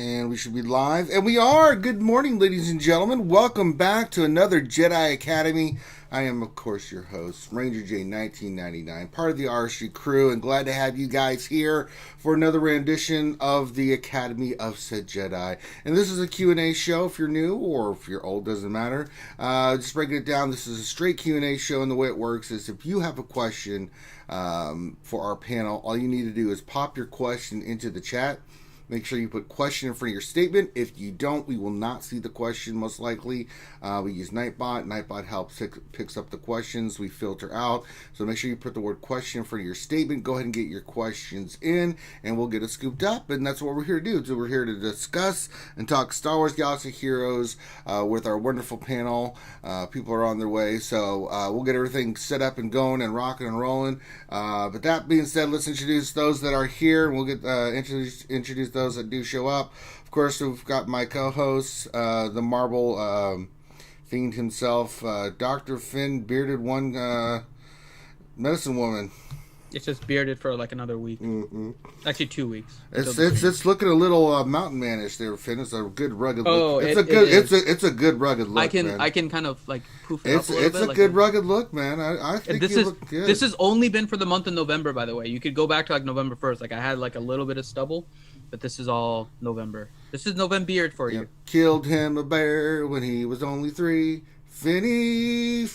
And we should be live. And we are. Good morning, ladies and gentlemen. Welcome back to another Jedi Academy. I am, of course, your host, Ranger J 1999, part of the RSG crew, and glad to have you guys here for another rendition of the Academy of Said Jedi. And this is a Q&A show if you're new or if you're old, doesn't matter. Just breaking it down, this is a straight Q&A show, and the way it works is if you have a question for our panel, all you need to do is pop your question into the chat. Make sure you put question in front of your statement. If you don't, we will not see the question most likely. We use Nightbot. Nightbot helps picks up the questions we filter out. So make sure you put the word question in front of your statement. Go ahead and get your questions in, and we'll get it scooped up. And that's what we're here to do. So we're here to discuss and talk Star Wars Galaxy Heroes with our wonderful panel. People are on their way, so we'll get everything set up and going and rocking and rolling. But that being said, let's introduce those that are here, and we'll get introduce those that do show up. Of course, we've got my co-host, the Marvel fiend himself, Dr. Finn, bearded one, medicine woman. It's just bearded for like another week. Mm-hmm. Actually, 2 weeks. It's looking a little mountain manish there, Finn. It's a good rugged look. Oh, it's a good rugged look. I can kind of like poof it up a little bit. It's a good rugged look, man. I think you look good. This has only been for the month of November, by the way. You could go back to like November 1st. Like I had like a little bit of stubble, but this is all November. This is November beard for you. Killed him a bear when he was only 3. Finny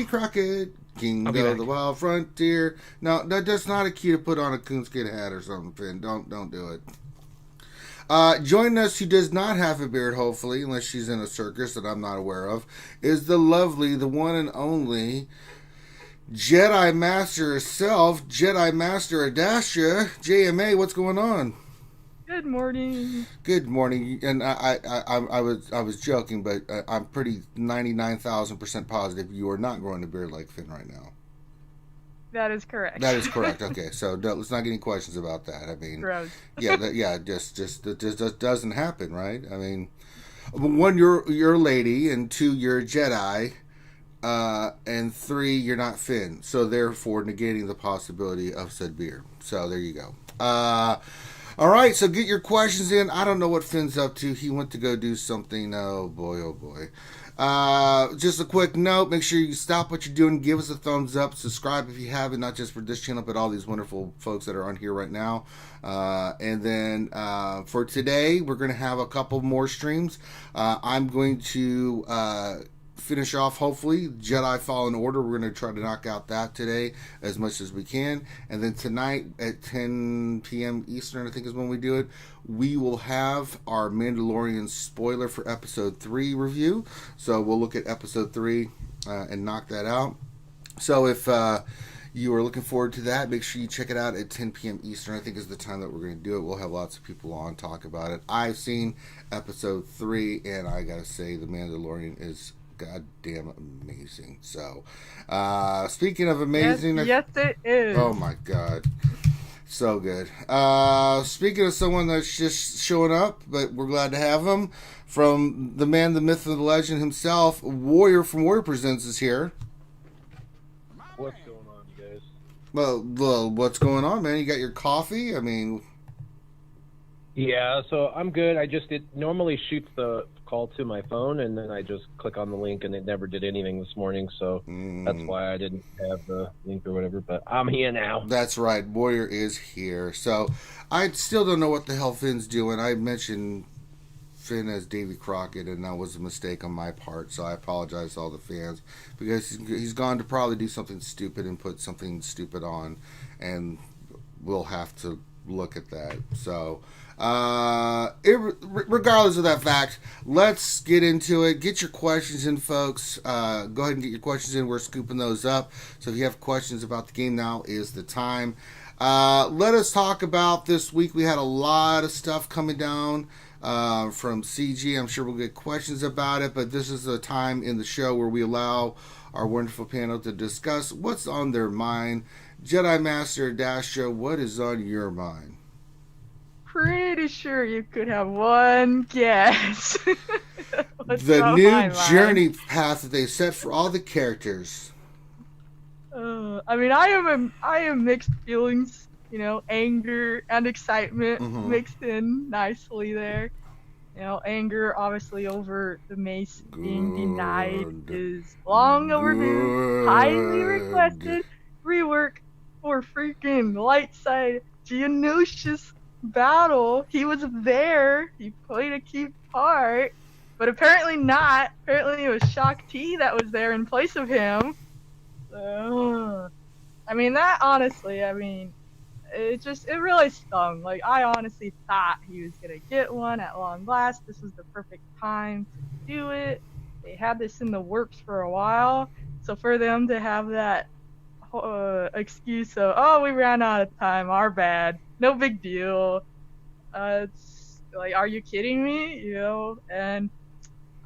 Crockett. King of the Wild Frontier. No, that's not a key to put on a coonskin hat or something, Finn. Don't do it. Joining us, who does not have a beard, hopefully, unless she's in a circus that I'm not aware of, is the lovely, the one and only Jedi Master herself, Jedi Master Adasha. JMA, what's going on? Good morning. Good morning. And I was joking, but I'm pretty 99,000% positive you are not growing a beard like Finn right now. That is correct. That is correct. Okay, so let's not get any questions about that. I mean, gross. Just doesn't happen, right? I mean, one, you're a lady, and 2, you're a Jedi, and 3, you're not Finn. So therefore, negating the possibility of said beard. So there you go. All right, so get your questions in. I don't know what Finn's up to. He went to go do something. Oh, boy, oh, boy. Just a quick note. Make sure you stop what you're doing. Give us a thumbs up. Subscribe if you haven't, not just for this channel, but all these wonderful folks that are on here right now. And then for today, we're going to have a couple more streams. I'm going to finish off, hopefully, Jedi Fallen Order. We're going to try to knock out that today as much as we can. And then tonight at 10 p.m. Eastern, I think is when we do it, we will have our Mandalorian spoiler for Episode 3 review. So we'll look at Episode 3 and knock that out. So if you are looking forward to that, make sure you check it out at 10 p.m. Eastern, I think is the time that we're going to do it. We'll have lots of people on talk about it. I've seen Episode 3, and I got to say, The Mandalorian is goddamn amazing. So, speaking of amazing, yes, it is. Oh my god, so good. Speaking of someone that's just showing up, but we're glad to have him, from the man, the myth, and the legend himself, Warrior from Warrior Presents is here. What's going on, you guys? Well, what's going on, man? You got your coffee? I mean, yeah. So I'm good. It normally shoots the call to my phone, and then I just click on the link, and it never did anything this morning, so that's why I didn't have the link or whatever, but I'm here now. That's right, Warrior is here. So I still don't know what the hell Finn's doing. I mentioned Finn as Davy Crockett, and that was a mistake on my part, so I apologize to all the fans, because he's gone to probably do something stupid and put something stupid on, and we'll have to look at that. So regardless of that fact, let's get into it. Get your questions in, folks. Go ahead and get your questions in. We're scooping those up. So if you have questions about the game, now is the time. Let us talk about this week. We had a lot of stuff coming down from CG. I'm sure we'll get questions about it, but this is a time in the show where we allow our wonderful panel to discuss what's on their mind. Jedi Master Dasha, what is on your mind? Pretty sure you could have one guess. The new journey path that they set for all the characters. I mean, I am mixed feelings anger and excitement Mhm. mixed in nicely there. Anger obviously over the Mace being denied Good. is long overdue, highly requested rework for freaking light side Geonosius battle. He was there, he played a key part, but apparently not. Apparently it was Shock T that was there in place of him. I mean, that honestly, it really stung. Like, I honestly thought he was gonna get one at long last. This was the perfect time to do it. They had this in the works for a while, so for them to have that excuse of, oh, we ran out of time, our bad, no big deal. It's like, are you kidding me? And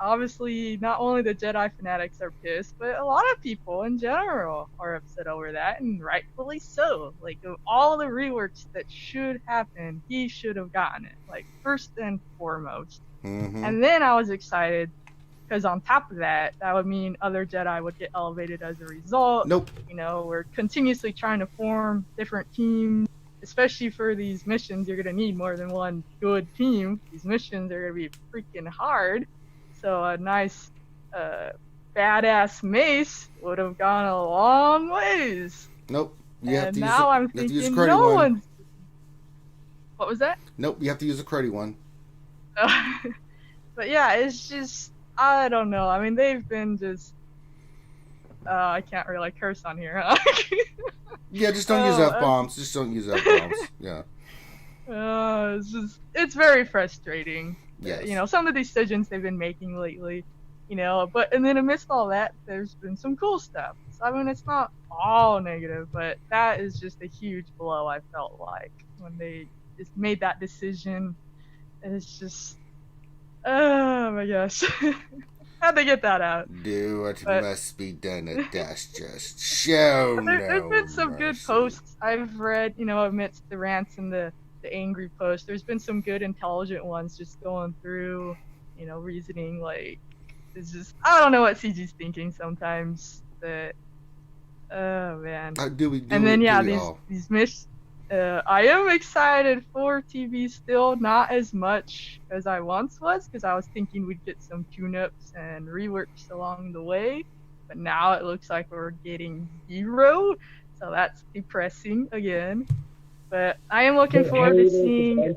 obviously not only the Jedi fanatics are pissed, but a lot of people in general are upset over that, and rightfully so. Like, of all the reworks that should happen, he should have gotten it, like, first and foremost. Mhm. And then I was excited because on top of that, that would mean other Jedi would get elevated as a result. Nope. We're continuously trying to form different teams, especially for these missions. You're going to need more than one good team. These missions are going to be freaking hard. So a nice, badass Mace would have gone a long ways. Nope. You have And to use now the, I'm you have to use thinking the cruddy no one. one's. What was that? Nope. You have to use the cruddy one. But yeah, it's just, I don't know. I mean, they've been just. I can't really curse on here, huh? Yeah, just don't use F-bombs. Just don't use F-bombs. Yeah. It's very frustrating. Yes. Some of the decisions they've been making lately, and then amidst all that, there's been some cool stuff. So, I mean, it's not all negative, but that is just a huge blow, I felt like, when they just made that decision. It's just, oh my gosh. How'd they get that out? Do what must be done at dash just show There's been some good posts I've read, amidst the rants and the angry posts. There's been some good intelligent ones just going through, reasoning. Like, it's just, I don't know what CG's thinking sometimes, but oh man. These missions, I am excited for TV still, not as much as I once was, because I was thinking we'd get some tune-ups and reworks along the way, but now it looks like we're getting 0, so that's depressing again. But I am looking forward to seeing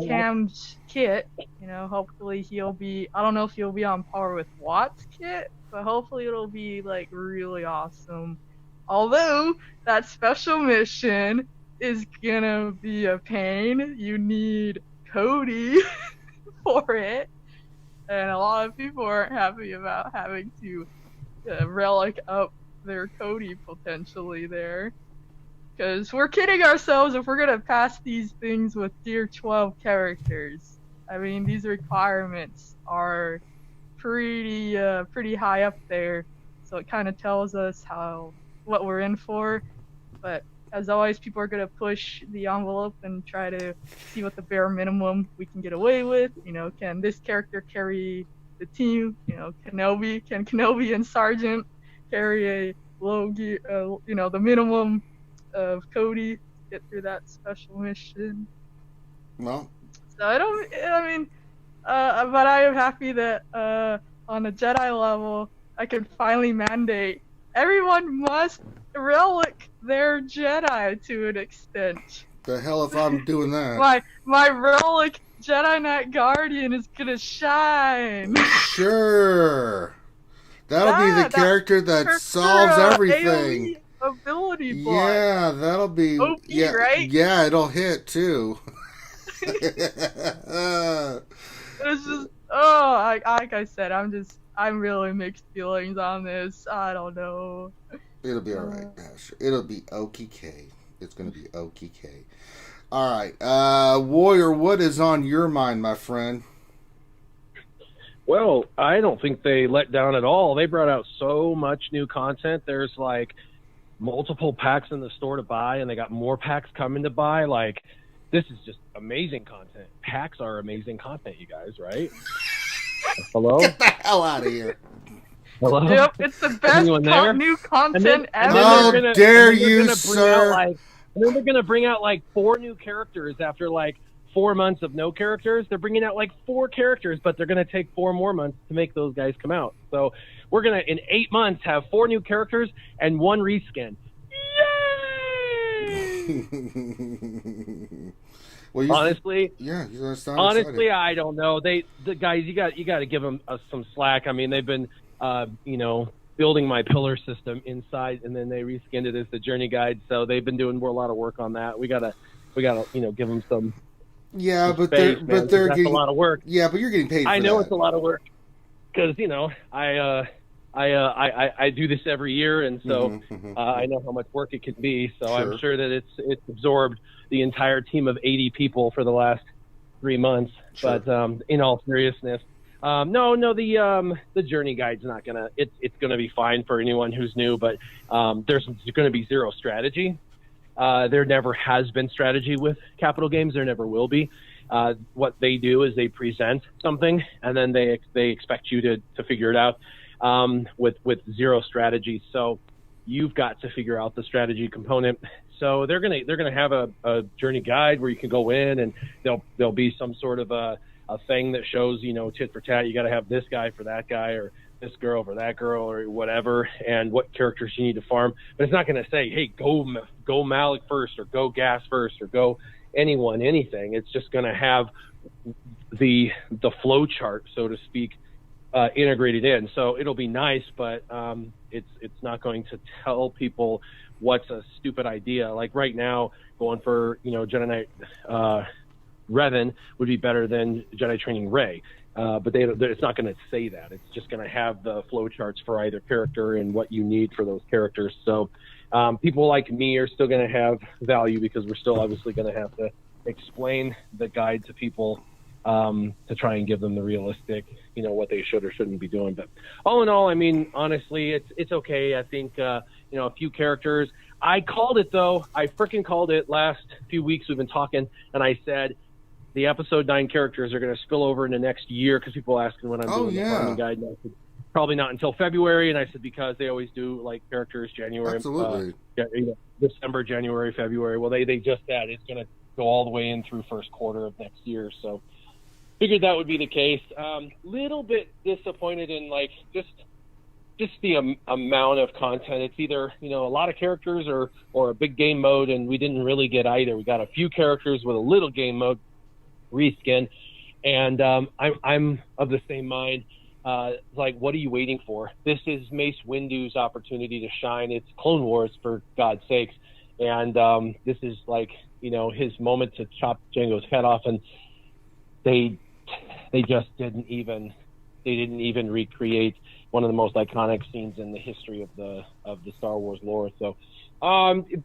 Cam's kit. Hopefully he'll be, I don't know if he'll be on par with Watt's kit, but hopefully it'll be like really awesome. Although that special mission is gonna be a pain. You need Cody for it, and a lot of people aren't happy about having to relic up their Cody potentially there. Because we're kidding ourselves if we're going to pass these things with tier 12 characters. I mean, these requirements are pretty high up there. So it kind of tells us what we're in for. But as always, people are going to push the envelope and try to see what the bare minimum we can get away with. Can this character carry the team? Can Kenobi and Sergeant carry a low gear, the minimum of Cody, get through that special mission. Well, so but I am happy that on a Jedi level, I can finally mandate everyone must relic their Jedi to an extent. The hell if I'm doing that. My relic Jedi Knight Guardian is gonna shine. Sure. That'll be the character that solves everything. AOE ability block. Yeah, that'll be OP, right? Yeah, it'll hit too. It's just, like I said, I'm really mixed feelings on this. I don't know. It'll be alright, Asher. It'll be okay. It's gonna be okay. Alright, Warrior, what is on your mind, my friend? Well, I don't think they let down at all. They brought out so much new content. There's like multiple packs in the store to buy, and they got more packs coming to buy. Like, this is just amazing content. Packs are amazing content, you guys, right? Hello? Get the hell out of here. Hello? Yep, it's the best new content ever. How dare you, sir? And then they're going to bring out like 4 new characters after like 4 months of no characters. They're bringing out like 4 characters, but they're going to take 4 more months to make those guys come out. So we're going to, in 8 months, have 4 new characters and 1 reskin. Yay! Well, honestly, yeah, honestly, I don't know. The guys, you got to give them some slack. I mean, they've been, building my pillar system inside, and then they reskinned it as the journey guide. So they've been doing a lot of work on that. We gotta, give them some. Yeah, some but space, they're that's getting a lot of work. Yeah, but you're getting paid. I know that. it's a lot of work because I do this every year, and so I know how much work it can be. So Sure. I'm sure that it's absorbed the entire team of 80 people for the last 3 months. Sure. But in all seriousness, the journey guide's not gonna. It's gonna be fine for anyone who's new, but there's gonna be 0 strategy. There never has been strategy with capital games. There never will be. What they do is they present something, and then they expect you to figure it out with 0 strategy. So you've got to figure out the strategy component. So they're gonna have a journey guide where you can go in, and there'll be some sort of a thing that shows, tit for tat, you got to have this guy for that guy, or this girl for that girl, or whatever, and what characters you need to farm. But it's not going to say, hey, go Malik first, or go Gas first, or go anything. It's just going to have the flow chart, so to speak, integrated in. So it'll be nice, but it's not going to tell people what's a stupid idea. Like right now, going for Jedi Knight Revan would be better than Jedi training Rey, but it's not going to say that. It's just going to have the flow charts for either character and what you need for those characters. So people like me are still going to have value, because we're still obviously going to have to explain the guide to people to try and give them the realistic, what they should or shouldn't be doing. But all in all, I mean, honestly, it's okay. I think a few characters. I called it, though. I freaking called it last few weeks. We've been talking, and I said the episode 9 characters are going to spill over into next year, because people are asking when I'm doing the farming guide. And I said, probably not until February. And I said, because they always do like characters January, Absolutely. December, January, February. Well, they just said it's going to go all the way in through first quarter of next year. So figured that would be the case. Little bit disappointed in like just the amount of content. It's either a lot of characters or a big game mode, and we didn't really get either. We got a few characters with a little game mode reskin, and I'm of the same mind. Like, what are you waiting for? This is Mace Windu's opportunity to shine. It's Clone Wars, for God's sakes, and this is like his moment to chop Jango's head off, and they just didn't even recreate one of the most iconic scenes in the history of the Star Wars lore. So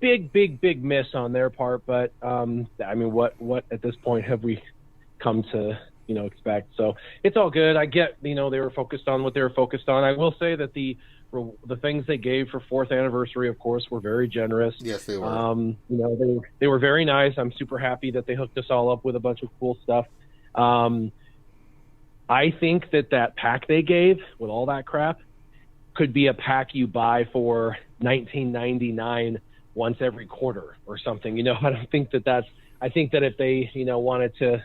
big miss on their part, but I mean, what at this point have we come to expect? So it's all good. I get they were focused on what they were focused on. I will say that the things they gave for 4th anniversary, of course, were very generous. Yes, they were. They were very nice. I'm super happy that they hooked us all up with a bunch of cool stuff. I think that pack they gave with all that crap could be a pack you buy for $19.99 once every quarter or something. I don't think I think that if they, wanted to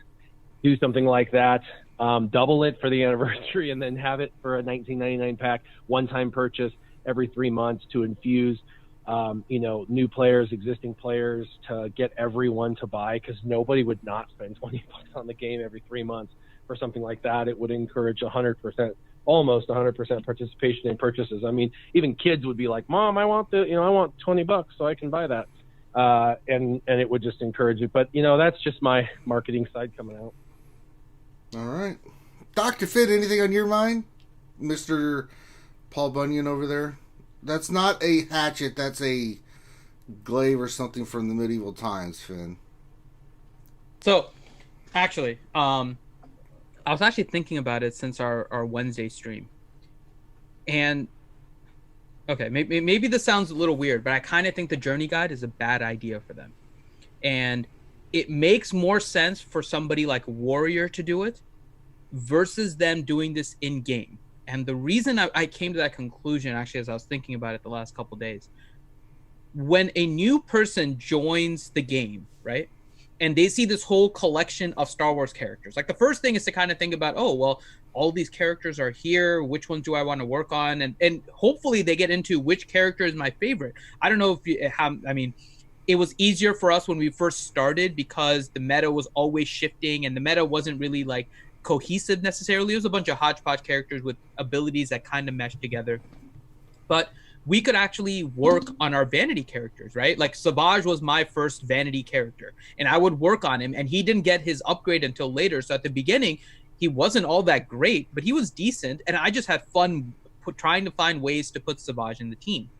do something like that, double it for the anniversary and then have it for a $19.99 pack, one-time purchase every 3 months to infuse, new players, existing players, to get everyone to buy, because nobody would not spend $20 on the game every 3 months for something like that. It would encourage 100%, almost 100% participation in purchases. I mean, even kids would be like, "Mom, I want I want $20 so I can buy that," and it would just encourage it. But that's just my marketing side coming out. All right, Dr. Finn, anything on your mind, Mr. Paul Bunyan over there? That's not a hatchet. That's a glaive or something from the medieval times, Finn. So, actually, I was actually thinking about it since our Wednesday stream. And, okay, maybe this sounds a little weird, but I kind of think the journey guide is a bad idea for them. And it makes more sense for somebody like Warrior to do it versus them doing this in-game. And the reason I came to that conclusion, actually, as I was thinking about it the last couple of days, when a new person joins the game, right? And they see this whole collection of Star Wars characters. Like the first thing is to kind of think about, oh, well, all these characters are here. Which ones do I want to work on? And hopefully they get into which character is my favorite. I don't know if you have, I mean, it was easier for us when we first started because the meta was always shifting and the meta wasn't really like cohesive necessarily. It was a bunch of hodgepodge characters with abilities that kind of meshed together. But we could actually work on our vanity characters, right? Like Savage was my first vanity character and I would work on him and he didn't get his upgrade until later. So at the beginning, he wasn't all that great, but he was decent. And I just had fun trying to find ways to put Savage in the team.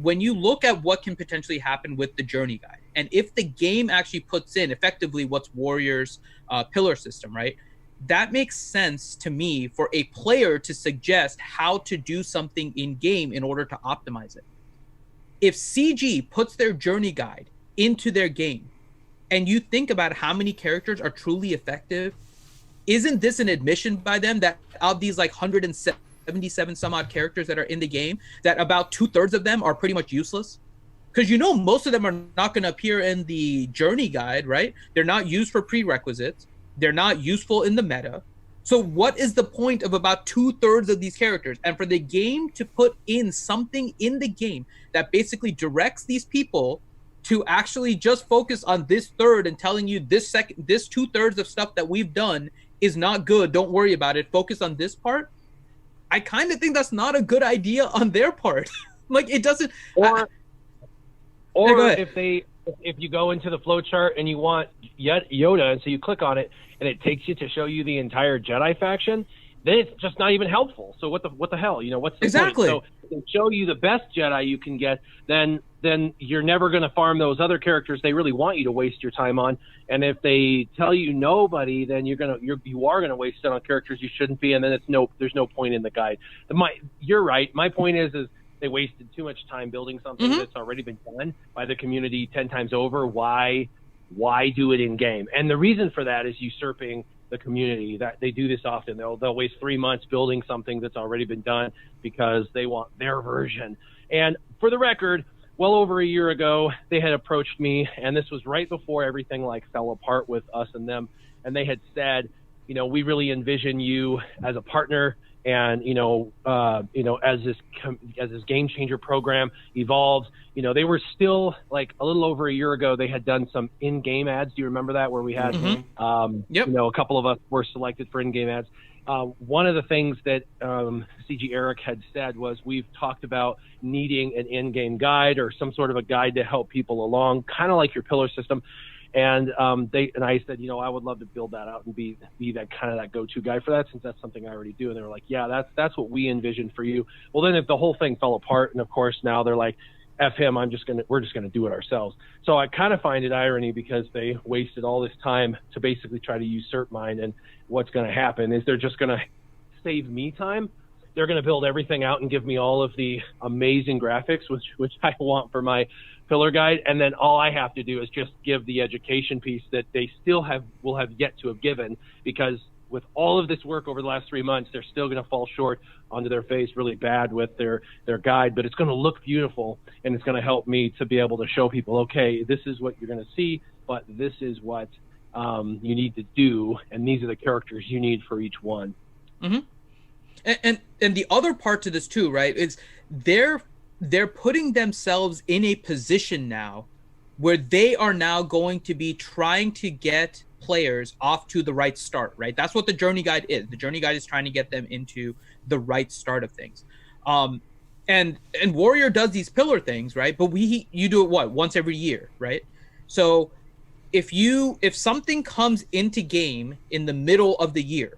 When you look at what can potentially happen with the journey guide, and if the game actually puts in effectively what's Warrior's pillar system, right? That makes sense to me for a player to suggest how to do something in game in order to optimize it. If CG puts their journey guide into their game and you think about how many characters are truly effective, isn't this an admission by them that of these like 177 some odd characters that are in the game, that about 2/3 of them are pretty much useless? Because you know most of them are not going to appear in the journey guide, right? They're not used for prerequisites. They're not useful in the meta. So what is the point of about 2/3 of these characters? And for the game to put in something in the game that basically directs these people to actually just focus on this third and telling you this 2/3 of stuff that we've done is not good. Don't worry about it. Focus on this part. I kind of think that's not a good idea on their part. Like it doesn't. Or if you go into the flowchart and you want Yoda, and so you click on it and it takes you to show you the entire Jedi faction, then it's just not even helpful. So what the hell? You know, what's the exactly point? So if they show you the best Jedi you can get, then you're never going to farm those other characters they really want you to waste your time on. And if they tell you nobody, then you are gonna waste it on characters you shouldn't be, and then there's no point in the guide. You're right. My point is they wasted too much time building something that's already been done by the community 10 times over. Why do it in game? And the reason for that is usurping the community. That they do this often. They'll waste 3 months building something that's already been done because they want their version. And for the record, well over a year ago, they had approached me, and this was right before everything like fell apart with us and them. And they had said, you know, we really envision you as a partner. And as this game changer program evolves, they were still like a little over a year ago. They had done some in-game ads. Do you remember that, where we had, Yep. A couple of us were selected for in-game ads. One of the things that CG Eric had said was, we've talked about needing an in-game guide or some sort of a guide to help people along, kind of like your pillar system. And I said, I would love to build that out and be that kind of that go-to guy for that, since that's something I already do. And they were like, yeah, that's what we envisioned for you. Well, then if the whole thing fell apart, and of course now they're like, F him, we're just gonna do it ourselves. So I kind of find it irony, because they wasted all this time to basically try to usurp mine. And what's gonna happen is they're just gonna save me time. They're gonna build everything out and give me all of the amazing graphics, which I want for my pillar guide, and then all I have to do is just give the education piece that they will have yet to have given, because with all of this work over the last 3 months, they're still going to fall short onto their face really bad with their guide. But it's going to look beautiful, and it's going to help me to be able to show people, okay, this is what you're going to see, but this is what you need to do, and these are the characters you need for each one. Mm-hmm. And the other part to this too, right, is they're putting themselves in a position now where they are now going to be trying to get players off to the right start, right? That's what the journey guide is. The journey guide is trying to get them into the right start of things. And Warrior does these pillar things, right? But you do it once every year, right? So if something comes into game in the middle of the year,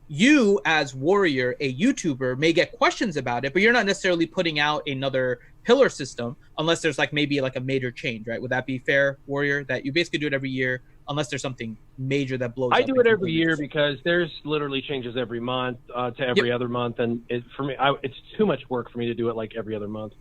you as Warrior, a YouTuber, may get questions about it, but you're not necessarily putting out another pillar system unless there's maybe a major change, right? Would that be fair, Warrior? That you basically do it every year unless there's something major that blows up? I do it every year because there's literally changes every month to every other month, and for me, it's too much work for me to do it every other month.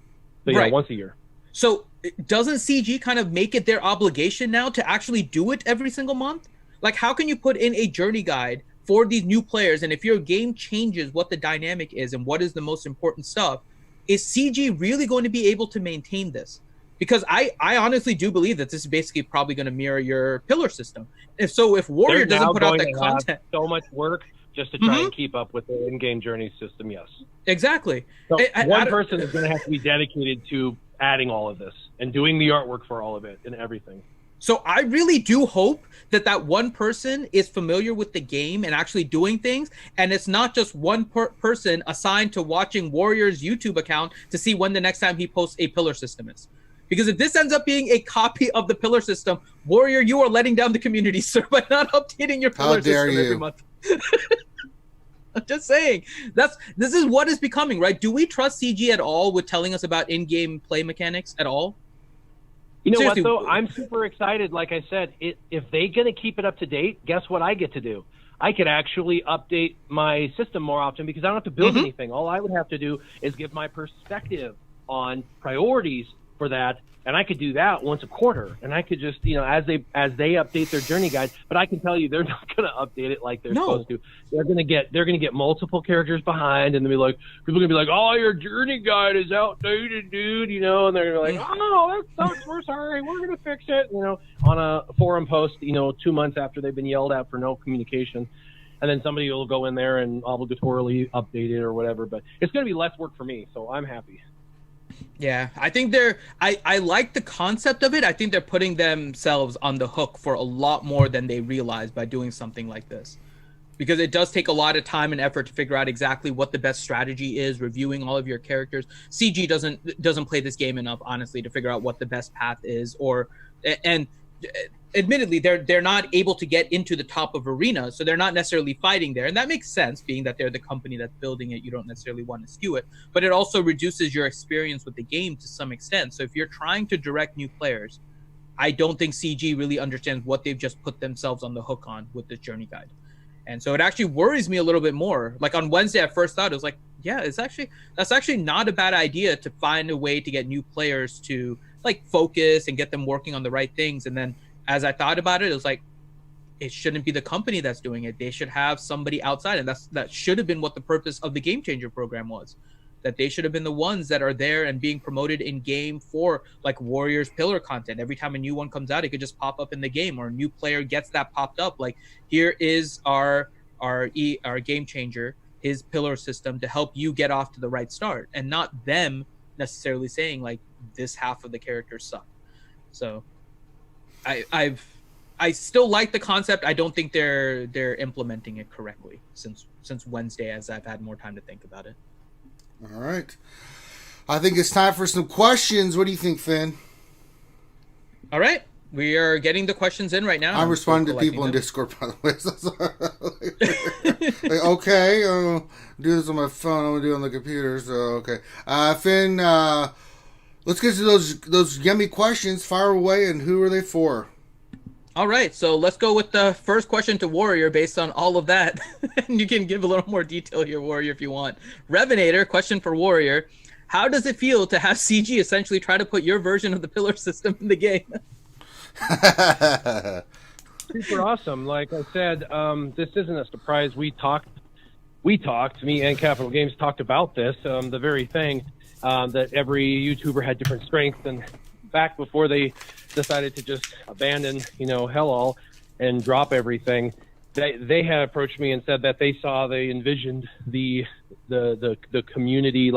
But yeah, once a year. So doesn't CG kind of make it their obligation now to actually do it every single month? How can you put in a journey guide for these new players, and if your game changes what the dynamic is and what is the most important stuff, is CG really going to be able to maintain this? because I honestly do believe that this is basically probably going to mirror your pillar system. If Warrior They're doesn't now put out going that to have content, so much work just to try and keep up with the in-game journey system. Yes. exactly. So one person is going to have to be dedicated to adding all of this and doing the artwork for all of it and everything. So I really do hope that one person is familiar with the game and actually doing things, and it's not just one person assigned to watching Warrior's YouTube account to see when the next time he posts a pillar system is. Because if this ends up being a copy of the pillar system, Warrior, you are letting down the community, sir, by not updating your pillar system every month. I'm just saying. This is what is becoming, right? Do we trust CG at all with telling us about in-game play mechanics at all? You know Seriously, what, though? I'm super excited. Like I said, if they're going to keep it up to date, guess what I get to do? I could actually update my system more often because I don't have to build anything. All I would have to do is give my perspective on priorities for that, and I could do that once a quarter. And I could just, as they update their journey guide, but I can tell you they're not going to update it like they're supposed to. They're going to get multiple characters behind, and they'll be like, people are going to be like, "Oh, your journey guide is outdated, dude," and they're going to be like, "Oh, that sucks. We're sorry. We're going to fix it." On a forum post, 2 months after they've been yelled at for no communication. And then somebody will go in there and obligatorily update it or whatever. But it's going to be less work for me, so I'm happy. Yeah, I think I like the concept of it. I think they're putting themselves on the hook for a lot more than they realize by doing something like this. Because it does take a lot of time and effort to figure out exactly what the best strategy is, reviewing all of your characters. CG doesn't play this game enough, honestly, to figure out what the best path is, and admittedly, they're not able to get into the top of arenas, so they're not necessarily fighting there. And that makes sense, being that they're the company that's building it. You don't necessarily want to skew it, but it also reduces your experience with the game to some extent. So if you're trying to direct new players, I don't think CG really understands what they've just put themselves on the hook on with this journey guide. And so it actually worries me a little bit more. Like on Wednesday, I first thought it was like, yeah, that's actually not a bad idea to find a way to get new players to like focus and get them working on the right things. And then as I thought about it, it was like, it shouldn't be the company that's doing it. They should have somebody outside. And that should have been what the purpose of the Game Changer program was, that they should have been the ones that are there and being promoted in game for like Warriors pillar content. Every time a new one comes out, it could just pop up in the game, or a new player gets that popped up. Like, here is our Game Changer, his pillar system to help you get off to the right start, and not them necessarily saying like this half of the characters suck. So I still like the concept. I don't think they're implementing it correctly since Wednesday, as I've had more time to think about it. All right. I think it's time for some questions. What do you think, Finn? All right. We are getting the questions in right now. I'm responding to people in Discord, by the way. Like, okay, do this on my phone. I'm going to do it on the computer. So, okay. Finn, let's get to those yummy questions. Fire away, and who are they for? All right, so let's go with the first question to Warrior based on all of that. And you can give a little more detail here, Warrior, if you want. Revenator, question for Warrior. How does it feel to have CG essentially try to put your version of the pillar system in the game? Super awesome. Like I said, this isn't a surprise. Me and Capital Games talked about this, the very thing, that every YouTuber had different strengths, and back before they decided to just abandon, hell all and drop everything, they had approached me and said that they envisioned the community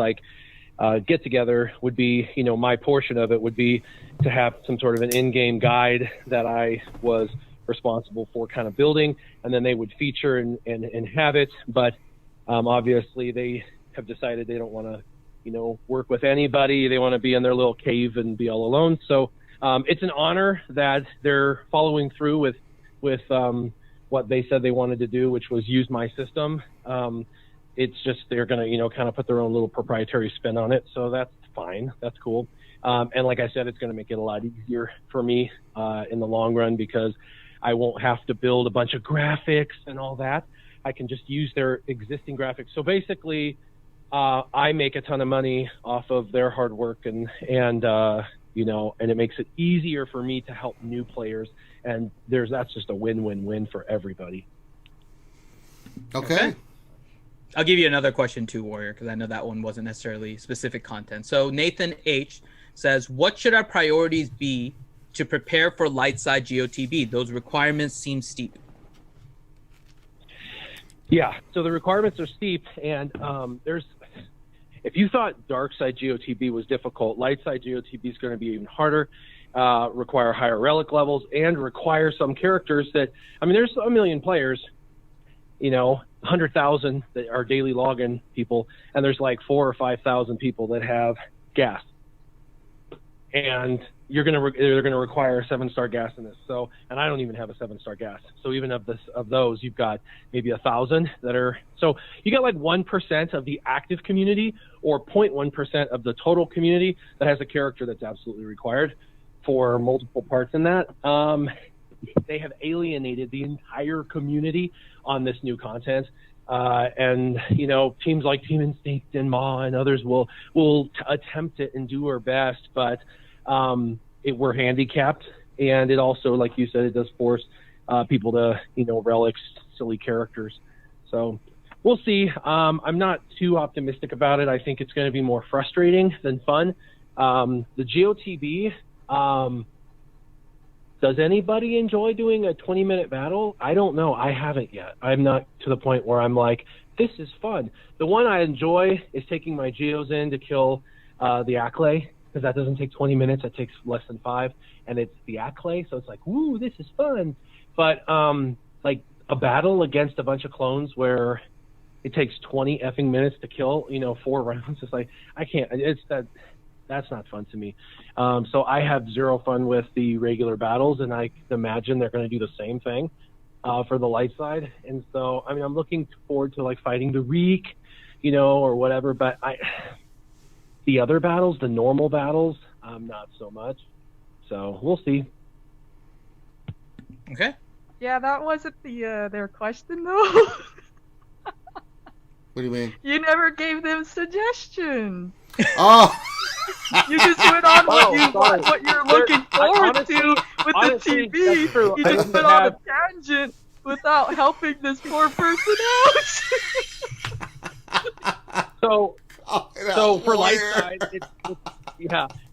get together would be, my portion of it would be to have some sort of an in-game guide that I was responsible for kind of building, and then they would feature and have it. But obviously they have decided they don't want to work with anybody. They want to be in their little cave and be all alone. So it's an honor that they're following through with what they said they wanted to do, which was use my system. It's just they're going to, kind of put their own little proprietary spin on it. So that's fine. That's cool. And like I said, it's going to make it a lot easier for me in the long run, because I won't have to build a bunch of graphics and all that. I can just use their existing graphics. So basically, I make a ton of money off of their hard work, and it makes it easier for me to help new players, and that's just a win-win-win for everybody. Okay. I'll give you another question too, Warrior, because I know that one wasn't necessarily specific content. So Nathan H says, what should our priorities be to prepare for light side GOTB? Those requirements seem steep. Yeah, so the requirements are steep, and if you thought dark side GOTB was difficult, light side GOTB is going to be even harder, require higher relic levels, and require some characters that, I mean, there's a million players, 100,000 that are daily login people, and there's like 4,000 or 5,000 people that have gas. And they're going to require a 7-star gas in this. So, and I don't even have a 7-star gas. So even of those, you've got maybe 1,000 that are. So you got like 1% of the active community, or 0.1% of the total community that has a character that's absolutely required for multiple parts in that. They have alienated the entire community on this new content. And teams like Team Instinct and Maw and others will attempt it and do our best, but we're handicapped, and it also, like you said, it does force people to relics silly characters. So we'll see. I'm not too optimistic about it. I think it's going to be more frustrating than fun. The GOTB. Does anybody enjoy doing a 20-minute battle? I don't know. I haven't yet. I'm not to the point where I'm like, this is fun. The one I enjoy is taking my Geos in to kill the Acklay, because that doesn't take 20 minutes. That takes less than 5, and it's the Acklay, so it's like, woo, this is fun. But like a battle against a bunch of clones where it takes 20 effing minutes to kill, 4 rounds. It's like, I can't. That's not fun to me. So I have zero fun with the regular battles, and I imagine they're going to do the same thing for the light side. And so, I mean, I'm looking forward to like fighting the Reek, or whatever. But the other battles, the normal battles, not so much. So we'll see. Okay. Yeah, that wasn't their question though. What do you mean? You never gave them suggestions. Oh. You just went on what you're looking forward to with honestly, the TV. You just went on a tangent without helping this poor person out. So for light side,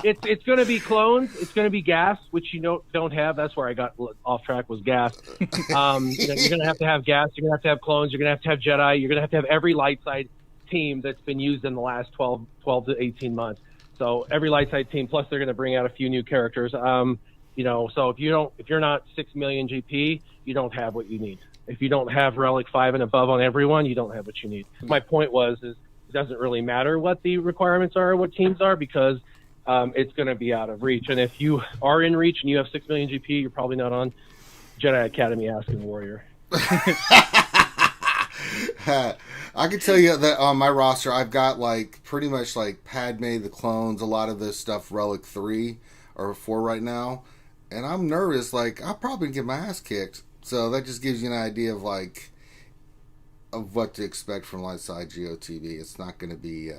it's going to be clones. It's going to be gas, which you don't have. That's where I got off track, was gas. You're going to have gas. You're going to have clones. You're going to have Jedi. You're going to have every light side team that's been used in the last 12 to 18 months. So every light side team, plus they're going to bring out a few new characters. So if you're not 6 million GP, you don't have what you need. If you don't have Relic 5 and above on everyone, you don't have what you need. My point is it doesn't really matter what the requirements are or what teams are, because it's going to be out of reach. And if you are in reach and you have 6 million GP, you're probably not on Jedi Academy Asking Warrior. I can tell you that on my roster, I've got like pretty much like Padme, the clones, a lot of this stuff Relic 3 or 4 right now, and I'm nervous. Like, I'll probably get my ass kicked. So that just gives you an idea of like of what to expect from light side GOTV. It's not going to be.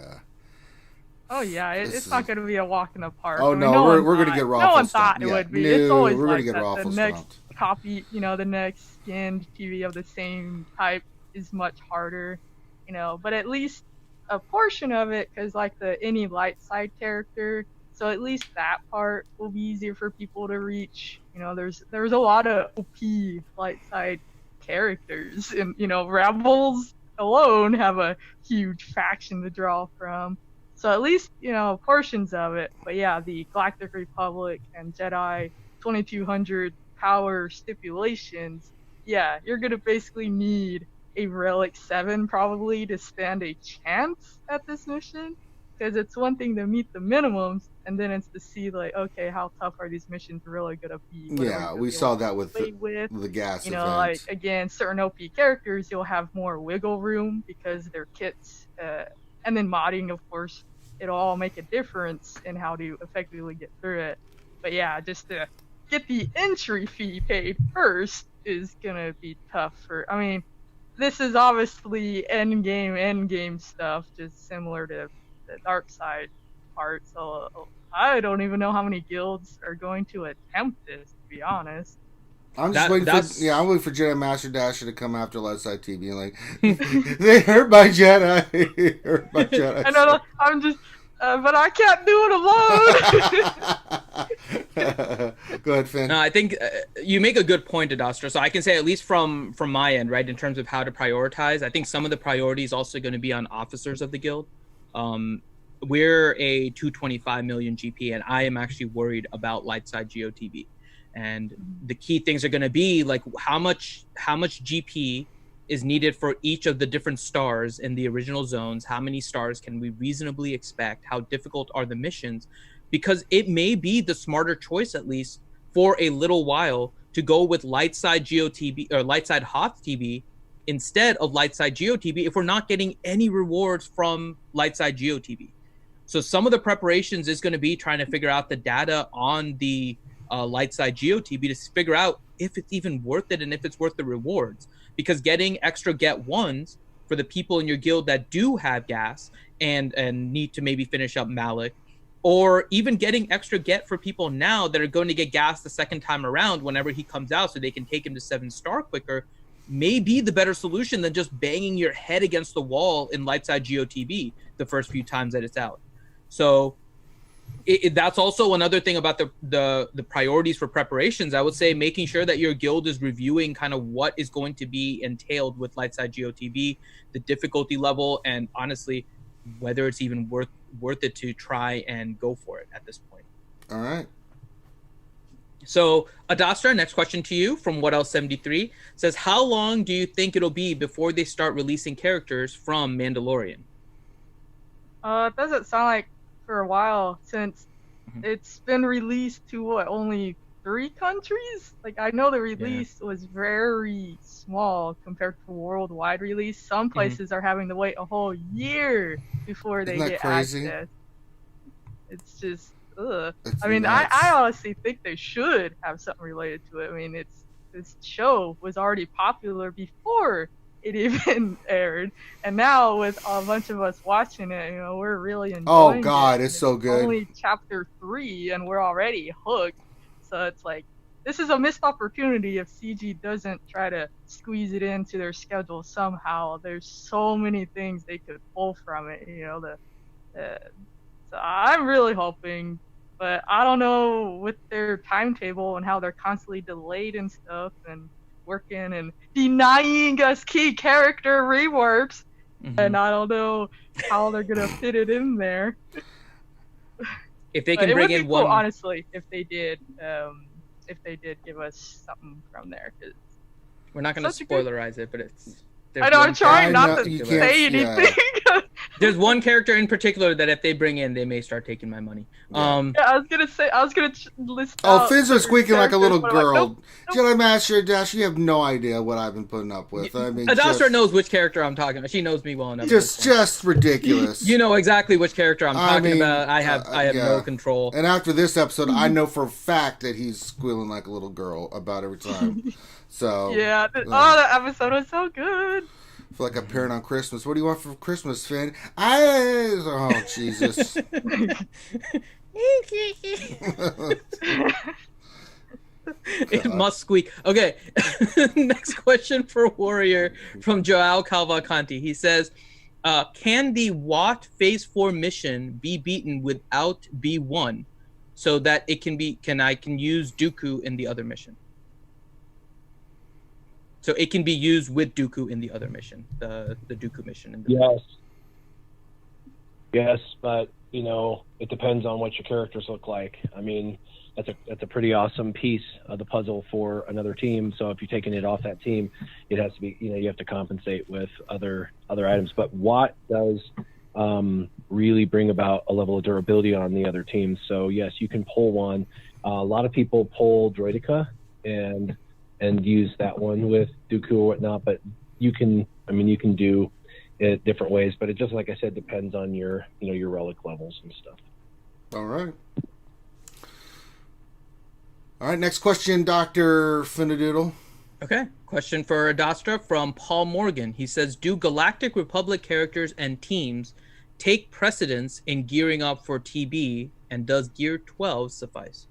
Oh yeah, it's not going to be a walk in the park. Oh no, we're going to get raw. No one thought it would be. No, it's always we're like going to get raw. The next copy, the next skinned TV of the same type is much harder, but at least a portion of it, because like any light side character, so at least that part will be easier for people to reach. There's a lot of OP light side characters, and Rebels alone have a huge faction to draw from, so at least portions of it. But yeah, the Galactic Republic and Jedi 2200 power stipulations, yeah, you're gonna basically need a Relic 7 probably to stand a chance at this mission, because it's one thing to meet the minimums, and then it's to see like, okay, how tough are these missions really gonna be? Yeah, we saw that with the gas event. Like, again, certain OP characters, you'll have more wiggle room because their kits, and then modding, of course, it'll all make a difference in how to effectively get through it. But yeah, just to get the entry fee paid first is gonna be tough this is obviously end game stuff, just similar to the dark side part. So I don't even know how many guilds are going to attempt this, to be honest. I'm just waiting for Jedi Master Dasher to come after Light Side TV and like, they hurt my Jedi. Hurt my Jedi. I know. I'm just but I can't do it alone. Go ahead, Finn. No, I think you make a good point, Adastra. So I can say, at least from my end, right, in terms of how to prioritize, I think some of the priority is also going to be on officers of the guild. We're a 225 million GP, and I am actually worried about light side GOTB. And the key things are going to be like how much GP is needed for each of the different stars in the original zones. How many stars can we reasonably expect? How difficult are the missions? Because it may be the smarter choice, at least for a little while, to go with light side GOTB or light side Hoth TB instead of light side GOTB if we're not getting any rewards from light side GOTB. So some of the preparations is going to be trying to figure out the data on the light side GOTB to figure out if it's even worth it and if it's worth the rewards. Because getting extra get ones for the people in your guild that do have gas and need to maybe finish up Malik, or even getting extra get for people now that are going to get gas the second time around whenever he comes out so they can take him to 7-star quicker, may be the better solution than just banging your head against the wall in light side GOTB the first few times that it's out. So that's also another thing about the priorities for preparations. I would say making sure that your guild is reviewing kind of what is going to be entailed with light side GOTB, the difficulty level, and honestly, whether it's even worth it to try and go for it at this point. All right. So, Adastra, next question to you from What Else 73 says, how long do you think it'll be before they start releasing characters from Mandalorian? It doesn't sound like for a while, since it's been released to only 3 countries? Like, I know the release was very small compared to worldwide release. Some places are having to wait a whole year before they get access. It's just, ugh. I mean, I honestly think they should have something related to it. I mean, this show was already popular before it even aired, and now with a bunch of us watching it, you know, we're really enjoying it. Oh God, it's so good. Only chapter 3 and we're already hooked. So it's like, this is a missed opportunity if CG doesn't try to squeeze it into their schedule somehow. There's so many things they could pull from it, you know. So I'm really hoping, but I don't know with their timetable and how they're constantly delayed and stuff and working and denying us key character reworks, and I don't know how they're gonna fit it in there. If they can bring in one, cool, honestly, if they did give us something from there, cause we're not gonna spoilerize it, but it's. I know, I'm trying not to say anything. Yeah. There's one character in particular that if they bring in, they may start taking my money. Yeah, I was gonna list. Oh, Finn's are squeaking like a little girl. Like, nope. Jedi Master Dash, you have no idea what I've been putting up with. I mean, Adastra knows which character I'm talking about. She knows me well enough. Just ridiculous. You know exactly which character I'm talking about. I have no control. And after this episode, I know for a fact that he's squealing like a little girl about every time. So yeah, that episode was so good. I feel like a parent on Christmas. What do you want for Christmas, Finn? Oh, Jesus. It must squeak. Okay. Next question for Warrior from Joao Calvacanti. He says, can the Watt Phase 4 mission be beaten without B1 so that it can use Dooku in the other mission? So it can be used with Dooku in the other mission, the Dooku mission. Yes, but you know, it depends on what your characters look like. I mean, that's a pretty awesome piece of the puzzle for another team. So if you're taking it off that team, it has to be, you know, you have to compensate with other items. But Watt does really bring about a level of durability on the other teams. So yes, you can pull one. A lot of people pull Droideka and use that one with Dooku or whatnot, but you can do it different ways, but it just, like I said, depends on your relic levels and stuff. All right, next question, Dr. Finadoodle. Okay, question for Adastra from Paul Morgan. He says, do Galactic Republic characters and teams take precedence in gearing up for TB, and does Gear 12 suffice?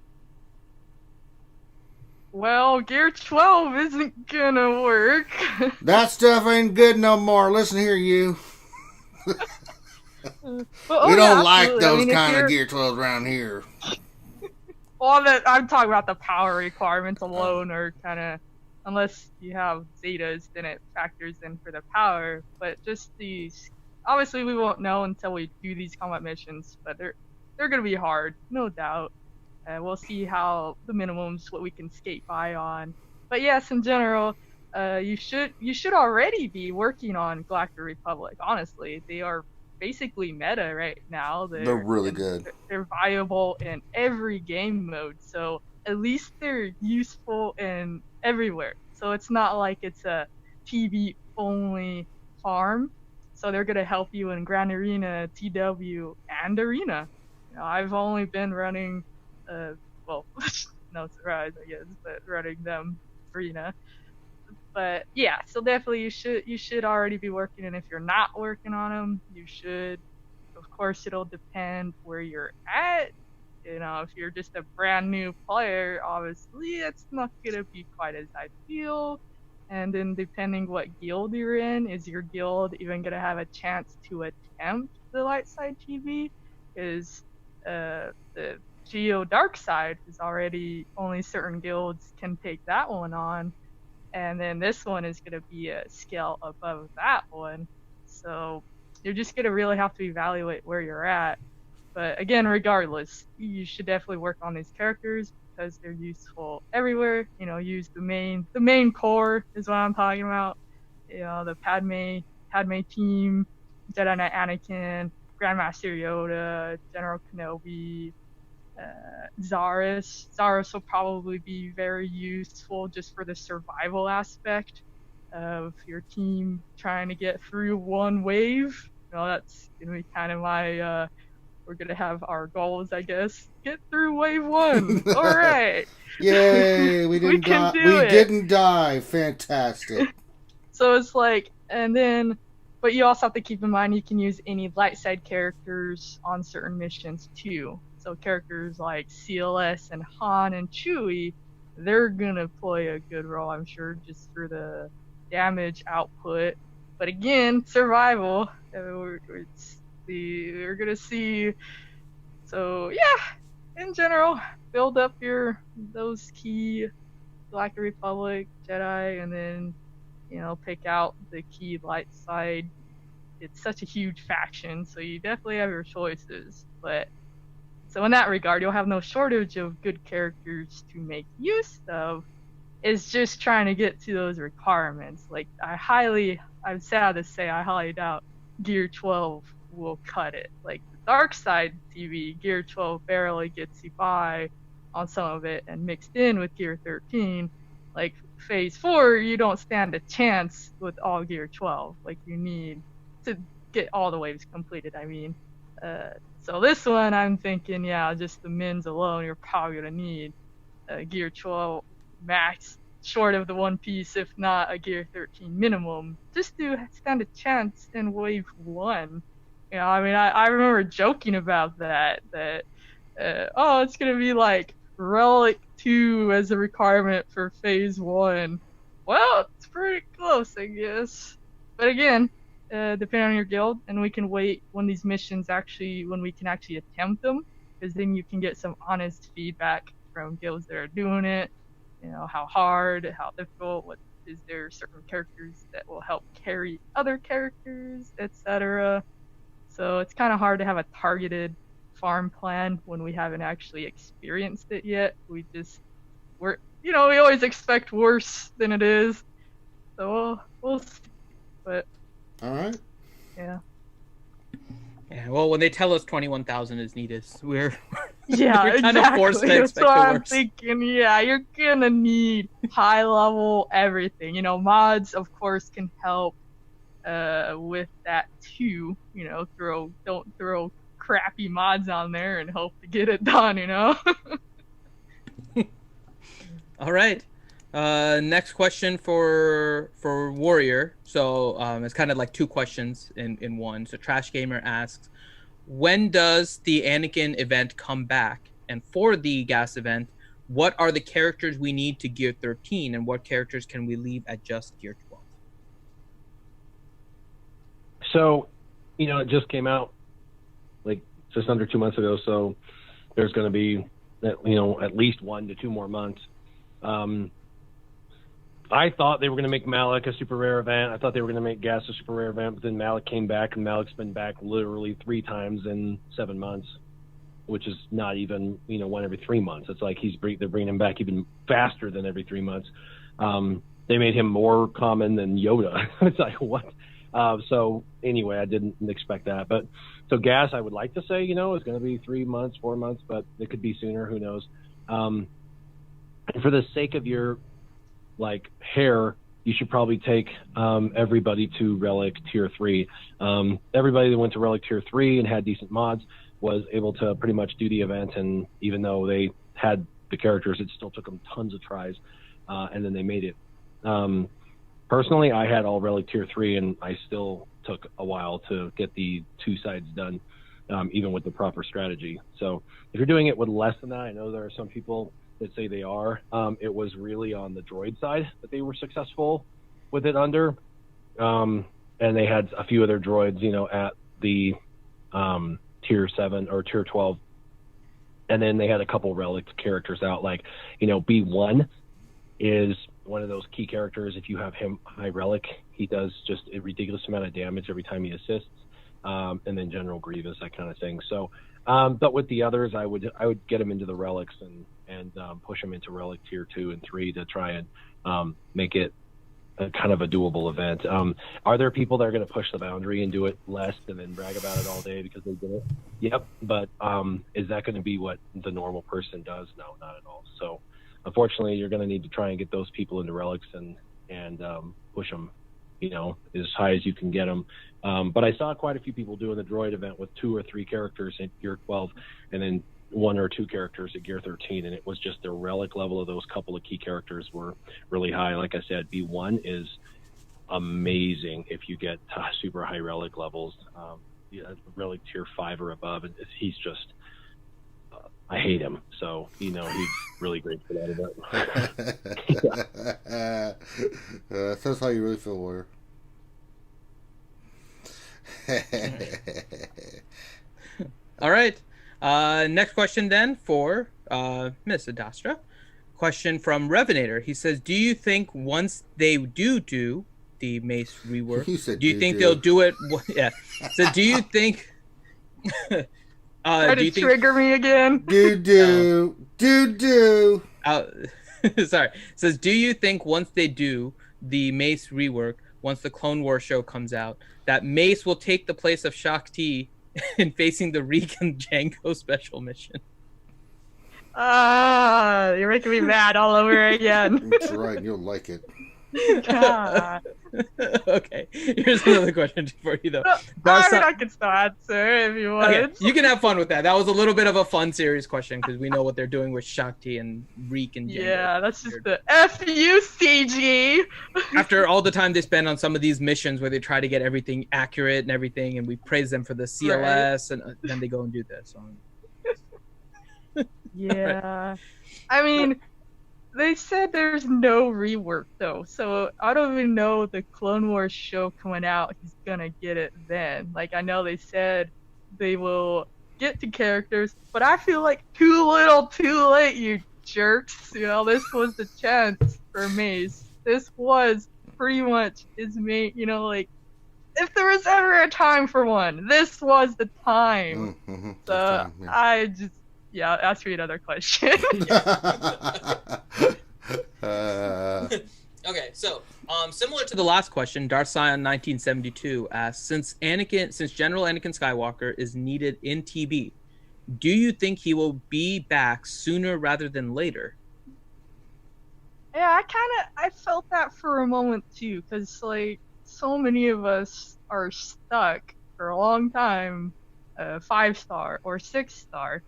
Well, Gear 12 isn't gonna work. That stuff ain't good no more. Listen here, you. But, We don't yeah, like absolutely. I those mean, if kind of you're- Gear 12s around here. Well, I'm talking about the power requirements alone, or kind of, unless you have Zetas, then it factors in for the power. But just these, obviously, we won't know until we do these combat missions. But they're gonna be hard, no doubt. We'll see how the minimums, what we can skate by on. But yes, in general, you should already be working on Galactic Republic. Honestly, they are basically meta right now. They're really good. They're viable in every game mode, so at least they're useful in everywhere. So it's not like it's a PB only farm. So they're gonna help you in Grand Arena, TW, and Arena. You know, I've only been running, well, no surprise, I guess, but running them Arena. But yeah, so definitely you should already be working, and if you're not working on them, you should. Of course, it'll depend where you're at. You know, if you're just a brand new player, obviously it's not gonna be quite as ideal. And then depending what guild you're in, is your guild even gonna have a chance to attempt the light side TV? Is the Geo dark side is already only certain guilds can take that one on. And then this one is going to be a scale above that one. So you're just going to really have to evaluate where you're at. But again, regardless, you should definitely work on these characters because they're useful everywhere. You know, use the main core is what I'm talking about. You know, the Padme team, Jedi Knight Anakin, Grandmaster Yoda, General Kenobi, Zaris. Zaris will probably be very useful just for the survival aspect of your team trying to get through one wave. You know, that's gonna be kind of my we're gonna have our goals, I guess. Get through wave 1. All right. Yay! We didn't die. We didn't die. Fantastic. So it's like, and then, but you also have to keep in mind you can use any light side characters on certain missions too. So characters like CLS and Han and Chewie, they're gonna play a good role, I'm sure, just for the damage output. But again, survival. We're gonna see. So yeah, in general, build up those key Galactic Republic Jedi, and then pick out the key light side. It's such a huge faction, so you definitely have your choices, but. So in that regard, you'll have no shortage of good characters to make use of. It's just trying to get to those requirements. Like, I'm sad to say, I highly doubt Gear 12 will cut it. Like, the Dark Side TV, Gear 12 barely gets you by on some of it, and mixed in with Gear 13. Like, Phase 4, you don't stand a chance with all Gear 12. Like, you need to get all the waves completed, I mean. So this one, I'm thinking, just the mins alone, you're probably going to need a Gear 12 max, short of the One Piece, if not a Gear 13 minimum, just to stand a chance in Wave 1. You know, I mean, I remember joking about that it's going to be like Relic 2 as a requirement for Phase 1. Well, it's pretty close, I guess. But again, depending on your guild, and we can wait when these missions when we can actually attempt them, because then you can get some honest feedback from guilds that are doing it. You know, how hard, how difficult, is there certain characters that will help carry other characters, etc. So it's kind of hard to have a targeted farm plan when we haven't actually experienced it yet. We always expect worse than it is. So we'll see. But all right. Yeah. Yeah. Well, when they tell us 21,000 is needed, we're kind of forced to expect That's what I'm worse. thinking. Yeah, you're gonna need high level everything. You know, mods of course can help with that too. You know, don't throw crappy mods on there and hope to get it done. You know. All right. Next question for Warrior. So it's kind of like two questions in one. So Trash Gamer asks, when does the Anakin event come back? And for the gas event, what are the characters we need to Gear 13, and what characters can we leave at just Gear 12? So, it just came out just under 2 months ago. So there's going to be, at least 1 to 2 more months. I thought they were going to make Malik a super rare event. I thought they were going to make Gas a super rare event, but then Malik came back, and Malik's been back literally 3 times in 7 months, which is not even, 1 every 3 months. It's like they're bringing him back even faster than every 3 months. They made him more common than Yoda. It's like, what? So anyway, I didn't expect that. But so Gas, I would like to say, is going to be 3 months, 4 months, but it could be sooner. Who knows? And for the sake of your hair, you should probably take everybody to Relic Tier 3. Everybody that went to Relic Tier 3 and had decent mods was able to pretty much do the event, and even though they had the characters, it still took them tons of tries, and then they made it. Personally, I had all Relic Tier 3, and I still took a while to get the 2 sides done, even with the proper strategy. So if you're doing it with less than that, I know there are some people that say they are. It was really on the droid side that they were successful with it under, and they had a few other droids, at the Tier 7 or Tier 12, and then they had a couple relic characters out, B1 is one of those key characters. If you have him high relic, he does just a ridiculous amount of damage every time he assists, and then General Grievous, that kind of thing. So but with the others, I would get him into the relics and push him into Relic Tier 2 and 3 to try and make it a kind of a doable event. Are there people that are going to push the boundary and do it less and then brag about it all day because they did it? Yep. But is that going to be what the normal person does? No, not at all. So unfortunately, you're going to need to try and get those people into relics and push them, as high as you can get them. But I saw quite a few people doing the droid event with 2 or 3 characters in Gear 12, and then 1 or 2 characters at Gear 13, and it was just the relic level of those couple of key characters were really high. Like I said, B1 is amazing if you get super high relic levels. Relic Tier 5 or above, and he's just I hate him, so he's really great for that event. That's how you really feel, Warrior. All right. Next question then for Miss Adastra. Question from Revenator. He says, "Do you think once they do the Mace rework, do you think they'll do it?" Yeah. So, do you think? Try to trigger me again. Do. Sorry. It says, "Do you think once they do the Mace rework, once the Clone Wars show comes out, that Mace will take the place of Shakti in facing the Reek and Jango special mission?" You're making me mad all over again. That's right. You'll like it. Okay, here's another question for you though. I can still answer if you want. Okay, you can have fun with that. That was a little bit of a fun serious question because we know what they're doing with Shakti and Reek and Jango. Yeah, that's just the FUCG. After all the time they spend on some of these missions where they try to get everything accurate and everything, and we praise them for the CLS, right. And then they go and do this. Yeah, right. I mean, they said there's no rework though, so I don't even know the Clone Wars show coming out. He's gonna get it then. I know they said they will get to characters, but I feel like too little, too late. You jerks! This was the chance for Mace. This was pretty much his main. If there was ever a time for one, this was the time. Mm-hmm. So time, yeah. I just. Yeah, ask me another question. Okay, so similar to the last question, Darth Scion 1972 asks, since General Anakin Skywalker is needed in TB, do you think he will be back sooner rather than later? Yeah, I felt that for a moment too, because so many of us are stuck for a long time, 5-star or 6-star.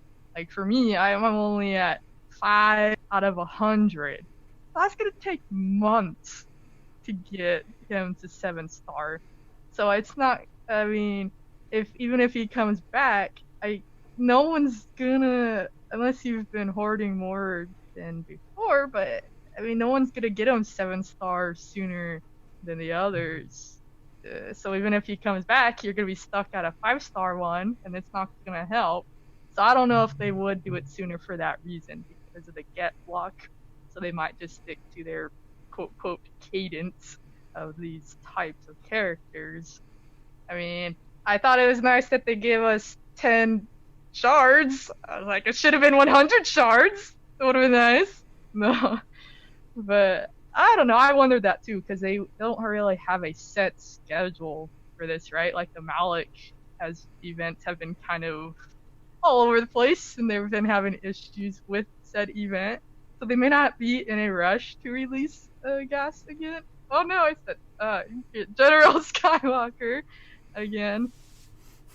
For me, I'm only at 5 out of 100. That's gonna take months to get him to 7-star. So it's not. I mean, even if he comes back, no one's gonna, unless you've been hoarding more than before. But I mean, no one's gonna get him 7-star sooner than the others. So even if he comes back, you're gonna be stuck at a 5-star one, and it's not gonna help. So I don't know if they would do it sooner for that reason, because of the get block. So they might just stick to their quote quote cadence of these types of characters. I mean, I thought it was nice that they gave us 10 shards. I was like, it should have been 100 shards. It would have been nice. No. But I don't know. I wondered that too, because they don't really have a set schedule for this, right? Like the Malik events have been kind of all over the place, and they've been having issues with said event. So they may not be in a rush to release gas again. Oh no, I said General Skywalker again.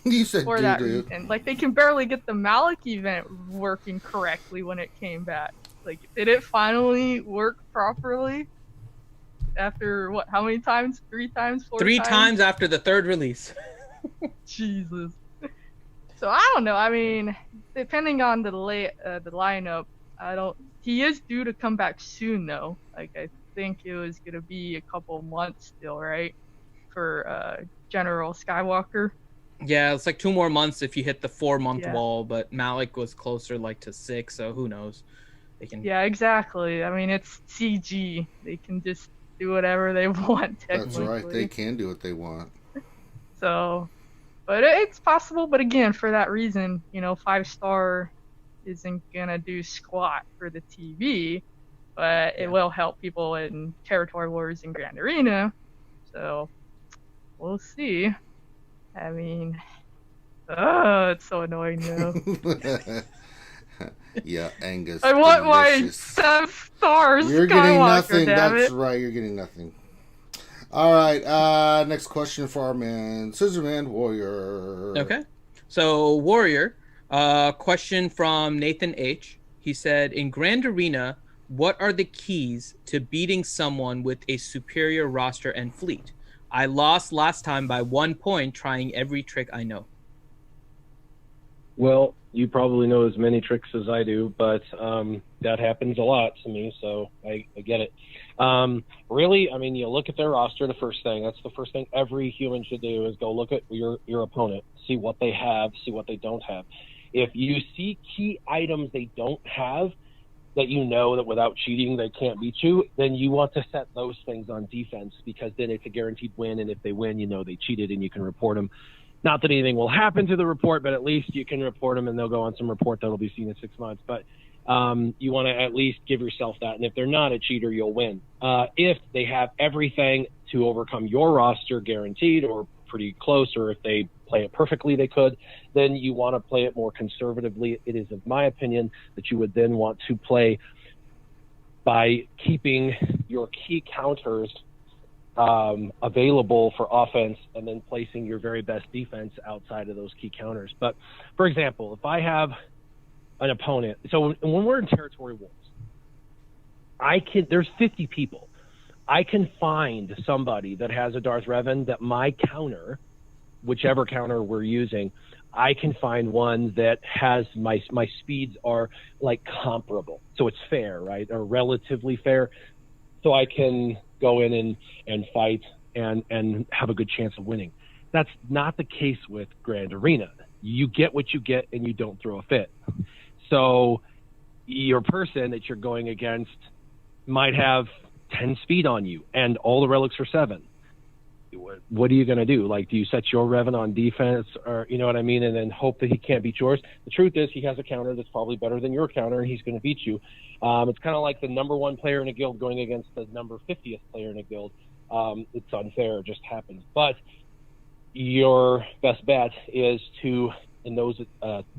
You said for that reason. Like, they can barely get the Malik event working correctly when it came back. Like, did it finally work properly? After what? How many times? 3 times? 4 times? 3 times after the 3rd release. Jesus. So I don't know. I mean, depending on the lineup, he is due to come back soon though. Like, I think it was gonna be a couple months still, right? For General Skywalker. Yeah, it's like 2 more months if you hit the 4-month wall, but Malik was closer like to 6, so who knows? They can. Yeah, exactly. I mean, it's CG. They can just do whatever they want. That's right. They can do what they want. So, but it's possible. But again, for that reason, 5-star isn't gonna do squat for the TV, but it will help people in Territory Wars and Grand Arena. So, we'll see. I mean, it's so annoying now. Yeah, Angus. I want my 7 stars. You're getting nothing. That's right. You're getting nothing. All right. Next question for our man, Scissorman Warrior. Okay. So Warrior, question from Nathan H. He said, in Grand Arena, what are the keys to beating someone with a superior roster and fleet? I lost last time by 1 point trying every trick I know. Well, you probably know as many tricks as I do, but that happens a lot to me, so I get it. Really, I mean, you look at their roster, the first thing. That's the first thing every human should do is go look at your opponent, see what they have, see what they don't have. If you see key items they don't have, that you know that without cheating they can't beat you, then you want to set those things on defense, because then it's a guaranteed win, and if they win, they cheated and you can report them. Not that anything will happen to the report, but at least you can report them and they'll go on some report that'll be seen in 6 months. But you want to at least give yourself that, and if they're not a cheater, you'll win. If they have everything to overcome your roster guaranteed or pretty close, or if they play it perfectly they could, then you want to play it more conservatively. It is of my opinion that you would then want to play by keeping your key counters available for offense, and then placing your very best defense outside of those key counters. But for example, if I have an opponent, so when we're in Territory Wars, there's 50 people. I can find somebody that has a Darth Revan that my counter, whichever counter we're using, I can find one that has my speeds are like comparable. So it's fair, right? Or relatively fair. So I can go in and fight and have a good chance of winning. That's not the case with Grand Arena. You get what you get and you don't throw a fit. So your person that you're going against might have 10 speed on you and all the relics are 7. What are you going to do? Like, do you set your Revan on defense, or you know what I mean, and then hope that he can't beat yours? The truth is he has a counter that's probably better than your counter, and he's going to beat you. It's kind of like the number 1 player in a guild going against the number 50th player in a guild. It's unfair. It just happens. But your best bet is to, in those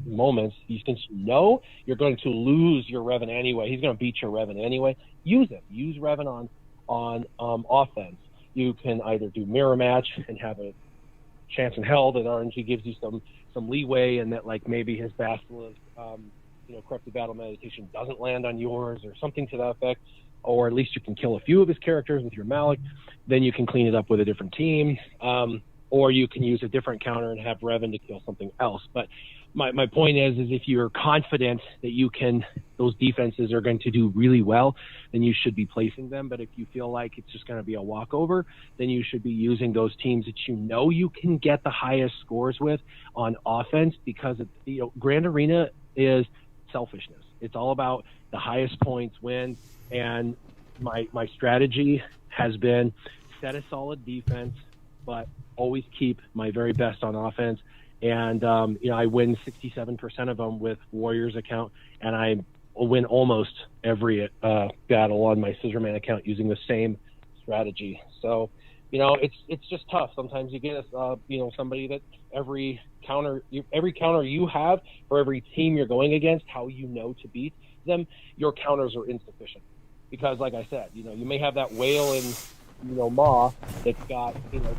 moments, since you know you're going to lose your Revan anyway, he's going to beat your Revan anyway, use it. Use Revan on offense. You can either do mirror match and have a chance in hell that RNG gives you some leeway, and that like maybe his Basilisk, Corrupted Battle Meditation doesn't land on yours or something to that effect, or at least you can kill a few of his characters with your Malik. Then you can clean it up with a different team, or you can use a different counter and have Revan to kill something else. But my point is if you're confident that those defenses are going to do really well, then you should be placing them. But if you feel like it's just going to be a walkover, then you should be using those teams that you can get the highest scores with on offense, because Grand Arena is selfishness. It's all about the highest points win. And my strategy has been set a solid defense, but always keep my very best on offense. And, I win 67% of them with Warriors account, and I win almost every battle on my Scissorman account using the same strategy. So, it's just tough. Sometimes you get, somebody that every counter you have for every team you're going against, how to beat them, your counters are insufficient. Because, like I said, you may have that whale in Maw that's got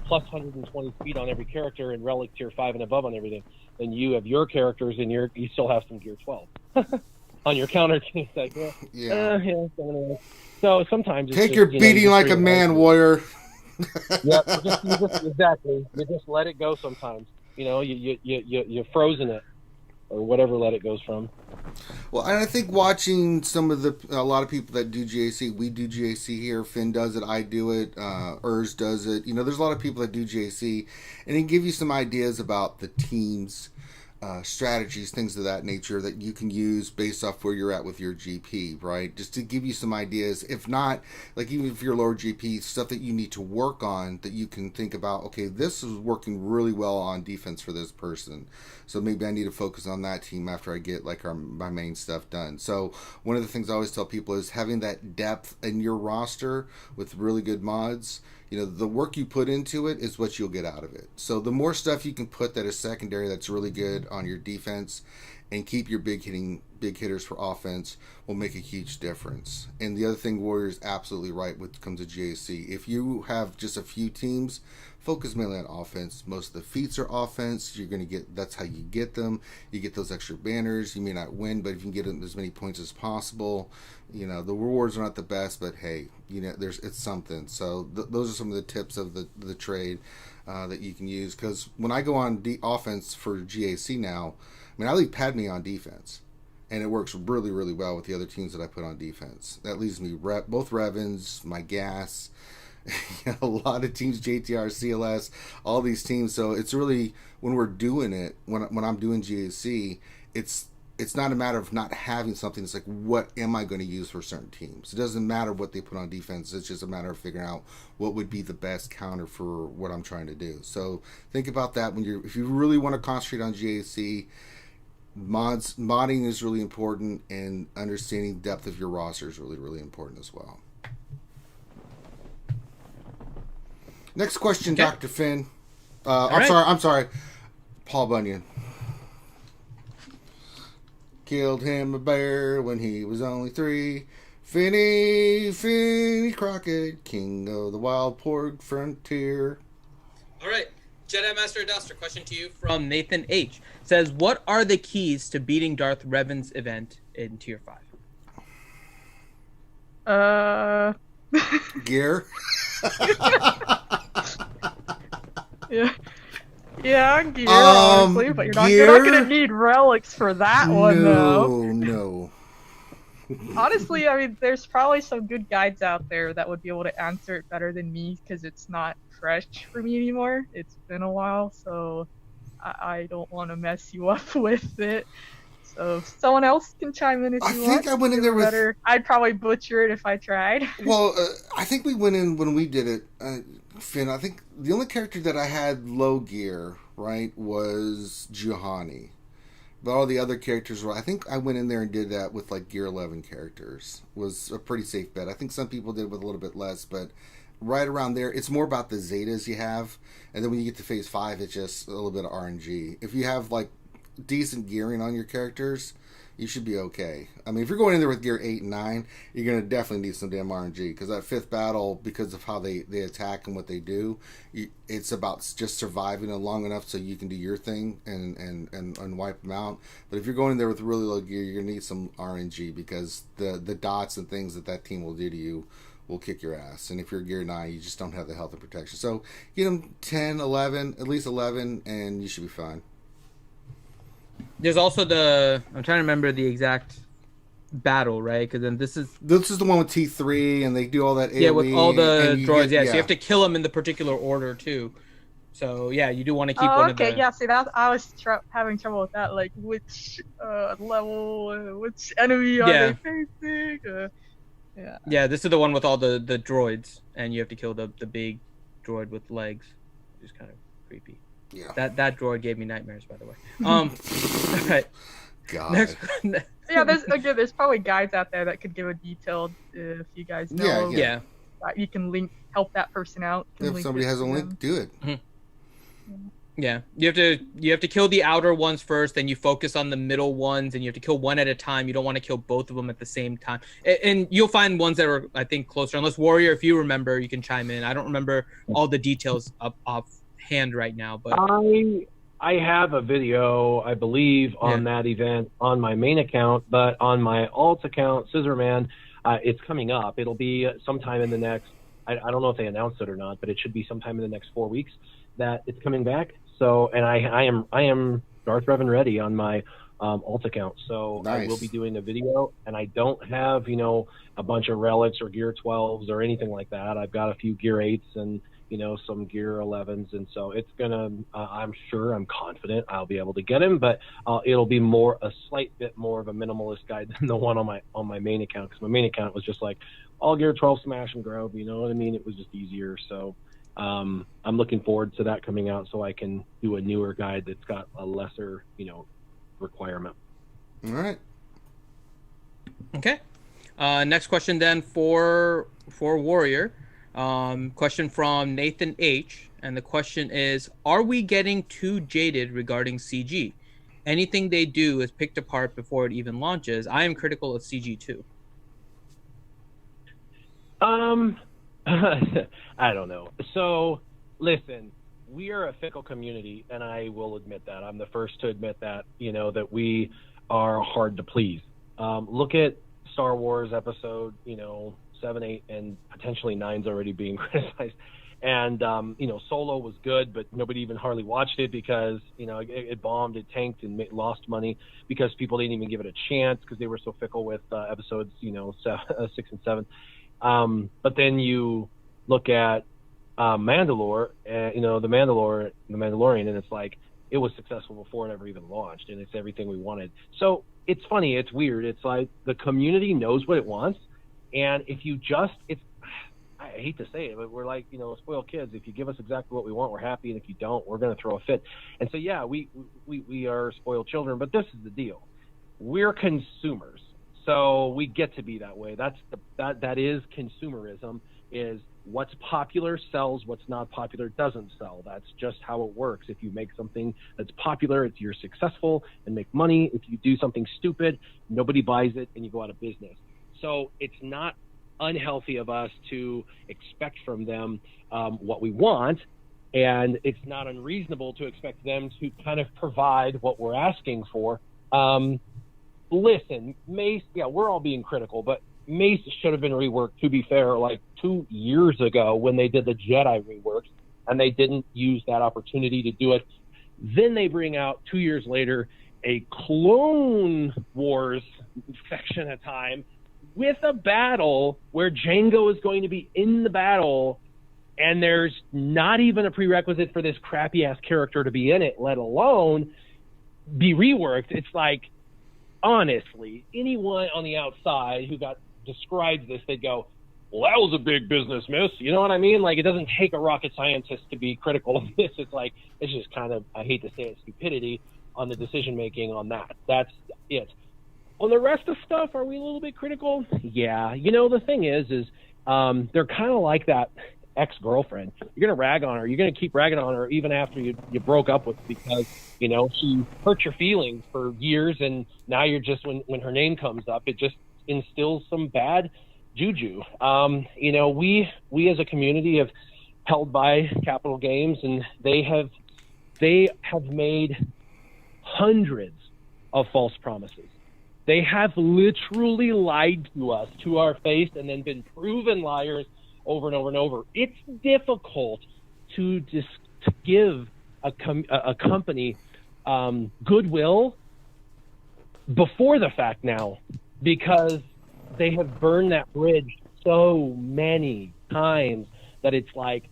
plus 120 speed on every character and relic tier 5 and above on everything, then you have your characters and you still have some gear 12 on your counter team. Like, so sometimes it's take your beating like a man, warrior. Yep, exactly. You just let it go sometimes. You frozen it, or whatever let it goes from. Well, and I think watching a lot of people that do GAC, we do GAC here, Finn does it, I do it, Urs does it. There's a lot of people that do GAC, and it can give you some ideas about the teams, strategies, things of that nature that you can use based off where you're at with your GP, right? Just to give you some ideas. If not, like even if you're lower GP, stuff that you need to work on that you can think about, okay, this is working really well on defense for this person. So maybe I need to focus on that team after I get like my main stuff done. So one of the things I always tell people is having that depth in your roster with really good mods. The work you put into it is what you'll get out of it. So the more stuff you can put that is secondary that's really good on your defense and keep your big hitters for offense will make a huge difference. And the other thing, Warrior's absolutely right when it comes to GAC. If you have just a few teams, focus mainly on offense. Most of the feats are offense. You're going to get, that's how you get them. You get those extra banners. You may not win, but if you can get them as many points as possible, the rewards are not the best, but hey, it's something. So those are some of the tips of the trade that you can use. Because when I go on offense for GAC now, I leave Padme on defense, and it works really, really well with the other teams that I put on defense. That leaves me both Revans, my gas, a lot of teams, JTR, CLS, all these teams. So it's really, when we're doing it, when I'm doing GAC, it's not a matter of not having something. It's like, what am I going to use for certain teams? It doesn't matter what they put on defense. It's just a matter of figuring out what would be the best counter for what I'm trying to do. So think about that if you really want to concentrate on GAC. Modding is really important, and understanding the depth of your roster is really, really important as well. Next question, okay. Dr. Finn. I'm sorry. Paul Bunyan. Killed him a bear when he was only 3. Finny Crockett, king of the wild pork frontier. All right. Jedi Master Duster, question to you from Nathan H. Says, what are the keys to beating Darth Revan's event in Tier 5? Gear? Yeah, gear, honestly, but you're not going to need relics for that one, though. No. Honestly, there's probably some good guides out there that would be able to answer it better than me, because it's not fresh for me anymore. It's been a while, so I don't want to mess you up with it. So someone else can chime in if you want. I think I went in there with... I'd probably butcher it if I tried. Well, I think we went in when we did it, Finn. I think the only character that I had low gear, right, was Juhani. But all the other characters were... I think I went in there and did that with like gear 11 characters. Was a pretty safe bet. I think some people did with a little bit less, but right around there, it's more about the Zetas you have. And then when you get to phase 5, it's just a little bit of RNG. If you have like decent gearing on your characters, you should be okay. If you're going in there with gear 8 and 9, you're going to definitely need some damn RNG, because that 5th battle, because of how they attack and what they do, it's about just surviving it long enough so you can do your thing and wipe them out. But if you're going in there with really low gear, you're going to need some RNG, because the dots and things that team will do to you will kick your ass. And if you're gear 9, you just don't have the health and protection. So get them 10, 11, at least 11, and you should be fine. There's also I'm trying to remember the exact battle, right? Because then this is the one with T3, and they do all that. AoE, with all the droids. yeah. So you have to kill them in the particular order too. So yeah, you do want to keep Oh, one okay, of the. yeah. See, that I was having trouble with that. Like, which level, which enemy are they facing? Yeah. Yeah, this is the one with all the droids, and you have to kill the big droid with legs, which is kind of creepy. Yeah. That droid gave me nightmares, by the way. All right. God. Next, Yeah, there's probably guides out there that could give a detailed, if you guys know. Yeah. You can help that person out. If somebody has a link, do it. Mm-hmm. Yeah, you have to kill the outer ones first, then you focus on the middle ones, and you have to kill one at a time. You don't want to kill both of them at the same time. And you'll find ones that are, I think, closer. Unless Warrior, if you remember, you can chime in. I don't remember all the details off hand right now, but I have a video, I believe, on that event on my main account, but on my alt account, Scissorman, it's coming up. It'll be sometime in the next. I don't know if they announced it or not, but it should be sometime in the next 4 weeks that it's coming back. So, and I am Darth Revan ready on my alt account. So nice. I will be doing a video, and I don't have a bunch of relics or Gear 12s or anything like that. I've got a few Gear 8s and some Gear 11s, and so it's gonna. I'm confident I'll be able to get him, but it'll be a slight bit more of a minimalist guide than the one on my main account, because my main account was just like all Gear 12 smash and grab. You know what I mean? It was just easier. So I'm looking forward to that coming out, so I can do a newer guide that's got a lesser requirement. All right. Okay. Next question then for Warrior. Question from Nathan H. And the question is, are we getting too jaded regarding CG? Anything they do is picked apart before it even launches. I am critical of CG too. I don't know. So, listen, we are a fickle community, and I will admit that. I'm the first to admit that, that we are hard to please. Look at Star Wars episode, 7, 8, and potentially 9's already being criticized. And, Solo was good, but nobody even hardly watched it because, it bombed, it tanked, and lost money because people didn't even give it a chance because they were so fickle with episodes, 6 and 7. But then you look at Mandalore, the Mandalorian, and it's like it was successful before it ever even launched, and it's everything we wanted. So it's funny, it's weird. It's like the community knows what it wants, and if you I hate to say it, but we're like spoiled kids. If you give us exactly what we want, we're happy, and if you don't, we're going to throw a fit. And so yeah, we are spoiled children, but this is the deal: we're consumers. So we get to be that way. That is consumerism. Is what's popular sells, what's not popular doesn't sell. That's just how it works. If you make something that's popular, you're successful and make money. If you do something stupid, nobody buys it and you go out of business. So it's not unhealthy of us to expect from them what we want, and it's not unreasonable to expect them to kind of provide what we're asking for. Listen, Mace, yeah, we're all being critical, but Mace should have been reworked, to be fair, like 2 years ago when they did the Jedi reworks, and they didn't use that opportunity to do it. Then they bring out 2 years later a Clone Wars section at a time with a battle where Jango is going to be in the battle, and there's not even a prerequisite for this crappy-ass character to be in it, let alone be reworked. It's like, honestly, anyone on the outside who describes this, they'd go, well, that was a big business miss. You know what I mean? Like, it doesn't take a rocket scientist to be critical of this. It's like, it's just kind of, I hate to say it, stupidity on the decision-making on that. That's it. On the rest of stuff, are we a little bit critical? Yeah. The thing is they're kind of like that ex-girlfriend. You're going to rag on her. You're going to keep ragging on her even after you broke up with her because, she hurt your feelings for years, and now you're just, when her name comes up, it just instills some bad juju. We as a community have held by Capital Games, and they have made hundreds of false promises. They have literally lied to us to our face and then been proven liars over and over and over. It's difficult to give a company goodwill before the fact now, because they have burned that bridge so many times that it's like,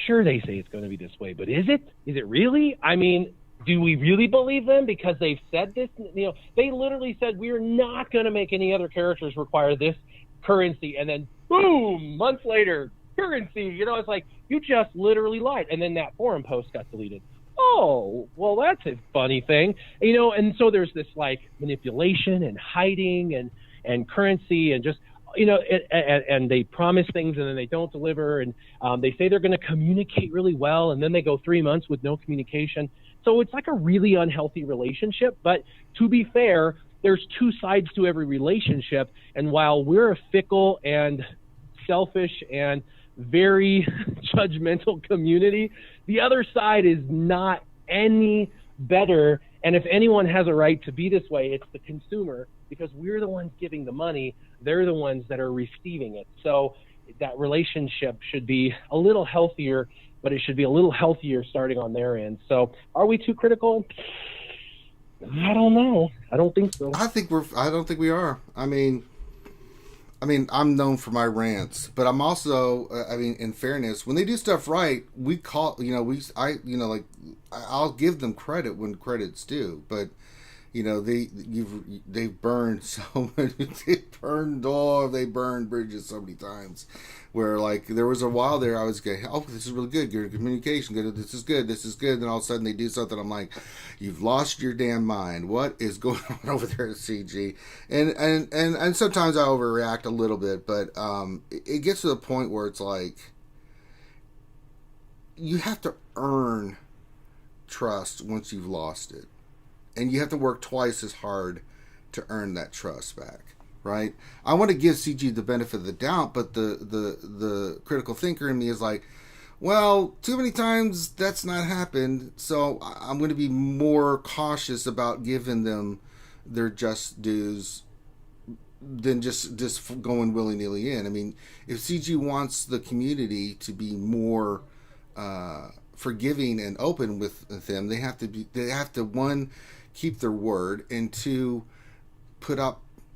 sure, they say it's going to be this way, but is it? Is it really? I mean, do we really believe them because they've said this? You know, they literally said we're not going to make any other characters require this currency, and then boom, months later, currency. You know, it's like, you just literally lied. And then that forum post got deleted. Oh, well, that's a funny thing. You know, and so there's this like manipulation and hiding and currency and just, you know, and they promise things and then they don't deliver, and they say they're going to communicate really well, and then they go 3 months with no communication. So it's like a really unhealthy relationship. But to be fair, there's two sides to every relationship, and while we're a fickle and selfish and very judgmental community, the other side is not any better. And if anyone has a right to be this way, it's the consumer, because we're the ones giving the money. They're the ones that are receiving it. So that relationship should be a little healthier, but it should be a little healthier starting on their end. So are we too critical? I don't know. I don't think so. I don't think we are. I mean, I'm known for my rants, but I'm also, in fairness, when they do stuff right, we call, I'll give them credit when credit's due, but, you know, they've burned so many, they burned bridges so many times, where, like, there was a while there I was going, oh, this is really good, your communication, good, this is good, then all of a sudden they do something, I'm like, you've lost your damn mind, what is going on over there at CG? And sometimes I overreact a little bit, but it gets to the point where it's like, you have to earn trust once you've lost it, and you have to work twice as hard to earn that trust back. Right? I want to give CG the benefit of the doubt, but the critical thinker in me is like, well, too many times that's not happened, so I'm going to be more cautious about giving them their just dues than just going willy-nilly in. I mean, if CG wants the community to be more forgiving and open with them, they have to one, keep their word, and two,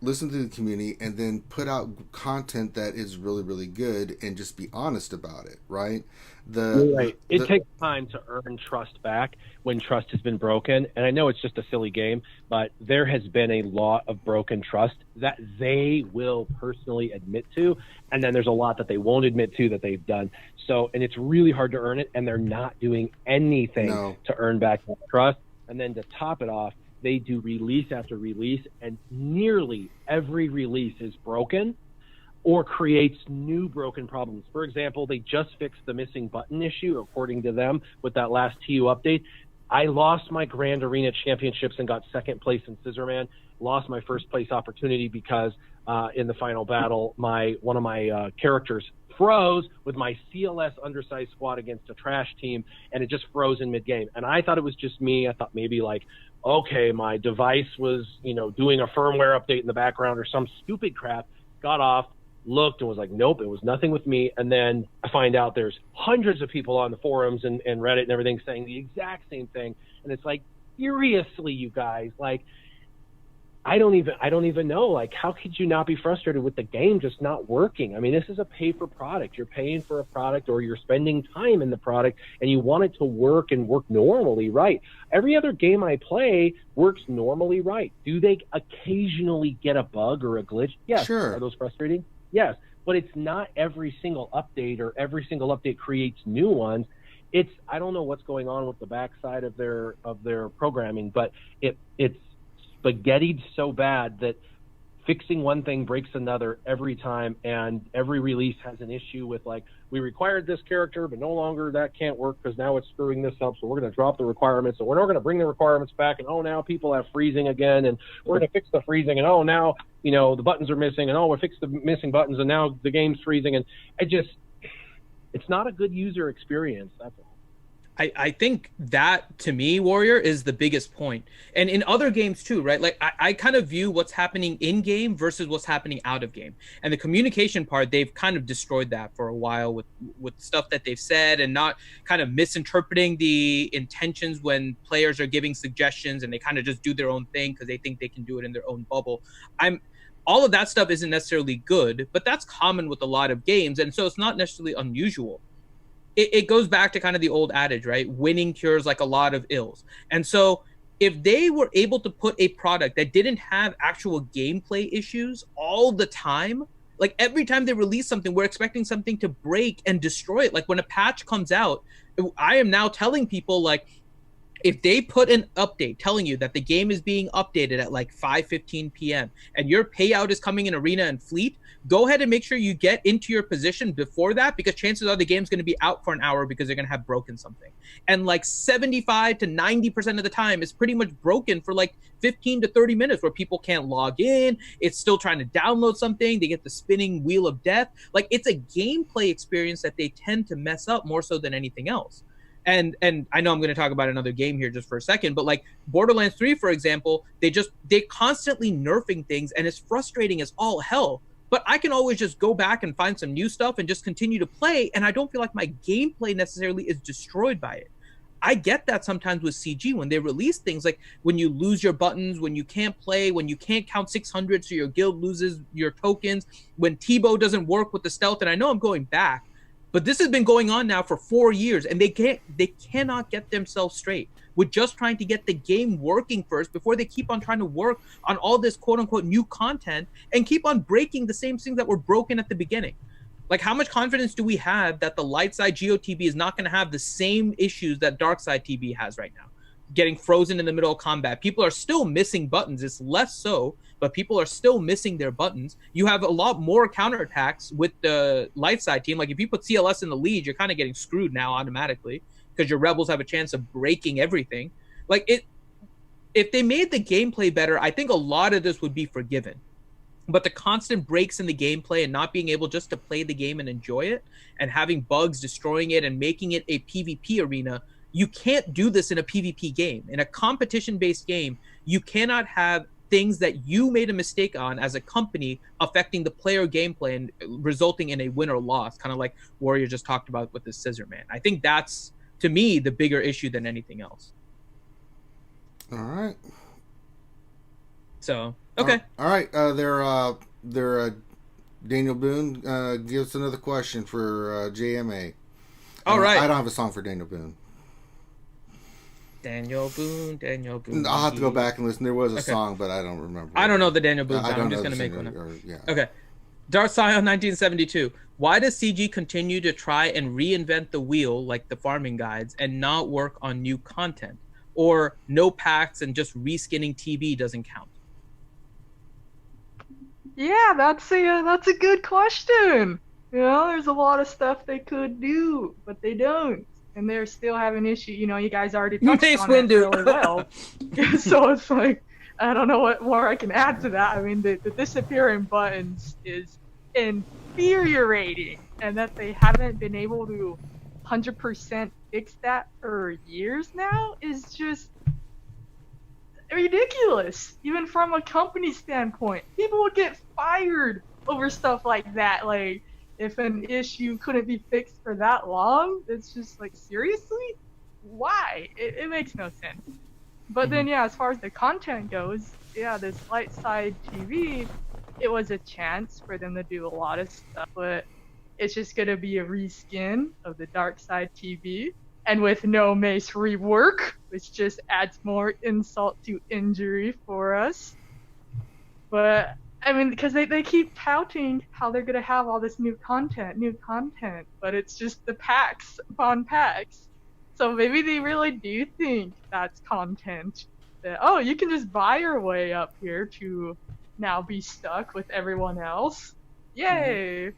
listen to the community, and then put out content that is really, really good, and just be honest about it, right? It takes time to earn trust back when trust has been broken. And I know it's just a silly game, but there has been a lot of broken trust that they will personally admit to, and then there's a lot that they won't admit to that they've done. So, and it's really hard to earn it, and they're not doing anything to earn back that trust. And then to top it off, they do release after release, and nearly every release is broken or creates new broken problems. For example, they just fixed the missing button issue, according to them, with that last TU update. I lost my Grand Arena Championships and got second place in Scissorman. Lost my first place opportunity because in the final battle, one of my characters froze with my CLS undersized squad against a trash team, and it just froze in mid-game. And I thought it was just me. I thought maybe like, okay, my device was, doing a firmware update in the background or some stupid crap. Got off, looked, and was like, nope, it was nothing with me. And then I find out there's hundreds of people on the forums and Reddit and everything saying the exact same thing. And it's like, seriously, you guys, like, I don't even know, like, how could you not be frustrated with the game just not working? I mean, this is a pay-for product. You're paying for a product, or you're spending time in the product, and you want it to work and work normally right. Every other game I play works normally right. Do they occasionally get a bug or a glitch? Yes. Sure. Are those frustrating? Yes. But it's not every single update, or every single update creates new ones. I don't know what's going on with the backside of their programming, but it's spaghettied so bad that fixing one thing breaks another every time, and every release has an issue with, like, we required this character, but no longer that can't work because now it's screwing this up, so we're going to drop the requirements, and we're not going to bring the requirements back, and now people have freezing again, and we're going to fix the freezing, and now the buttons are missing, and we fixed the missing buttons, and now the game's freezing, and it's not a good user experience. That's all. I think that, to me, Warrior, is the biggest point. And in other games too, right? Like I kind of view what's happening in game versus what's happening out of game. And the communication part, they've kind of destroyed that for a while with stuff that they've said, and not kind of misinterpreting the intentions when players are giving suggestions, and they kind of just do their own thing because they think they can do it in their own bubble. All of that stuff isn't necessarily good, but that's common with a lot of games. And so it's not necessarily unusual. It goes back to kind of the old adage, right? Winning cures like a lot of ills. And so if they were able to put a product that didn't have actual gameplay issues all the time, like every time they release something, we're expecting something to break and destroy it. Like when a patch comes out, I am now telling people, like, if they put an update telling you that the game is being updated at like 5:15 p.m. and your payout is coming in Arena and Fleet, go ahead and make sure you get into your position before that, because chances are the game's going to be out for an hour because they're going to have broken something. And like 75 to 90% of the time, it's pretty much broken for like 15 to 30 minutes where people can't log in. It's still trying to download something. They get the spinning wheel of death. Like, it's a gameplay experience that they tend to mess up more so than anything else. And I know I'm going to talk about another game here just for a second, but like Borderlands 3, for example, they constantly nerfing things, and it's frustrating as all hell. But I can always just go back and find some new stuff and just continue to play, and I don't feel like my gameplay necessarily is destroyed by it. I get that sometimes with CG when they release things, like when you lose your buttons, when you can't play, when you can't count 600 so your guild loses your tokens, when Tebow doesn't work with the stealth. And I know I'm going back, but this has been going on now for 4 years, and they cannot get themselves straight with just trying to get the game working first before they keep on trying to work on all this quote unquote new content and keep on breaking the same things that were broken at the beginning. Like, how much confidence do we have that the light side GOTB is not going to have the same issues that dark side TB has right now? Getting frozen in the middle of combat. People are still missing buttons. It's less so, but people are still missing their buttons. You have a lot more counterattacks with the light side team. Like, if you put CLS in the lead, you're kind of getting screwed now automatically because your rebels have a chance of breaking everything. Like, if they made the gameplay better, I think a lot of this would be forgiven. But the constant breaks in the gameplay and not being able just to play the game and enjoy it, and having bugs destroying it and making it a PvP arena, you can't do this in a PvP game. In a competition-based game, you cannot have things that you made a mistake on as a company affecting the player gameplay and resulting in a win or loss, kind of like Warrior just talked about with the Scissor Man. I think that's, to me, the bigger issue than anything else. All right. So, okay. All right. Daniel Boone gives another question for JMA. All right. I don't have a song for Daniel Boone. Daniel Boone. I'll have to go back and listen. There was a song, but I don't remember. I don't know the Daniel Boone song. I'm just going to make one up. Yeah. Okay. Darth Scion 1972. Why does CG continue to try and reinvent the wheel like the farming guides and not work on new content? Or no packs and just reskinning TB doesn't count? Yeah, that's a good question. You know, there's a lot of stuff they could do, but they don't. And they're still having issues. You know, you guys already touched on it really well. So it's like, I don't know what more I can add to that. I mean, the disappearing buttons is infuriating. And that they haven't been able to 100% fix that for years now is just ridiculous. Even from a company standpoint, people would get fired over stuff like that. Like, if an issue couldn't be fixed for that long, it's just like, seriously? Why? It makes no sense. But then, yeah, as far as the content goes, yeah, this light side TV, it was a chance for them to do a lot of stuff, but it's just going to be a reskin of the dark side TV, and with no Mace Rework, which just adds more insult to injury for us. But I mean, because they keep touting how they're going to have all this new content, but it's just the packs upon packs. So maybe they really do think that's content. That, oh, you can just buy your way up here to now be stuck with everyone else. Yay!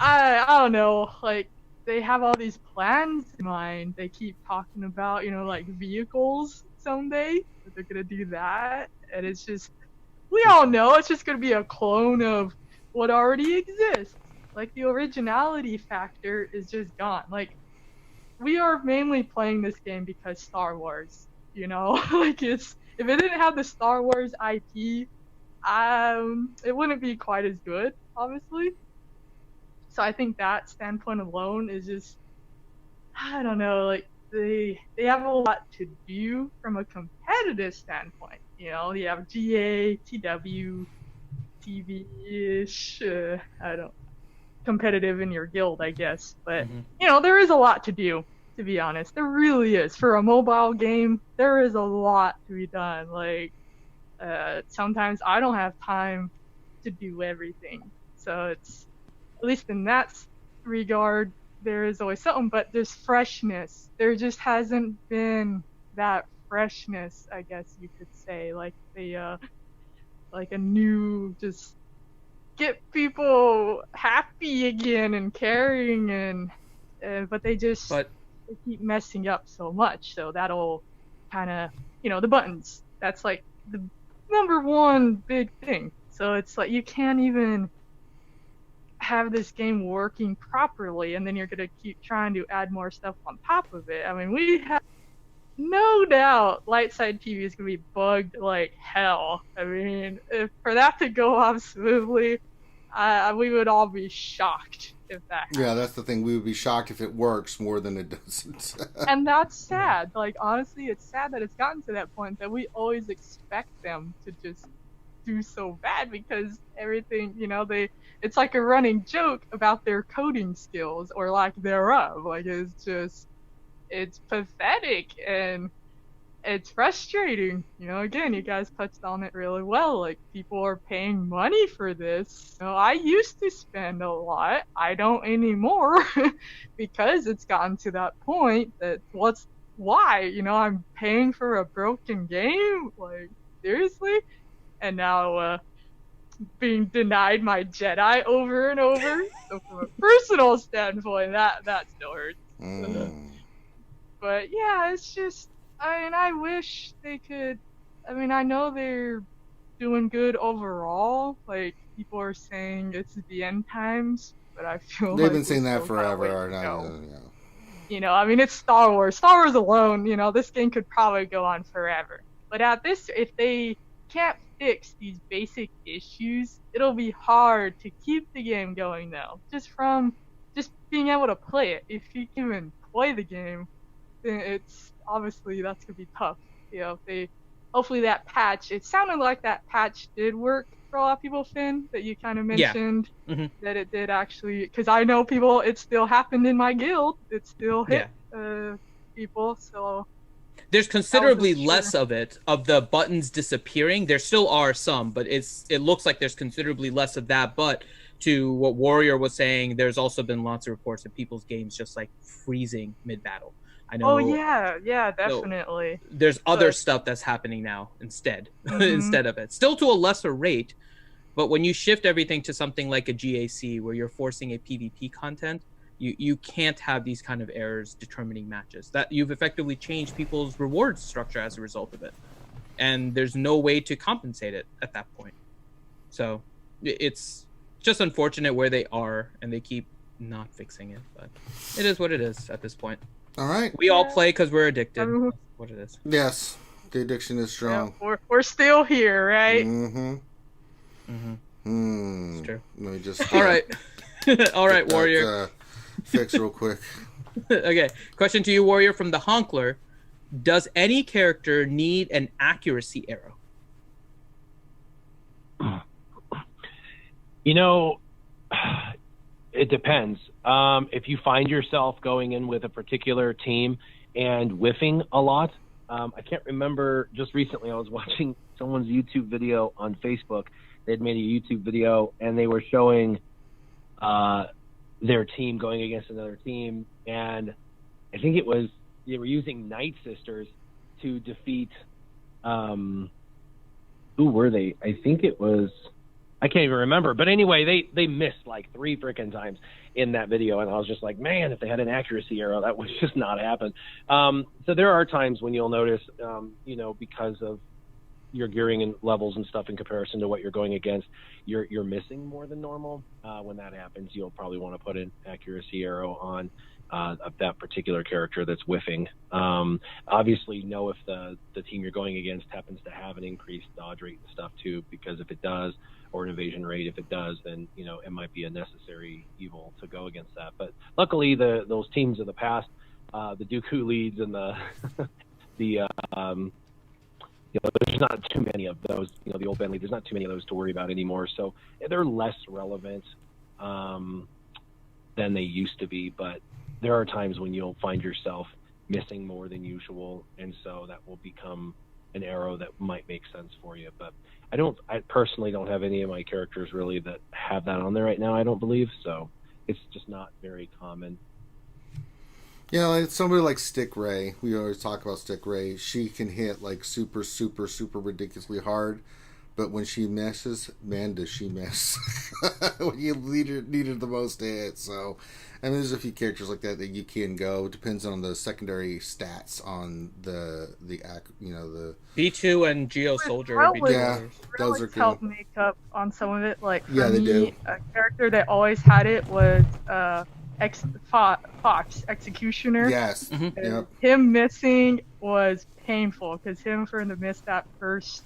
I don't know, like, they have all these plans in mind. They keep talking about, you know, like vehicles someday, that they're going to do that. And it's just, we all know it's just going to be a clone of what already exists. Like, the originality factor is just gone. Like, we are mainly playing this game because Star Wars, you know, like if it didn't have the Star Wars IP, it wouldn't be quite as good, obviously. So I think that standpoint alone is just, I don't know, like they have a lot to do from a competitive standpoint. You know, you have GA, TW, TV-ish, I don't competitive in your guild, I guess. But you know, there is a lot to do, to be honest. There really is. For a mobile game, there is a lot to be done. Like sometimes I don't have time to do everything. So it's, at least in that regard, there is always something, but there's freshness. There just hasn't been that freshness, I guess you could say, like like a new, just get people happy again and caring, and but they keep messing up so much. So that'll kind of, you know, the buttons. That's like the number one big thing. So it's like you can't even have this game working properly, and then you're gonna keep trying to add more stuff on top of it. I mean, we have no doubt Lightside TV is gonna be bugged like hell. I mean, if for that to go off smoothly, we would all be shocked if that happened. Yeah, that's the thing. We would be shocked if it works more than it doesn't. And that's sad. Like, honestly, it's sad that it's gotten to that point that we always expect them to just do so bad, because everything, you know, it's like a running joke about their coding skills or lack thereof. Like, it's pathetic and it's frustrating. You know, again, you guys touched on it really well. Like, people are paying money for this. You know, I used to spend a lot. I don't anymore because it's gotten to that point that why? You know, I'm paying for a broken game? Like, seriously? And now being denied my Jedi over and over. So from a personal standpoint, that still hurts. But yeah, it's just, I mean, I wish they could, I mean, I know they're doing good overall. Like, people are saying it's the end times, but I feel They've like been saying that still got a way forever. to go. Yeah. You know, I mean, it's Star Wars. Star Wars alone, you know, this game could probably go on forever. But if they can't fix these basic issues, it'll be hard to keep the game going, though. Just being able to play it. If you can even play the game, then it's obviously that's gonna be tough. You know, hopefully that patch. It sounded like that patch did work for a lot of people, Finn. That you kind of mentioned that it did actually, because I know people. It still happened in my guild. It still hit people. So there's considerably less of it, of the buttons disappearing. There still are some, but it looks like there's considerably less of that. But to what Warrior was saying, there's also been lots of reports of people's games just like freezing mid-battle. I know. Oh yeah, definitely. So there's other stuff that's happening now instead of it. Still to a lesser rate, but when you shift everything to something like a GAC where you're forcing a PvP content, you can't have these kind of errors determining matches. That you've effectively changed people's reward structure as a result of it. And there's no way to compensate it at that point. So it's just unfortunate where they are, and they keep not fixing it, but it is what it is at this point. All right. We all play because we're addicted. That's what it is. Yes, the addiction is strong. Yeah, we're still here, right? It's true. Let me just. All right. All right, Warrior. That, fix real quick. Okay. Question to you, Warrior, from the Honkler. Does any character need an accuracy arrow? You know, it depends. If you find yourself going in with a particular team and whiffing a lot, I can't remember, just recently I was watching someone's YouTube video on Facebook. They'd made a YouTube video and they were showing their team going against another team, and I think they were using Night Sisters to defeat who were they? I think it was, I can't even remember. But anyway, they missed like 3 freaking times in that video, and I was just like, man, if they had an accuracy arrow, that would just not happen. So there are times when you'll notice, you know, because of your gearing and levels and stuff in comparison to what you're going against, you're missing more than normal. When that happens, you'll probably want to put an accuracy arrow on. of that particular character that's whiffing. Obviously, know if the team you're going against happens to have an increased dodge rate and stuff too, because if it does, or an evasion rate, if it does, then it might be a necessary evil to go against that. But luckily, those teams of the past, the Dooku leads and there's not too many of those. The old Ben leads, there's not too many of those to worry about anymore. So they're less relevant than they used to be. But there are times when you'll find yourself missing more than usual, and so that will become an arrow that might make sense for you. But I personally don't have any of my characters really that have that on there right now, I don't believe. So it's just not very common. Yeah, like somebody like Stick Ray. We always talk about Stick Ray. She can hit like super, super, super ridiculously hard. But when she misses, man, does she miss. When you needed the most to hit. So, I mean, there's a few characters like that you can go. It depends on the secondary stats on the B2 and Geo Soldier. Yeah, those are cool. Help make up on some of it. Like, for they me, do. A character that always had it was Fox, Executioner. Yes. Mm-hmm. Yep. Him missing was painful, because him for him to miss that first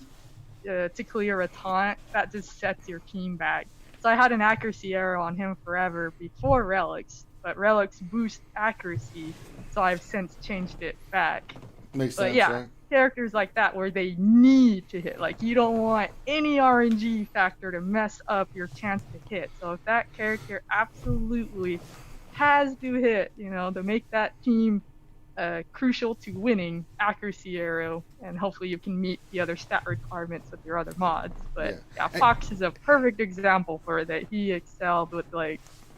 to clear a taunt, that just sets your team back. So I had an accuracy error on him forever before Relics, but Relics boost accuracy, so I've since changed it back. Makes But sense, yeah, right? characters like that where they need to hit. Like, you don't want any RNG factor to mess up your chance to hit. So if that character absolutely has to hit, to make that team crucial to winning, accuracy arrow, and hopefully you can meet the other stat requirements with your other mods. But yeah, Fox is a perfect example for that. He excelled with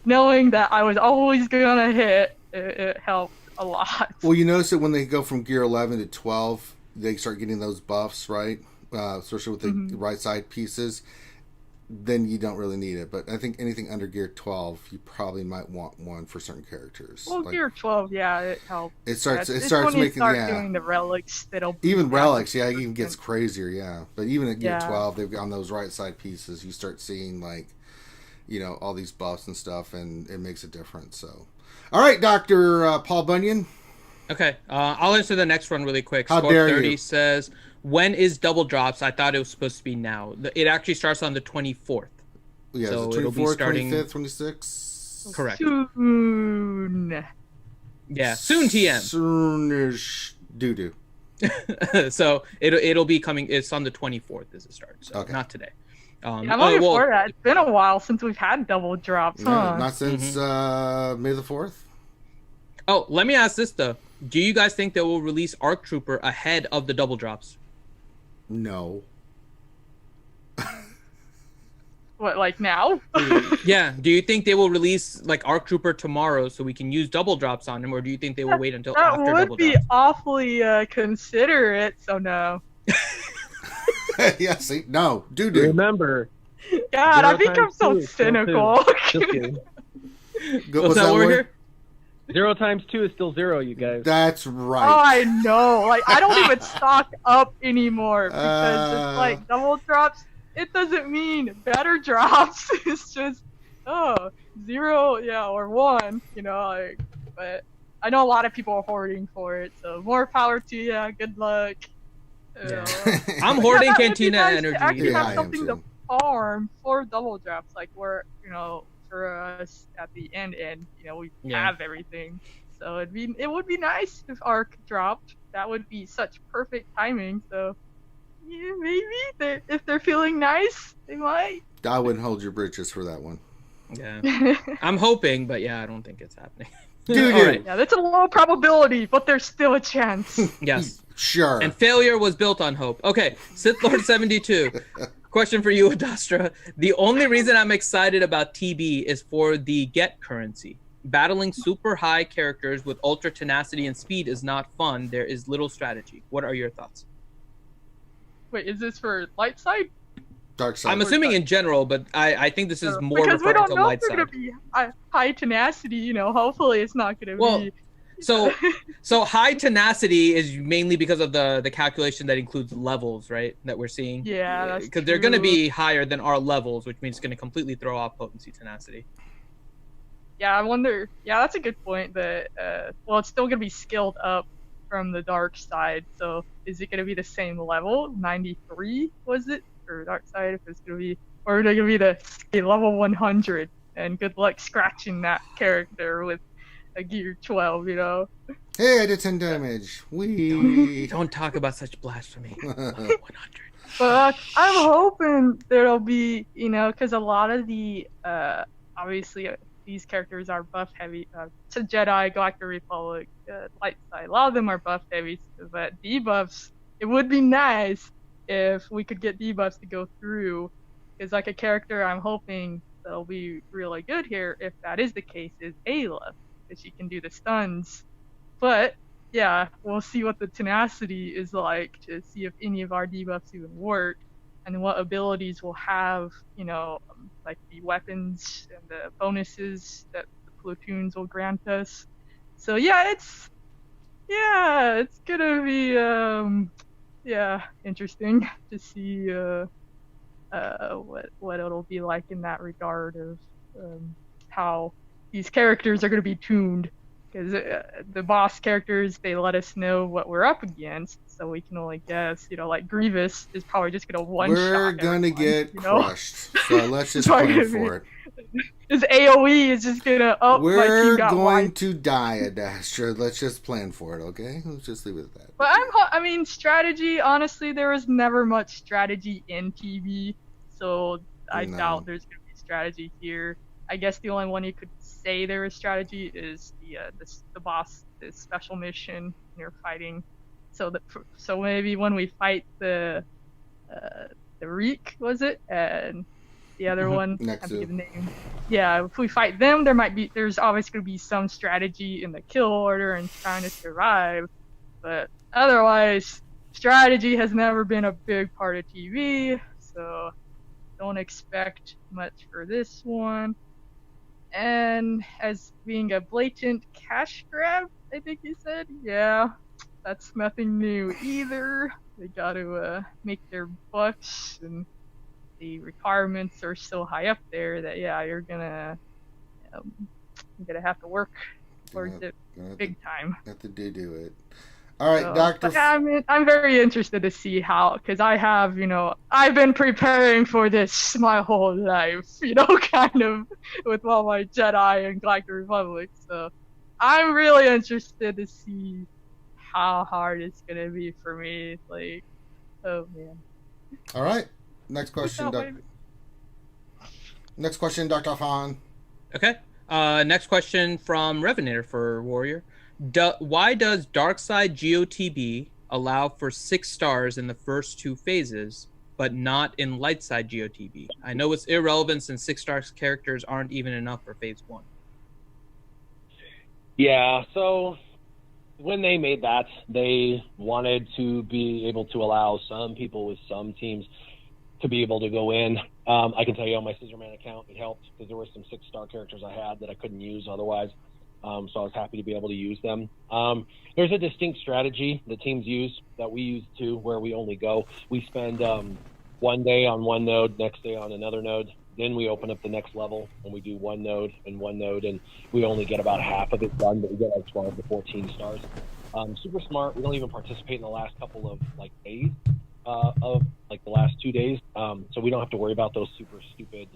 knowing that I was always gonna hit. It helped a lot. Well, you notice that when they go from gear 11 to 12, they start getting those buffs, right? Especially with the right side pieces. Then you don't really need it. But I think anything under gear 12, you probably might want one for certain characters. Well, gear 12, yeah, it helps. It starts It's making, when you start doing the relics that'll be even relics, it even gets crazier, yeah. But even at gear Yeah. 12, they've got on those right side pieces, you start seeing all these buffs and stuff, and it makes a difference. So, all right, Dr. Paul Bunyan. Okay, I'll answer the next one really quick. How Scorp dare 30 you. says, when is double drops? I thought it was supposed to be now. It actually starts on the 24th. Yeah, So is it it'll be 24th, starting- 25th, 26th? Correct. Soon. Yeah, soon TM. Soonish doo-doo. So it'll be coming. It's on the 24th as it starts. So Okay. not today. I'm looking forward to that. It's been a while since we've had double drops, Yeah, huh? not since May the 4th? Oh, let me ask this though. Do you guys think they will release ARC Trooper ahead of the double drops? No. What, like now? Yeah. Do you think they will release ARC Trooper tomorrow so we can use double drops on him, or do you think they will wait until That after would double be drops? awfully considerate, so no. Yeah, see? No. Doo-doo. Remember, God, I 0 think I'm times so 2 is still cynical. 2. Just kidding. What's that word? here? 0 times 2 is still 0, you guys. That's Oh, right. I know. I don't even stock up anymore because it's double drops. It doesn't mean better drops. It's just 0, yeah, or 1. But I know a lot of people are hoarding for it, so more power to you. Good luck. Yeah. I'm hoarding that would be Cantina nice to energy. actually Yeah, I have am something to too. farm for double drops, like where for us at the end, we Yeah. have everything. So it would be nice if ARC dropped. That would be such perfect timing. So yeah, maybe if they're feeling nice, they might. I wouldn't hold your britches for that one. Yeah. I'm hoping, but yeah, I don't think it's happening. Doo-doo. All right. Yeah, that's a low probability, but there's still a chance. Yes. Sure. And failure was built on hope. Okay, Sith Lord 72. Question for you, Adastra. The only reason I'm excited about TB is for the get currency. Battling super high characters with ultra tenacity and speed is not fun. There is little strategy. What are your thoughts? Wait, is this for light side? Dark side. I'm assuming in general, but I think this is more because we referring don't to know light if they're side. gonna be high tenacity. Hopefully it's not gonna Well, be. So high tenacity is mainly because of the calculation that includes levels, right? That we're seeing. Yeah, that's because they're going to true. be higher than our levels, which means it's going to completely throw off potency tenacity. yeah, I wonder. Yeah, that's a good point. That well, it's still gonna be scaled up from the dark side. So is it gonna be the same level? 93 was it for dark side? If it's gonna be, or is it gonna be the level 100? And good luck scratching that character with a gear 12. You know. Hey, I did 10 damage. Wee. Don't talk about such blasphemy. 100. But I'm hoping there'll be, you know, because a lot of the obviously these characters are buff heavy. So Jedi, Galactic Republic, light side, a lot of them are buff heavy. But debuffs, it would be nice if we could get debuffs to go through. Because like a character I'm hoping that'll be really good here, if that is the case, is Ayla, because she can do the stuns. But yeah, we'll see what the tenacity is like to see if any of our debuffs even work, and what abilities we'll have, you know, like the weapons and the bonuses that the platoons will grant us. So yeah, it's gonna be interesting to see what it'll be like in that regard of how these characters are gonna be tuned. Because the boss characters, they let us know what we're up against, so we can only guess. You know, like Grievous is probably just gonna one-shot. We're gonna get crushed, so let's just It's plan for it. His AOE is just gonna my We're team got going wiped. to die, Adastra. Let's just plan for it, okay? Let's just leave it at that. But I mean, strategy. Honestly, there was never much strategy in TV, so I doubt there's gonna be strategy here. I guess the only one you could say there is strategy is the boss, the special mission you're fighting. So maybe when we fight the Reek, was it, and the other one, I can't think of the name. Yeah, if we fight them, there's always going to be some strategy in the kill order and trying to survive. But otherwise, strategy has never been a big part of TV, so don't expect much for this one. And as being a blatant cash grab, I think you said, yeah, that's nothing new either. They got to make their bucks, and the requirements are so high up there that you're gonna have to work towards it big time. Have to do it. All right, Doctor. I'm very interested to see how, because I've been preparing for this my whole life, kind of with all my Jedi and Galactic Republic. So I'm really interested to see how hard it's gonna be for me. Like, oh man. All right, next question, Dr. Fawn. Okay. Next question from Revenator for Warrior. Why does Darkside GOTB allow for 6 stars in the first 2 phases, but not in Lightside GOTB? I know it's irrelevant since 6-star characters aren't even enough for phase 1. Yeah, so when they made that, they wanted to be able to allow some people with some teams to be able to go in. I can tell you on my Scissorman account, it helped because there were some 6-star characters I had that I couldn't use otherwise. So I was happy to be able to use them. There's a distinct strategy that teams use that we use too, where we only go. We spend one day on one node, next day on another node. Then we open up the next level and we do one node, and we only get about half of it done, but we get like 12 to 14 stars. Super smart. We don't even participate in the last couple of days of the last 2 days. So we don't have to worry about those super stupid,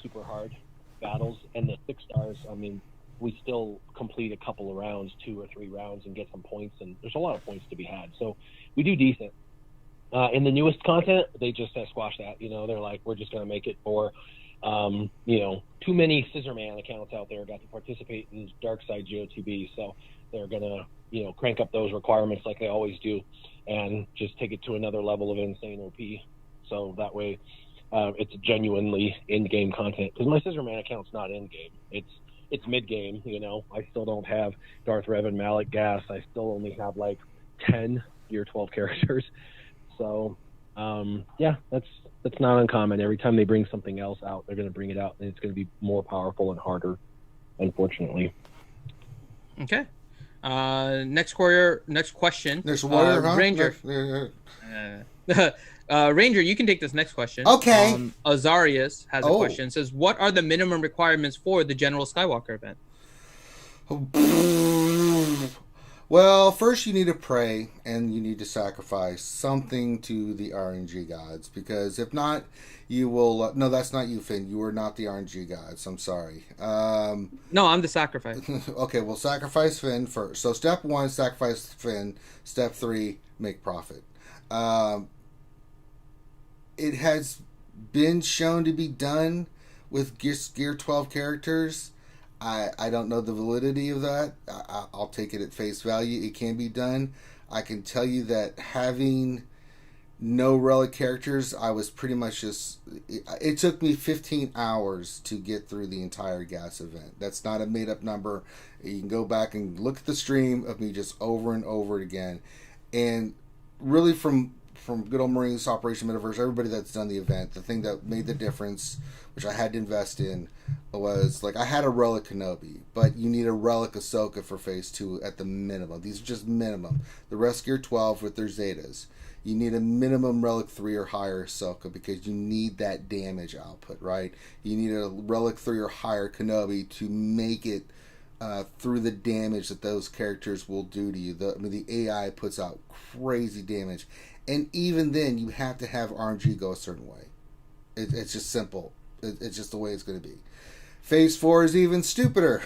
super hard battles. And the 6 stars, I mean, we still complete a couple of rounds, 2 or 3 rounds, and get some points, and there's a lot of points to be had. So we do decent. In the newest content, they just squash that. They're like, we're just going to make it for, too many Scissorman accounts out there got to participate in Darkside GOTB, so they're going to, crank up those requirements like they always do, and just take it to another level of insane OP. So that way, it's genuinely in-game content. Because my Scissorman account's not in-game. It's mid-game, I still don't have Darth Revan, Malik, Gas. I still only have 10 Year 12 characters. So, that's not uncommon. Every time they bring something else out, they're going to bring it out, and it's going to be more powerful and harder, unfortunately. Okay. Next question. There's a warrior, huh? Ranger. Ranger, you can take this next question. Okay. Azarius has a question. It says, what are the minimum requirements for the General Skywalker event? Well, first you need to pray and you need to sacrifice something to the RNG gods, because if not, you will. No, that's not you, Finn. You are not the RNG gods. I'm sorry. No, I'm the sacrifice. Okay, well, sacrifice Finn first. So step 1, sacrifice Finn. Step 3, make profit. It has been shown to be done with Gear 12 characters. I don't know the validity of that. I'll take it at face value. It can be done. I can tell you that having no relic characters, I was pretty much just... It took me 15 hours to get through the entire gas event. That's not a made-up number. You can go back and look at the stream of me just over and over again. And really from good old Marines, Operation Metaverse, everybody that's done the event, the thing that made the difference, which I had to invest in, was, like, I had a relic Kenobi, but you need a relic Ahsoka for phase 2 at the minimum. These are just minimum. The rest Gear 12 with their Zetas. You need a minimum relic 3 or higher Ahsoka, because you need that damage output, right? You need a relic 3 or higher Kenobi to make it through the damage that those characters will do to you. The AI puts out crazy damage. And even then, you have to have RNG go a certain way. It's just simple. It's just the way it's going to be. Phase 4 is even stupider.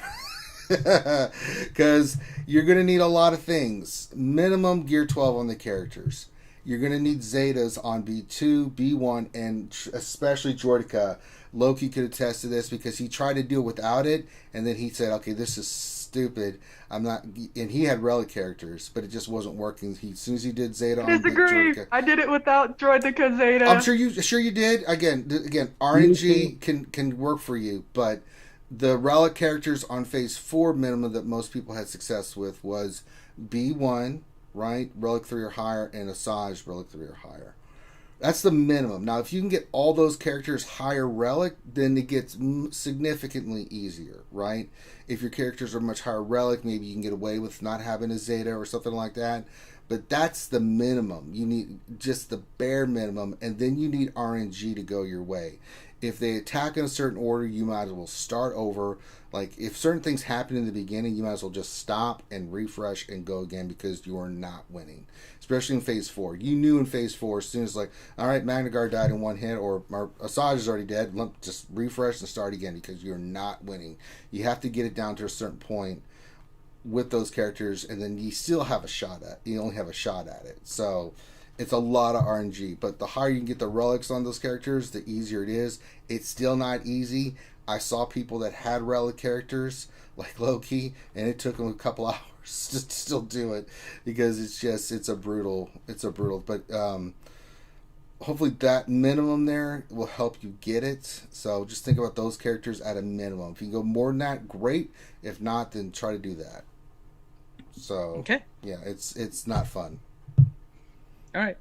Because you're going to need a lot of things. Minimum Gear 12 on the characters. You're going to need Zetas on B2, B1, and especially Jordica. Loki could attest to this because he tried to do it without it, and then he said, okay, this is stupid. I'm not... And he had relic characters, but it just wasn't working. As soon as he did Zeta on Jordica... I did it without Droideka Zeta. I'm sure you did. Again, RNG can work for you, but the relic characters on phase 4 minimum that most people had success with was B1, right? Relic 3 or higher, and Asajj Relic 3 or higher. That's the minimum. Now, if you can get all those characters higher relic, then it gets significantly easier, right? If your characters are much higher relic, maybe you can get away with not having a Zeta or something like that. But that's the minimum. You need just the bare minimum, and then you need RNG to go your way. If they attack in a certain order, you might as well start over. Like, if certain things happen in the beginning, you might as well just stop and refresh and go again, because you are not winning. Especially in phase 4. You knew in phase 4, as soon as, like, all right, Magna Guard died in one hit, or Asajj is already dead, just refresh and start again, because you're not winning. You have to get it down to a certain point with those characters, and then you still have a shot at it. You only have a shot at it. So it's a lot of RNG. But the higher you can get the relics on those characters, the easier it is. It's still not easy. I saw people that had relic characters, like Loki, and it took them a couple hours to still do it, because it's a brutal, but hopefully that minimum there will help you get it. So just think about those characters at a minimum. If you can go more than that, great. If not, then try to do that. So, okay. Yeah, it's not fun. All right.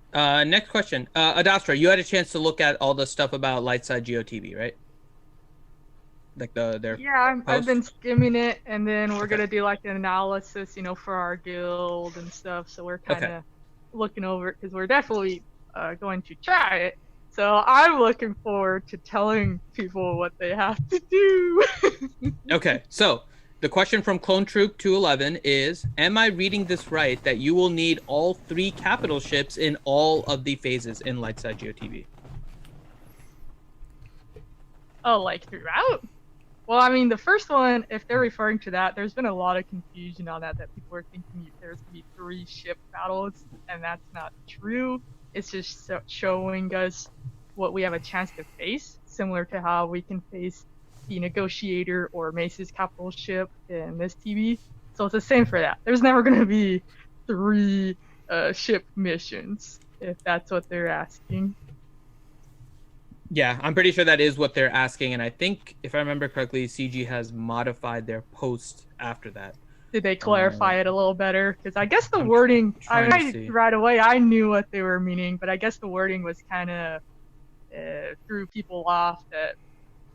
Next question. Adastra, you had a chance to look at all the stuff about Lightside GOTV, right? Like their I've been skimming it, and then we're gonna do like an analysis, for our guild and stuff. So we're kind of looking over it, because we're definitely going to try it. So I'm looking forward to telling people what they have to do. Okay, so the question from Clone Troop 211 is: am I reading this right that you will need all 3 capital ships in all of the phases in Lightside GOTV? Oh, like throughout? Well, I mean, the first one, if they're referring to that, there's been a lot of confusion on that people are thinking there's going to be 3 ship battles, and that's not true. It's just showing us what we have a chance to face, similar to how we can face the Negotiator or Mace's capital ship in this TV. So it's the same for that. There's never going to be 3 ship missions, if that's what they're asking. Yeah, I'm pretty sure that is what they're asking, and I think, if I remember correctly, CG has modified their post after that. Did they clarify it a little better? Because I guess the wording, right away, I knew what they were meaning, but I guess the wording was kind of threw people off, that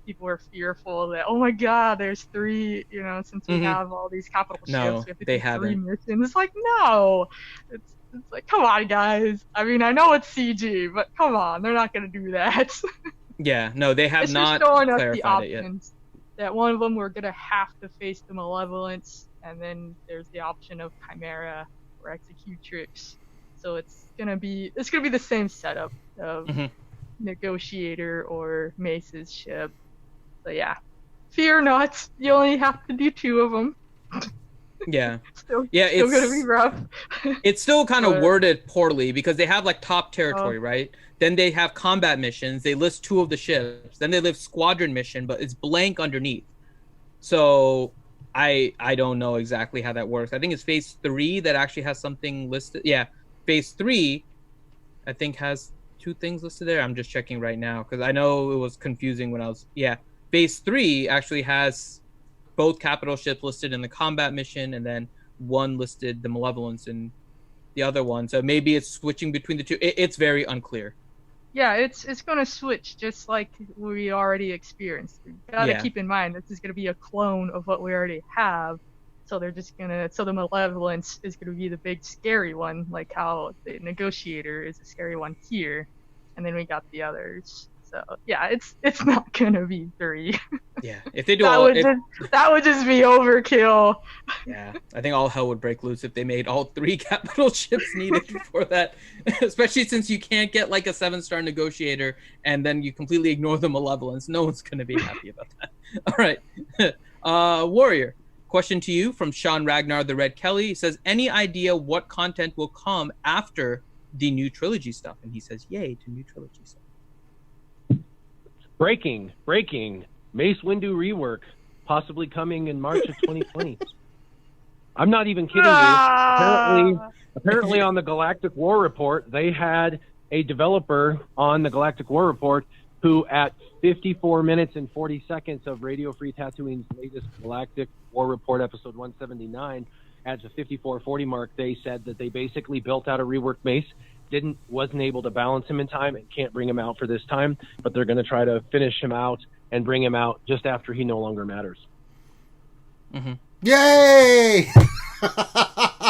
people were fearful that, oh my god, there's 3, since we have all these capital ships, we have to do 3 missions. It's like, no! It's like, come on, guys. I mean, I know it's CG, but come on, they're not going to do that. Yeah, no, they have not clarified the options, it yet. That one of them, we're going to have to face the Malevolence, and then there's the option of Chimera or Executrix. So it's gonna be the same setup of Negotiator or Mace's ship. So yeah, fear not, you only have to do 2 of them. Yeah. Still it's gonna be rough. It's still kind of worded poorly because they have like top territory, right? Then they have combat missions. They list 2 of the ships. Then they list squadron mission, but it's blank underneath. So I don't know exactly how that works. I think it's phase 3 that actually has something listed. Yeah, phase 3, I think has 2 things listed there. I'm just checking right now because I know it was confusing when I was. Yeah, phase 3 actually has both capital ships listed in the combat mission, and then one listed the Malevolence in the other one. So maybe it's switching between the 2. It's very unclear. Yeah, it's gonna switch just like we already experienced. You gotta keep in mind this is gonna be a clone of what we already have. So they're just gonna the Malevolence is gonna be the big scary one, like how the Negotiator is a scary one here, and then we got the others. So yeah, it's not gonna be 3. Yeah, if they do that would just be overkill. Yeah, I think all hell would break loose if they made all 3 capital ships needed for that. Especially since you can't get like a 7-star Negotiator and then you completely ignore the Malevolence. No one's gonna be happy about that. All right, Warrior. Question to you from Sean Ragnar the Red Kelly. He says, any idea what content will come after the new trilogy stuff? And he says, yay to new trilogy stuff. Breaking. Mace Windu rework, possibly coming in March of 2020. I'm not even kidding you. Apparently on the Galactic War Report, they had a developer on the Galactic War Report who at 54 minutes and 40 seconds of Radio Free Tatooine's latest Galactic War Report episode 179, at the 54:40 mark, they said that they basically built out a reworked Mace, wasn't able to balance him in time and can't bring him out for this time, but they're going to try to finish him out and bring him out just after he no longer matters. Yay!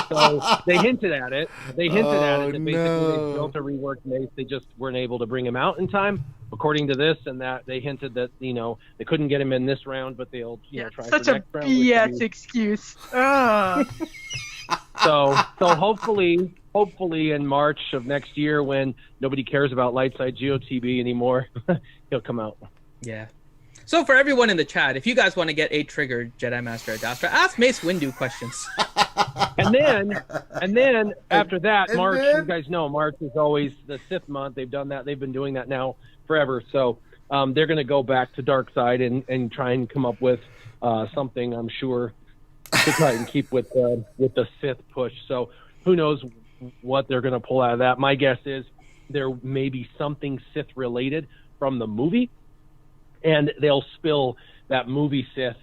So they hinted at it. That basically they built a reworked Mace. They just weren't able to bring him out in time, according to this, and that they hinted that they couldn't get him in this round, but they'll try such for a next round. BS excuse. So hopefully in March of next year, when nobody cares about Lightside GOTB anymore, he'll come out. Yeah. So for everyone in the chat, if you guys want to get a triggered Jedi Master Adastra, ask Mace Windu questions. And then after that, March, you guys know March is always the Sith month. They've done that. They've been doing that now forever. So they're going to go back to Dark Side and try and come up with something, I'm sure, to try and keep with the Sith push. So who knows what they're going to pull out of that. My guess is there may be something Sith related from the movie, and they'll spill that movie Sith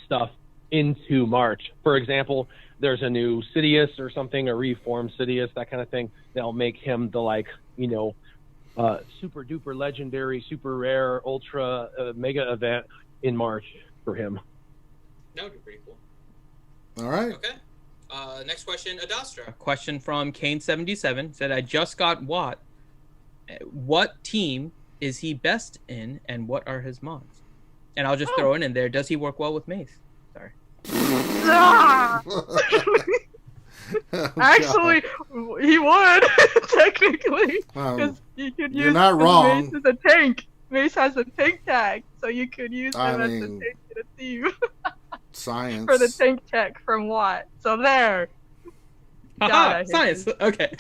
stuff into March. For example, there's a new Sidious or something, a reformed Sidious, that kind of thing. They'll make him the super duper legendary, super rare, ultra mega event in March for him. That would be pretty cool. All right. Okay. Next question, Adastra. A question from Kane77 said, I just got Watt. What team is he best in, and what are his mods? And I'll just throw in there, does he work well with Mace? Sorry. Actually, he would, technically. Because you could use you're not wrong. Mace as a tank. Mace has a tank tag, so you could use him as a tank in a team. Science. For the tank check from Watt. So there. Science. Okay.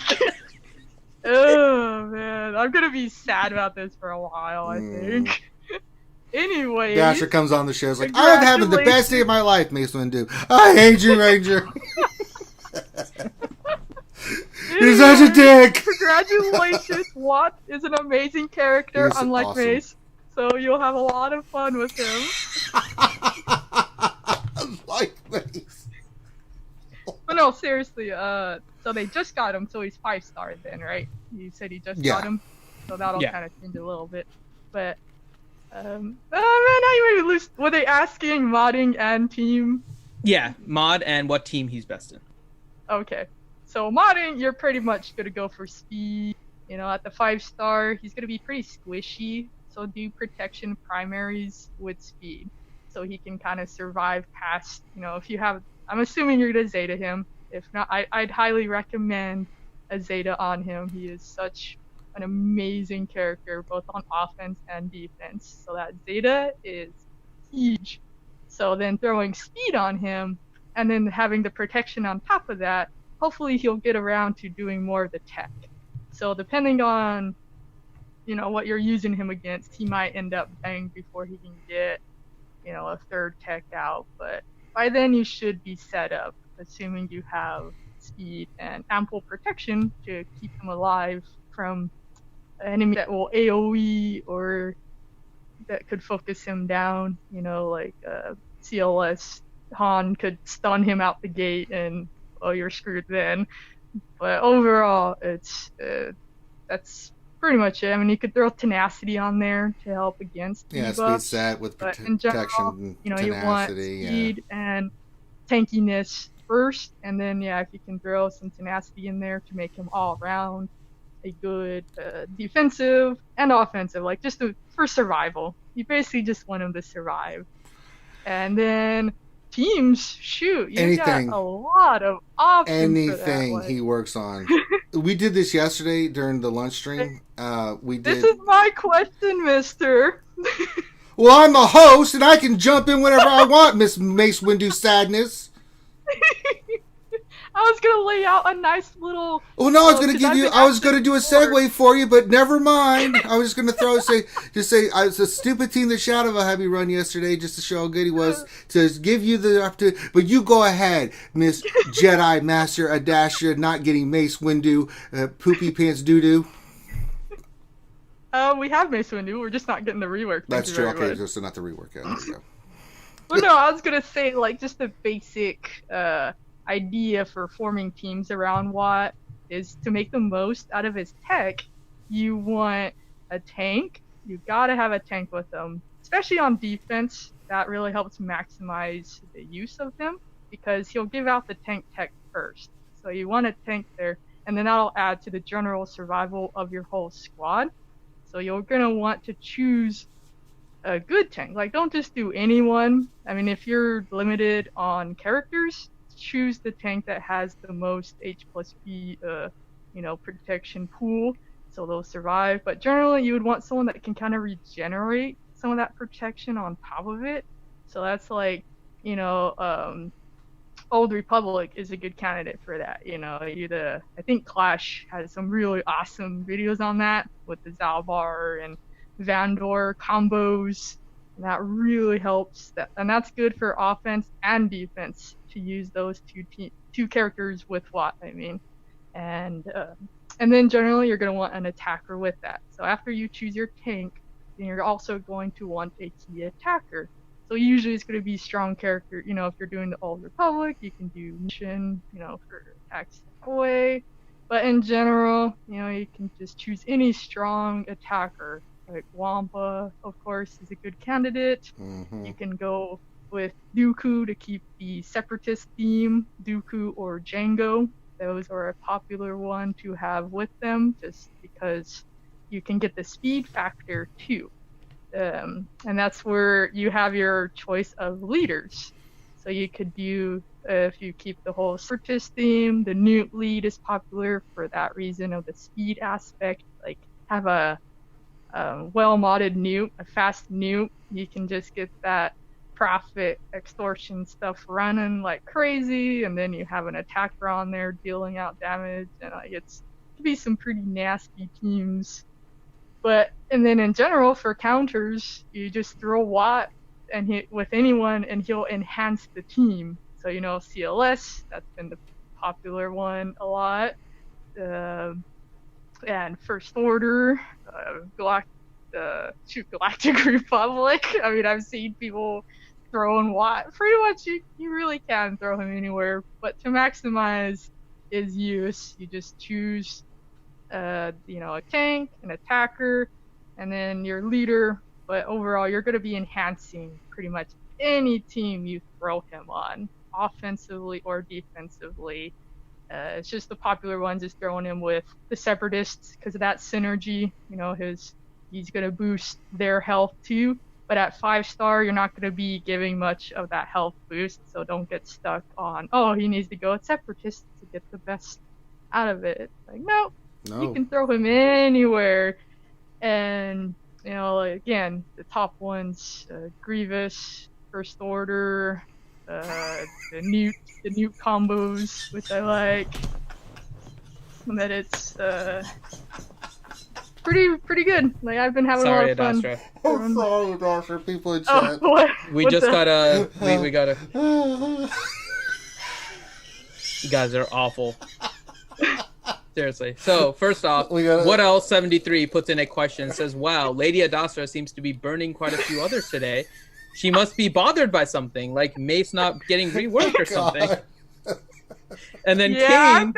Oh, man. I'm going to be sad about this for a while, I think. Anyway. Dasher comes on the show. It's like, I'm having the best day of my life, Mace Windu. I hate you, Ranger. You're such a dick. Congratulations. Watt is an amazing character, unlike awesome. Mace. So you'll have a lot of fun with him. Like Mace. But no, seriously, so they just got him, so he's 5-star then, right? You said he just got him, so that'll kind of change a little bit. But, man, I maybe lose. Were they asking modding and team? Yeah, mod and what team he's best in. Okay, so modding, you're pretty much gonna go for speed. At the 5-star, he's gonna be pretty squishy, so do protection primaries with speed. So he can kind of survive past, if you have I'm assuming you're gonna Zeta him. If not, I'd highly recommend a Zeta on him. He is such an amazing character, both on offense and defense. So that Zeta is huge. So then throwing speed on him, and then having the protection on top of that, hopefully he'll get around to doing more of the tech. So depending on, what you're using him against, he might end up banged before he can get, a third tech out. But by then you should be set up, assuming you have speed and ample protection to keep him alive from an enemy that will AoE or that could focus him down, like CLS. Han could stun him out the gate and, you're screwed then. But overall, that's pretty much it. I mean, you could throw tenacity on there to help against speed set with protection, general, tenacity, you want speed and tankiness first, and then if you can throw some tenacity in there to make him all around a good defensive and offensive, like just for survival. You basically just want him to survive. And then teams, shoot, you got a lot of options. Anything he works on. We did this yesterday during the lunch stream. This is my question, mister. Well, I'm a host, and I can jump in whenever I want, Miss Mace Windu Sadness. I was gonna lay out a nice little. Well, no, I was gonna do a segue for you, but never mind. I was just gonna say, I was a stupid team that Shadow had me run yesterday just to show how good he was, to give you the opportunity. But you go ahead, Miss Jedi Master Adasha, not getting Mace Windu, Poopy Pants Doo-Doo. We have Mace Windu. We're just not getting the rework. That's true. Okay, so not the rework yet. Let's go. Well, no, I was gonna say like just the basic idea for forming teams around Watt is to make the most out of his tech. You want a tank. You gotta have a tank with him, especially on defense. That really helps maximize the use of him because he'll give out the tank tech first. So you want a tank there, and then that'll add to the general survival of your whole squad. So you're gonna want to choose a good tank. Like, don't just do anyone. I mean, if you're limited on characters, choose the tank that has the most H+B, protection pool, so they'll survive. But generally, you would want someone that can kind of regenerate some of that protection on top of it. So that's like, Old Republic is a good candidate for that. I think Clash has some really awesome videos on that with the Zalbar and Vandor combos. And that really helps. And that's good for offense and defense to use those two characters with Watt. And then generally you're going to want an attacker with that. So after you choose your tank, then you're also going to want a key attacker. So usually it's going to be strong character. If you're doing the Old Republic, you can do mission, for attacks away. But in general, you can just choose any strong attacker. Like Wampa, of course, is a good candidate. Mm-hmm. You can go with Dooku to keep the Separatist theme, Dooku or Jango. Those are a popular one to have with them, just because you can get the speed factor too. And that's where you have your choice of leaders. So you could do, if you keep the whole Separatist theme, the Newt lead is popular for that reason of the speed aspect. Like, have a well-modded Newt, a fast Newt. You can just get that profit extortion stuff running like crazy, and then you have an attacker on there dealing out damage, and it could be some pretty nasty teams. And then in general, for counters, you just throw Watt and hit with anyone, and he'll enhance the team. So, CLS, that's been the popular one a lot. And First Order, Galactic Republic. I've seen people throwing Watt. Pretty much, you really can throw him anywhere. But to maximize his use, you just choose a tank, an attacker, and then your leader. But overall, you're going to be enhancing pretty much any team you throw him on, offensively or defensively. It's just the popular ones is throwing him with the Separatists because of that synergy. He's going to boost their health too. But at 5-star, you're not going to be giving much of that health boost, so don't get stuck on, oh, he needs to go at Separatist to get the best out of it. Like, no. You can throw him anywhere. And, you know, like, again, the top ones, Grievous, First Order, the Newt combos, which I like. And that it's pretty good. Like, I've been having a lot of fun. I'm sorry, Adastra. People in chat. We gotta. You guys are awful. Seriously. So, first off, what else 73 puts in a question, says, wow, Lady Adastra seems to be burning quite a few others today. She must be bothered by something, like Mace not getting reworked or something. And then Kane...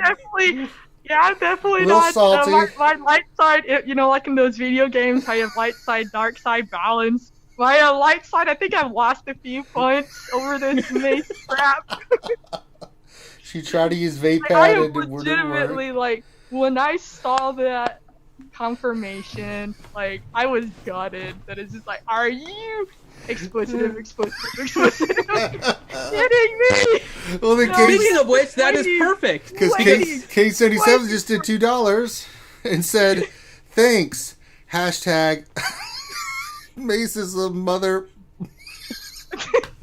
I'm definitely not. Salty. My light side, you know, like in those video games, how you have light side, dark side balance. My light side, I think I've lost a few points over this Mace crap. She tried to use vape I pad am and it wouldn't legitimately, work. like, when I saw that confirmation, like, I was gutted. That it's just like, are you explicit kidding me? Well, then Speaking of which, that is perfect. Because K77 just did $2 and said, thanks. Hashtag Mace is a mother.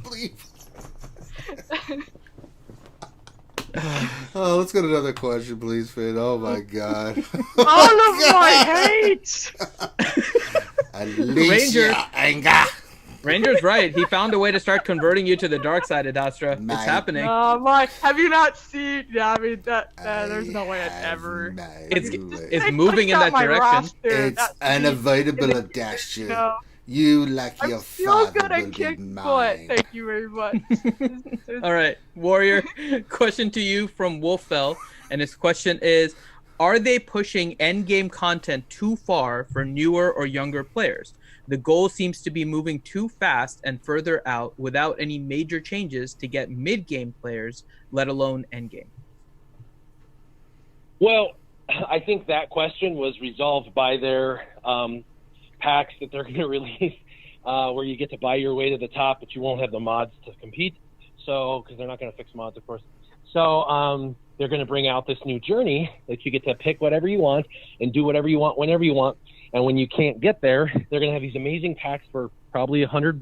Please. Oh, let's get another question, please, Finn. Oh my God. All of my hate. Alicia anger. Ranger's right. He found a way to start converting you to the dark side, Adastra. It's happening. Have you not seen? Yeah, I mean there's no way I'd ever. It's moving in that direction. It's unavoidable, Adastra. You like your father will be mine. Thank you very much. All right, Warrior. Question to you from Wolfell, and his question is: are they pushing endgame content too far for newer or younger players? The goal seems to be moving too fast and further out without any major changes to get mid-game players, let alone endgame. Well, I think that question was resolved by their packs that they're going to release, where you get to buy your way to the top, but you won't have the mods to compete. So, because they're not going to fix mods, of course. So, they're going to bring out this new journey that you get to pick whatever you want and do whatever you want whenever you want. And when you can't get there, they're going to have these amazing packs for probably $100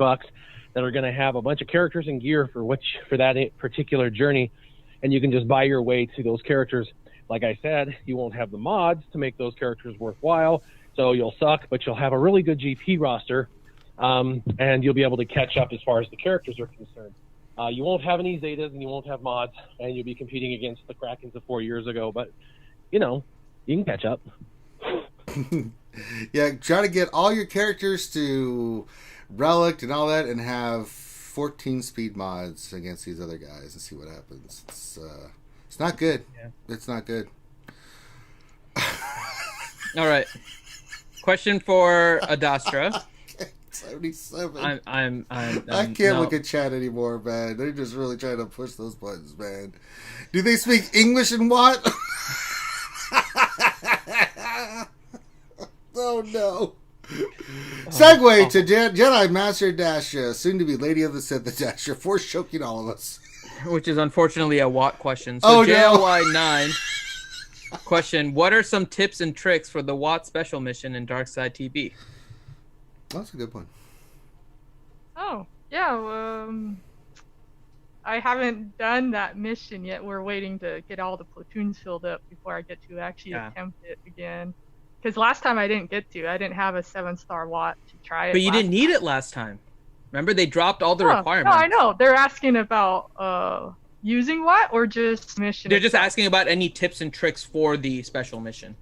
that are going to have a bunch of characters and gear for that particular journey. And you can just buy your way to those characters. Like I said, you won't have the mods to make those characters worthwhile. So you'll suck, but you'll have a really good GP roster. And you'll be able to catch up as far as the characters are concerned. You won't have any Zetas and you won't have mods. And you'll be competing against the Krakens of 4 years ago. But, you know, you can catch up. Yeah, try to get all your characters to Relic and all that and have 14 speed mods against these other guys and see what happens. It's not good. Yeah. It's not good. All right. Question for Adastra. 77. I can't look at chat anymore, man. They're just really trying to push those buttons, man. Do they speak English and what? Oh no. Segue to Jedi Master Dasha, soon to be Lady of the Sith Dasha, force choking all of us. Which is unfortunately a Watt question. So JLY9 question: what are some tips and tricks for the Watt special mission in Darkside TV? That's a good one. Oh, yeah. I haven't done that mission yet. We're waiting to get all the platoons filled up before I get to actually attempt it again. Because last time I didn't get to. I didn't have a 7-star Watt to try it. But you didn't need it last time. Remember, they dropped all the requirements. No, I know. They're asking about using Watt or just mission. They're just asking about any tips and tricks for the special mission.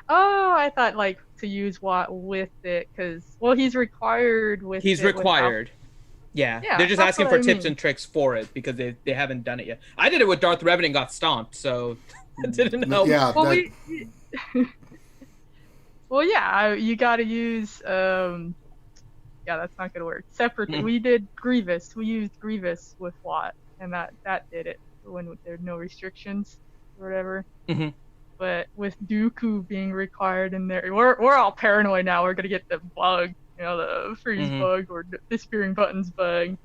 Oh, I thought like to use Watt with it because he's required with. He's required. Yeah, they're just asking for tips and tricks for it because they haven't done it yet. I did it with Darth Revan and got stomped, so it didn't help. Yeah. Well, yeah, you got to use. Yeah, that's not gonna work. Separate. We did Grievous. We used Grievous with Watt, and that did it when there are no restrictions or whatever. Mm-hmm. But with Dooku being required in there, we're all paranoid now. We're gonna get the bug the freeze Mhm. bug or disappearing buttons bug.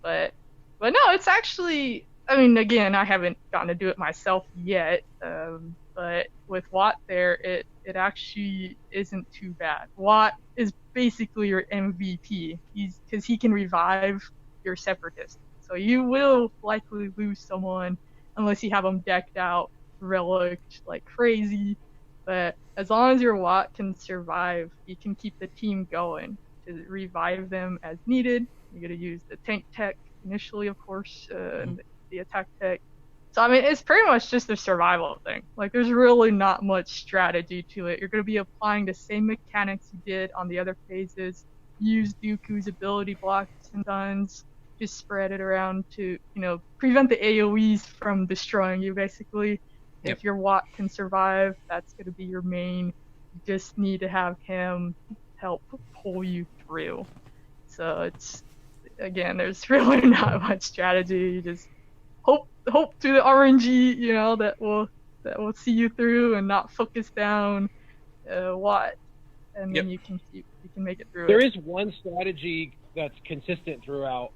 But no, it's actually. I mean, again, I haven't gotten to do it myself yet. But with Watt there, it actually isn't too bad. Watt is basically your MVP. Because he can revive your Separatist. So you will likely lose someone unless you have them decked out, relicked like crazy. But as long as your Watt can survive, you can keep the team going to revive them as needed. You're going to use the tank tech initially, of course, and the attack tech. So, I mean, it's pretty much just a survival thing. Like, there's really not much strategy to it. You're going to be applying the same mechanics you did on the other phases. Use Dooku's ability blocks and stuns. Just spread it around to, prevent the AoEs from destroying you, basically. Yep. If your Watt can survive, that's going to be your main. You just need to have him help pull you through. So it's, again, there's really not much strategy. You just hope to the RNG, that will see you through and not focus down Watt, and then you can make it through. There is one strategy that's consistent throughout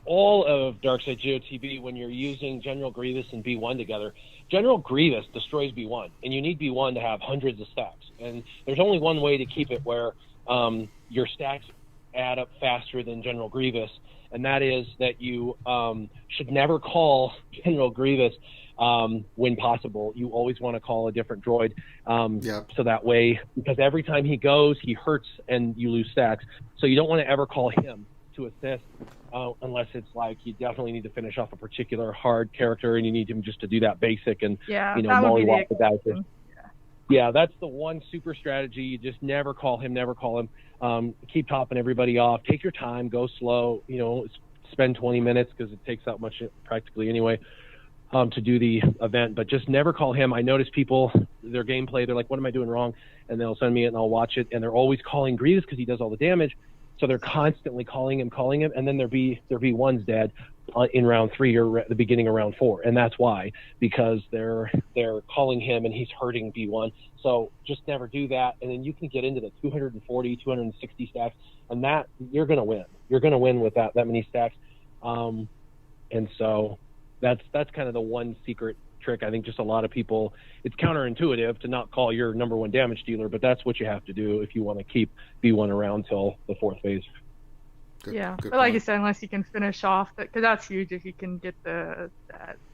all of Darkseid GOTV when you're using General Grievous and B1 together. General Grievous destroys B1, and you need B1 to have hundreds of stacks. And there's only one way to keep it where your stacks add up faster than General Grievous, and that is that you should never call General Grievous when possible. You always want to call a different droid. So that way, because every time he goes, he hurts and you lose stacks. So you don't want to ever call him to assist unless it's like you definitely need to finish off a particular hard character and you need him just to do that basic and mollywop the dice. Yeah, that's the one super strategy. You just never call him. Keep topping everybody off. Take your time. Go slow. Spend 20 minutes because it takes that much practically anyway to do the event. But just never call him. I notice people, their gameplay, they're like, what am I doing wrong? And they'll send me it and I'll watch it. And they're always calling Grievous because he does all the damage. So they're constantly calling him. And then their B1's dead in round 3 or the beginning of round 4. And that's why, because they're calling him and he's hurting B1. So just never do that. And then you can get into the 240, 260 stacks, and that you're going to win. You're going to win with that many stacks. And so that's kind of the one secret trick. I think just a lot of people, it's counterintuitive to not call your number 1 damage dealer, but that's what you have to do if you want to keep B1 around till the 4th phase. But like you said, unless you can finish off, because that's huge if you can get that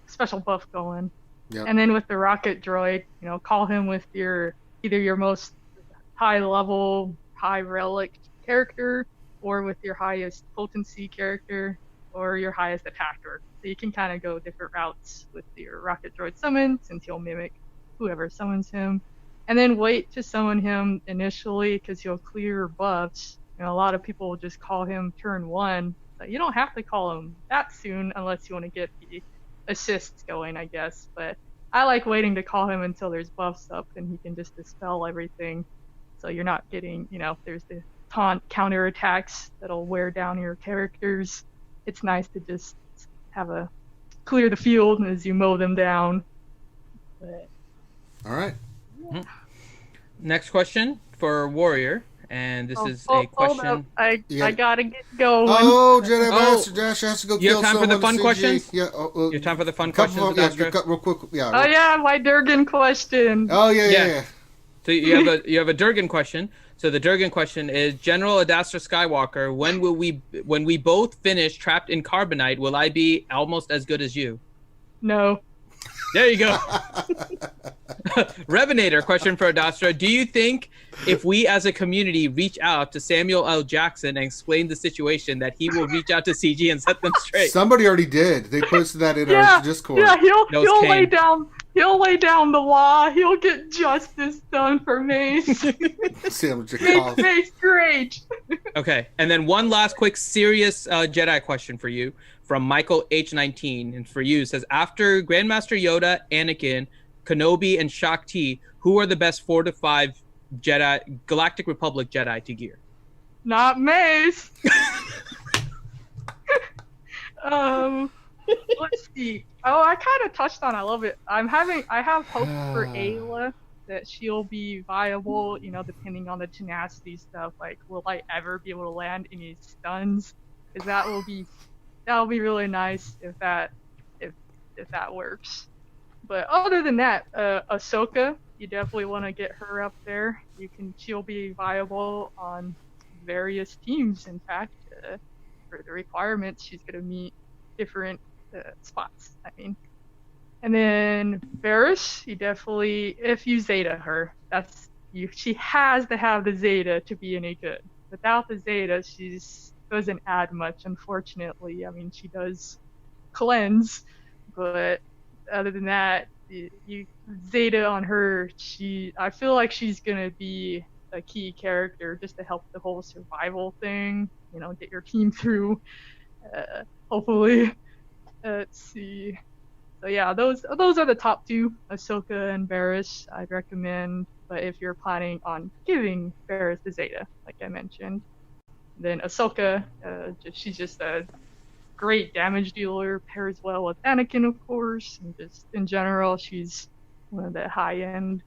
special buff going. Yep. And then with the rocket droid, call him with either your most high level, high relic character, or with your highest potency character, or your highest attacker. So you can kind of go different routes with your rocket droid summon, since he'll mimic whoever summons him. And then wait to summon him initially, because he'll clear buffs. A lot of people will just call him turn 1. But you don't have to call him that soon unless you want to get the assists going, I guess. But I like waiting to call him until there's buffs up and he can just dispel everything. So you're not getting, there's the taunt counter attacks that'll wear down your characters. It's nice to just have clear the field as you mow them down. But, all right. Yeah. Next question for Warrior. And this is a question. I gotta get going. Oh, Jedi Master Dash has to go kill someone. You have time for the fun questions? Yeah. You have time for the fun questions? Real quick. Yeah. Oh yeah, my Durgan question. Oh yeah. So you have a Durgan question. So the Durgan question is: General Adastra Skywalker, when we both finish Trapped in Carbonite, will I be almost as good as you? No. There you go. Revenator question for Adastra. Do you think if we as a community reach out to Samuel L. Jackson and explain the situation that he will reach out to CG and set them straight? Somebody already did. They posted that in our Discord. Yeah, he'll lay down the law. He'll get justice done for Mace. Mace great. Okay, and then one last quick serious Jedi question for you from Michael H19, and for you says, after Grandmaster Yoda, Anakin, Kenobi, and Shakti, who are the best 4 to 5 Jedi, Galactic Republic Jedi to gear? Not Mace. Let's see. Oh, I kind of touched on. I love it. I have hope for Ayla. that she'll be viable, depending on the tenacity stuff. Like, will I ever be able to land any stuns? Because that'll be really nice if that works. But other than that, Ahsoka, you definitely want to get her up there. She'll be viable on various teams. In fact, for the requirements, she's gonna meet different spots. And then Varys, you definitely, if you Zeta her, she has to have the Zeta to be any good. Without the Zeta, she doesn't add much, unfortunately. She does cleanse, but other than that, you Zeta on her, I feel like she's gonna be a key character just to help the whole survival thing, get your team through, hopefully. Let's see. So yeah, those are the top two, Ahsoka and Varys, I'd recommend. But if you're planning on giving Varys the Zeta, like I mentioned, then Ahsoka, she's just a great damage dealer, pairs well with Anakin, of course, and just in general, she's one of the high-end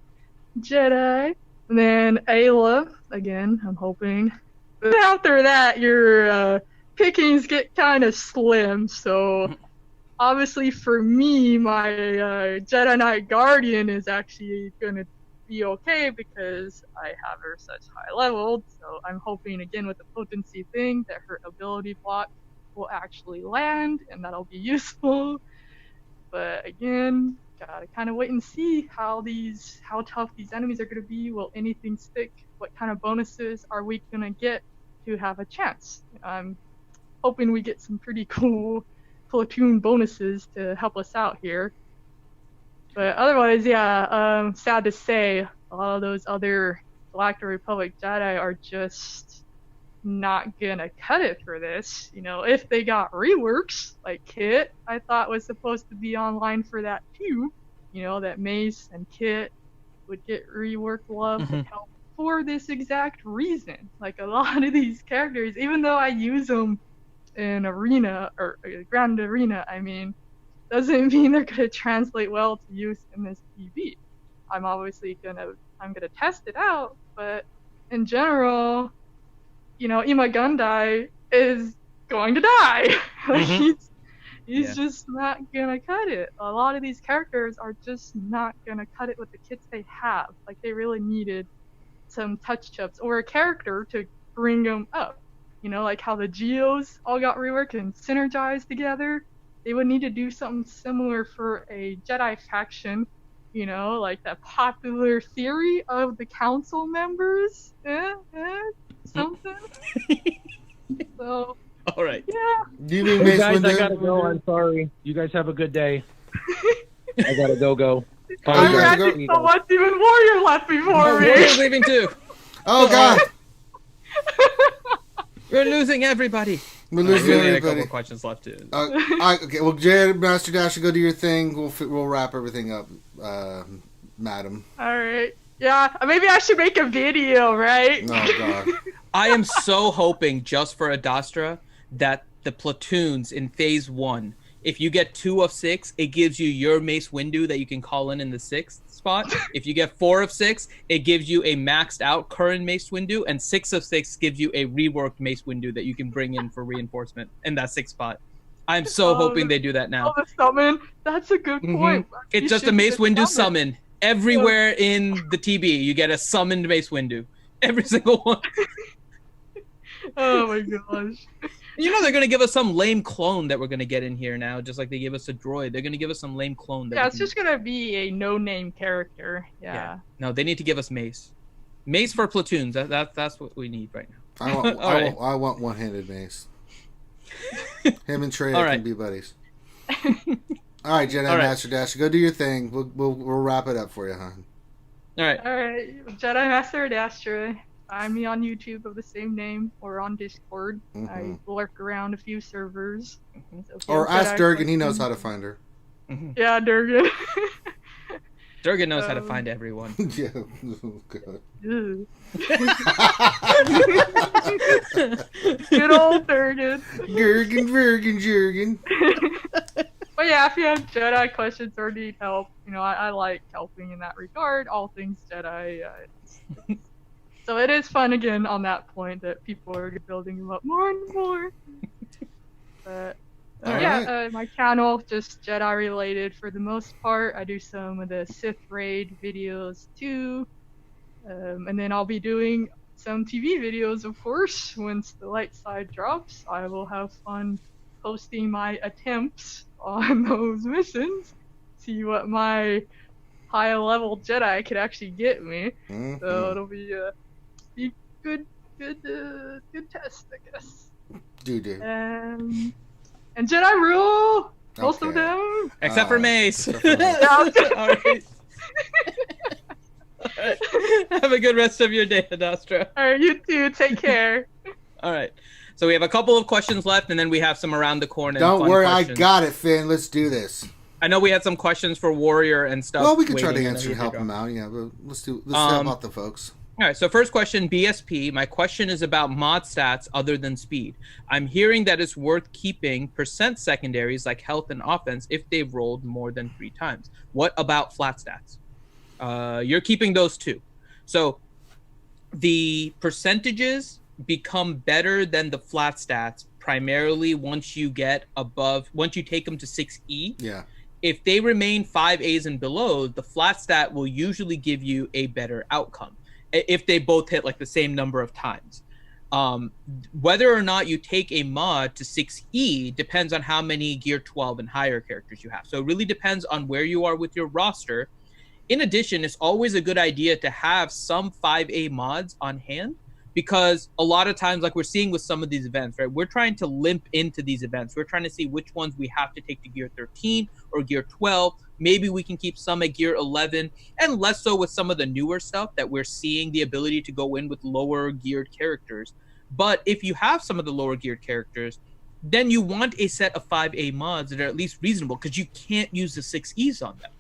Jedi. And then Ayla, again, I'm hoping. But after that, your pickings get kind of slim, so obviously for me, my Jedi Knight Guardian is actually going to be okay because I have her such high leveled, so I'm hoping, again, with the potency thing, that her ability block will actually land, and that'll be useful. But again, gotta kind of wait and see how tough these enemies are gonna be. Will anything stick? What kind of bonuses are we gonna get to have a chance? I'm hoping we get some pretty cool platoon bonuses to help us out here. But otherwise, yeah, sad to say, a lot of those other Galactic Republic Jedi are just not gonna cut it for this. If they got reworks, like Kit, I thought was supposed to be online for that too. That Mace and Kit would get rework love and help for this exact reason. Like, a lot of these characters, even though I use them in Arena, or Grand Arena, doesn't mean they're gonna translate well to use in this PB. I'm gonna test it out, but in general, Ima Gundai is going to die. He's just not gonna cut it. A lot of these characters are just not gonna cut it with the kits they have. Like, they really needed some touch-ups or a character to bring them up. Like how the Geos all got reworked and synergized together. They would need to do something similar for a Jedi faction. Like that popular theory of the council members. Something. So. All right. Yeah. You mean hey guys, I gotta go. I'm sorry. You guys have a good day. I gotta go. I'm ready. So what's even Warrior left before me? Warrior's leaving too. Oh God. We're losing everybody. We're losing everybody. A everybody. couple questions left too. Okay. Well, Jared, Master Dash, go do your thing. We'll wrap everything up, madam. All right. Yeah. Maybe I should make a video, right? Oh God. I am so hoping, just for Adastra, that the platoons in phase 1, if you get 2 of 6, it gives you your Mace Windu that you can call in the 6th spot. If you get 4 of 6, it gives you a maxed out current Mace Windu, and 6 of 6 gives you a reworked Mace Windu that you can bring in for reinforcement in that 6th spot. I'm so hoping they do that now. The summon. That's a good point. It's just a Mace Windu summon. Everywhere in the TB, you get a summoned Mace Windu. Every single one. Oh my gosh. They're going to give us some lame clone that we're going to get in here now, just like they give us a droid. They're going to give us some lame clone. It's just going to be a no-name character. Yeah. No, they need to give us Mace. Mace for platoons. That's what we need right now. I want one-handed Mace. Him and Trey can be buddies. All right, Jedi Master Dash, go do your thing. We'll wrap it up for you, hon. All right, Jedi Master Dastra. Find me on YouTube of the same name, or on Discord. I lurk around a few servers. So or ask Durgan, he knows how to find her. Yeah, Durgan. Durgan knows how to find everyone. Yeah. Oh, God. Good old Durgan. Jurgen. But yeah, if you have Jedi questions or need help, I like helping in that regard. All things Jedi. So it is fun again on that point that people are building them up more and more. But my channel just Jedi related for the most part. I do some of the Sith raid videos too, and then I'll be doing some TV videos, of course. Once the light side drops, I will have fun posting my attempts on those missions. See what my high level Jedi could actually get me. Mm-hmm. So it'll be good test, I guess. Do. And Jedi rule most of them, except for Mace. All right. Have a good rest of your day, Adastra. All right, you too. Take care. All right. So we have a couple of questions left, and then we have some around the corner. Don't worry, questions. I got it, Finn. Let's do this. I know we had some questions for Warrior and stuff. Well, we can try to answer and help them out. Yeah, but let's help out the folks. All right, so first question, BSP. My question is about mod stats other than speed. I'm hearing that it's worth keeping percent secondaries like health and offense if they've rolled more than 3 times. What about flat stats? You're keeping those too. So the percentages become better than the flat stats primarily once you take them to 6E. Yeah. If they remain 5As and below, the flat stat will usually give you a better outcome if they both hit like the same number of times. Whether or not you take a mod to 6E depends on how many Gear 12 and higher characters you have. So it really depends on where you are with your roster. In addition, it's always a good idea to have some 5A mods on hand, because a lot of times, like we're seeing with some of these events, right, we're trying to limp into these events. We're trying to see which ones we have to take to Gear 13 or Gear 12. Maybe we can keep some at Gear 11, and less so with some of the newer stuff that we're seeing the ability to go in with lower geared characters. But if you have some of the lower geared characters, then you want a set of 5A mods that are at least reasonable, because you can't use the 6Es on them.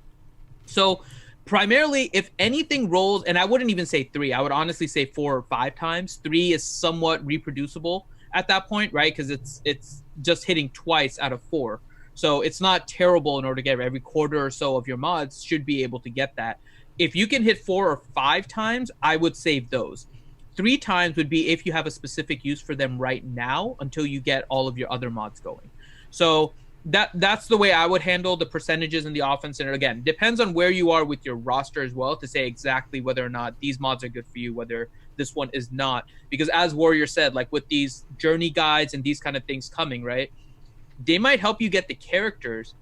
So primarily, if anything rolls, and I wouldn't even say 3, I would honestly say 4 or 5 times. 3 is somewhat reproducible at that point, right? Because it's just hitting twice out of 4. So it's not terrible in order to get every quarter or so of your mods should be able to get that. If you can hit 4 or 5 times, I would save those. 3 times would be if you have a specific use for them right now until you get all of your other mods going. So that's the way I would handle the percentages in the offense. And again, depends on where you are with your roster as well to say exactly whether or not these mods are good for you, whether this one is not. Because as Warrior said, like with these journey guides and these kind of things coming, right, they might help you get the characters.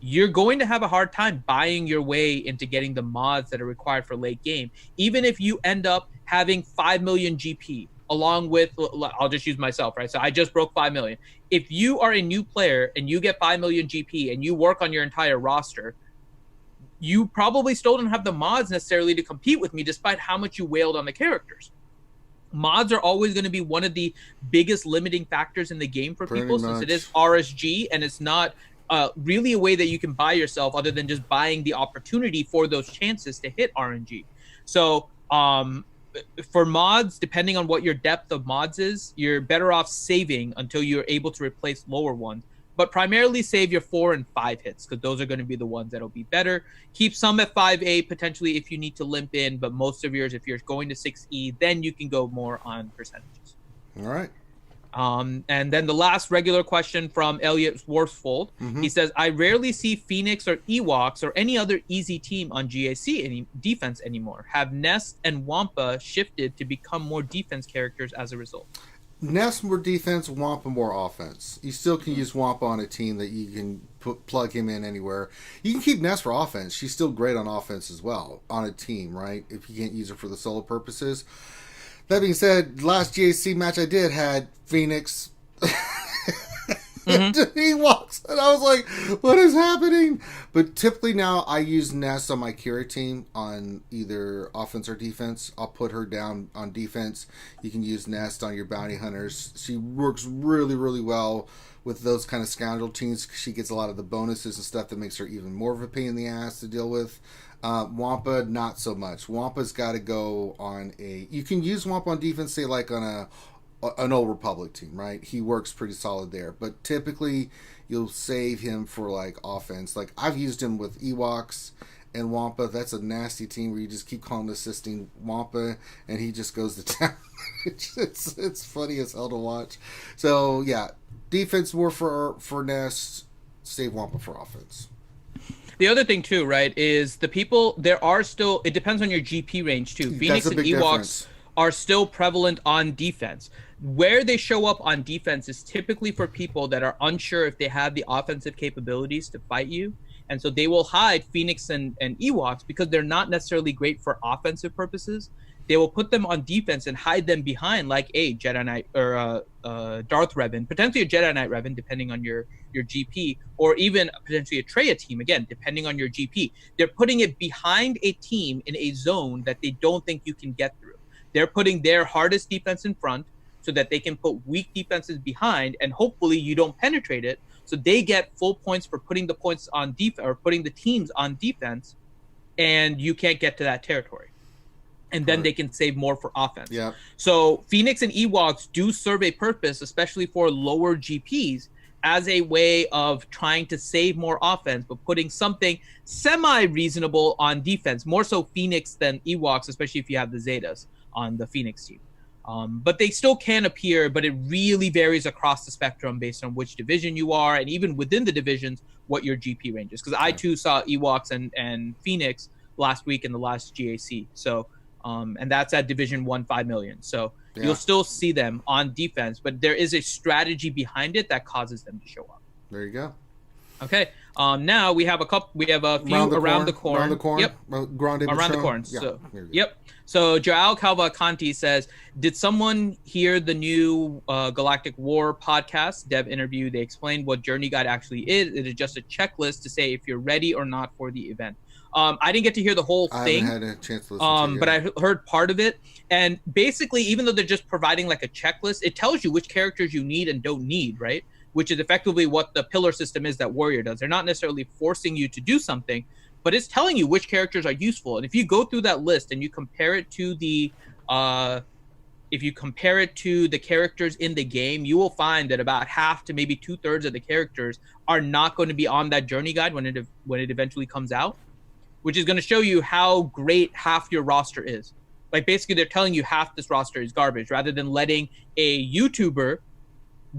You're going to have a hard time buying your way into getting the mods that are required for late game, even if you end up having 5 million GP along with, I'll just use myself, right? So I just broke 5 million. If you are a new player and you get 5 million GP and you work on your entire roster, you probably still don't have the mods necessarily to compete with me despite how much you wailed on the characters. Mods are always going to be one of the biggest limiting factors in the game for people, since it is RSG and it's not really a way that you can buy yourself other than just buying the opportunity for those chances to hit RNG. So for mods, depending on what your depth of mods is, you're better off saving until you're able to replace lower ones. But primarily save your 4 and 5 hits, because those are going to be the ones that'll be better. Keep some at 5A potentially if you need to limp in, but most of yours, if you're going to 6E, then you can go more on percentages. All right. And then the last regular question from Elliot Worsfold. He says, I rarely see Phoenix or Ewoks or any other easy team on GAC defense anymore. Have Nest and Wampa shifted to become more defense characters as a result? Nest more defense, Wampa more offense. You still can use Wampa on a team that you can plug him in anywhere. You can keep Nest for offense. She's still great on offense as well on a team, right? If you can't use her for the solo purposes. That being said, last GAC match I did had Phoenix Ewoks, and I was like, what is happening? But typically now I use Nest on my Kira team on either offense or defense. I'll put her down on defense. You can use Nest on your bounty hunters. She works really, really well with those kind of scoundrel teams. She gets a lot of the bonuses and stuff that makes her even more of a pain in the ass to deal with. Wampa, not so much. Wampa's got to go on a... You can use Wampa on defense, say like on an Old Republic team, right? He works pretty solid there. But typically, you'll save him for like offense. Like I've used him with Ewoks and Wampa. That's a nasty team where you just keep calling assisting Wampa, and he just goes to town. it's funny as hell to watch. So yeah, defense more for Nest, save Wampa for offense. The other thing too, right, is the people, there are still, it depends on your GP range too. Phoenix and Ewoks difference. Are still prevalent on defense. Where they show up on defense is typically for people that are unsure if they have the offensive capabilities to fight you. And so they will hide Phoenix and Ewoks because they're not necessarily great for offensive purposes. They will put them on defense and hide them behind like a Jedi Knight or Darth Revan, potentially a Jedi Knight Revan, depending on your GP, or even potentially a Traya team, again, depending on your GP. They're putting it behind a team in a zone that they don't think you can get through. They're putting their hardest defense in front so that they can put weak defenses behind, and hopefully you don't penetrate it. So they get full points for putting the points on defense, or putting the teams on defense, and you can't get to that territory. And then they can save more for offense. Yeah. So Phoenix and Ewoks do serve a purpose, especially for lower GPs, as a way of trying to save more offense, but putting something semi-reasonable on defense. More so Phoenix than Ewoks, especially if you have the Zetas on the Phoenix team. But they still can appear, but it really varies across the spectrum based on which division you are, and even within the divisions, what your GP range is. Because I too saw Ewoks and Phoenix last week in the last GAC. So, and that's at Division 1, 5 million. So you'll still see them on defense, but there is a strategy behind it that causes them to show up. There you go. Okay. Now we have a couple. We have a few around the corn. Around the corn. Yep. Around the corn. Yeah. So, yep. So Joao Calvacanti says, did someone hear the new Galactic War podcast dev interview? They explained what Journey Guide actually is. It is just a checklist to say if you're ready or not for the event. I didn't get to hear the whole thing. I haven't had a chance to listen to it. But I heard part of it. And basically, even though they're just providing like a checklist, it tells you which characters you need and don't need, right? Which is effectively what the pillar system is that Warrior does. They're not necessarily forcing you to do something, but it's telling you which characters are useful. And if you go through that list and you compare it to the characters in the game, you will find that about half to maybe 2/3 of the characters are not going to be on that journey guide when it eventually comes out, which is going to show you how great half your roster is. Like basically they're telling you half this roster is garbage, rather than letting a YouTuber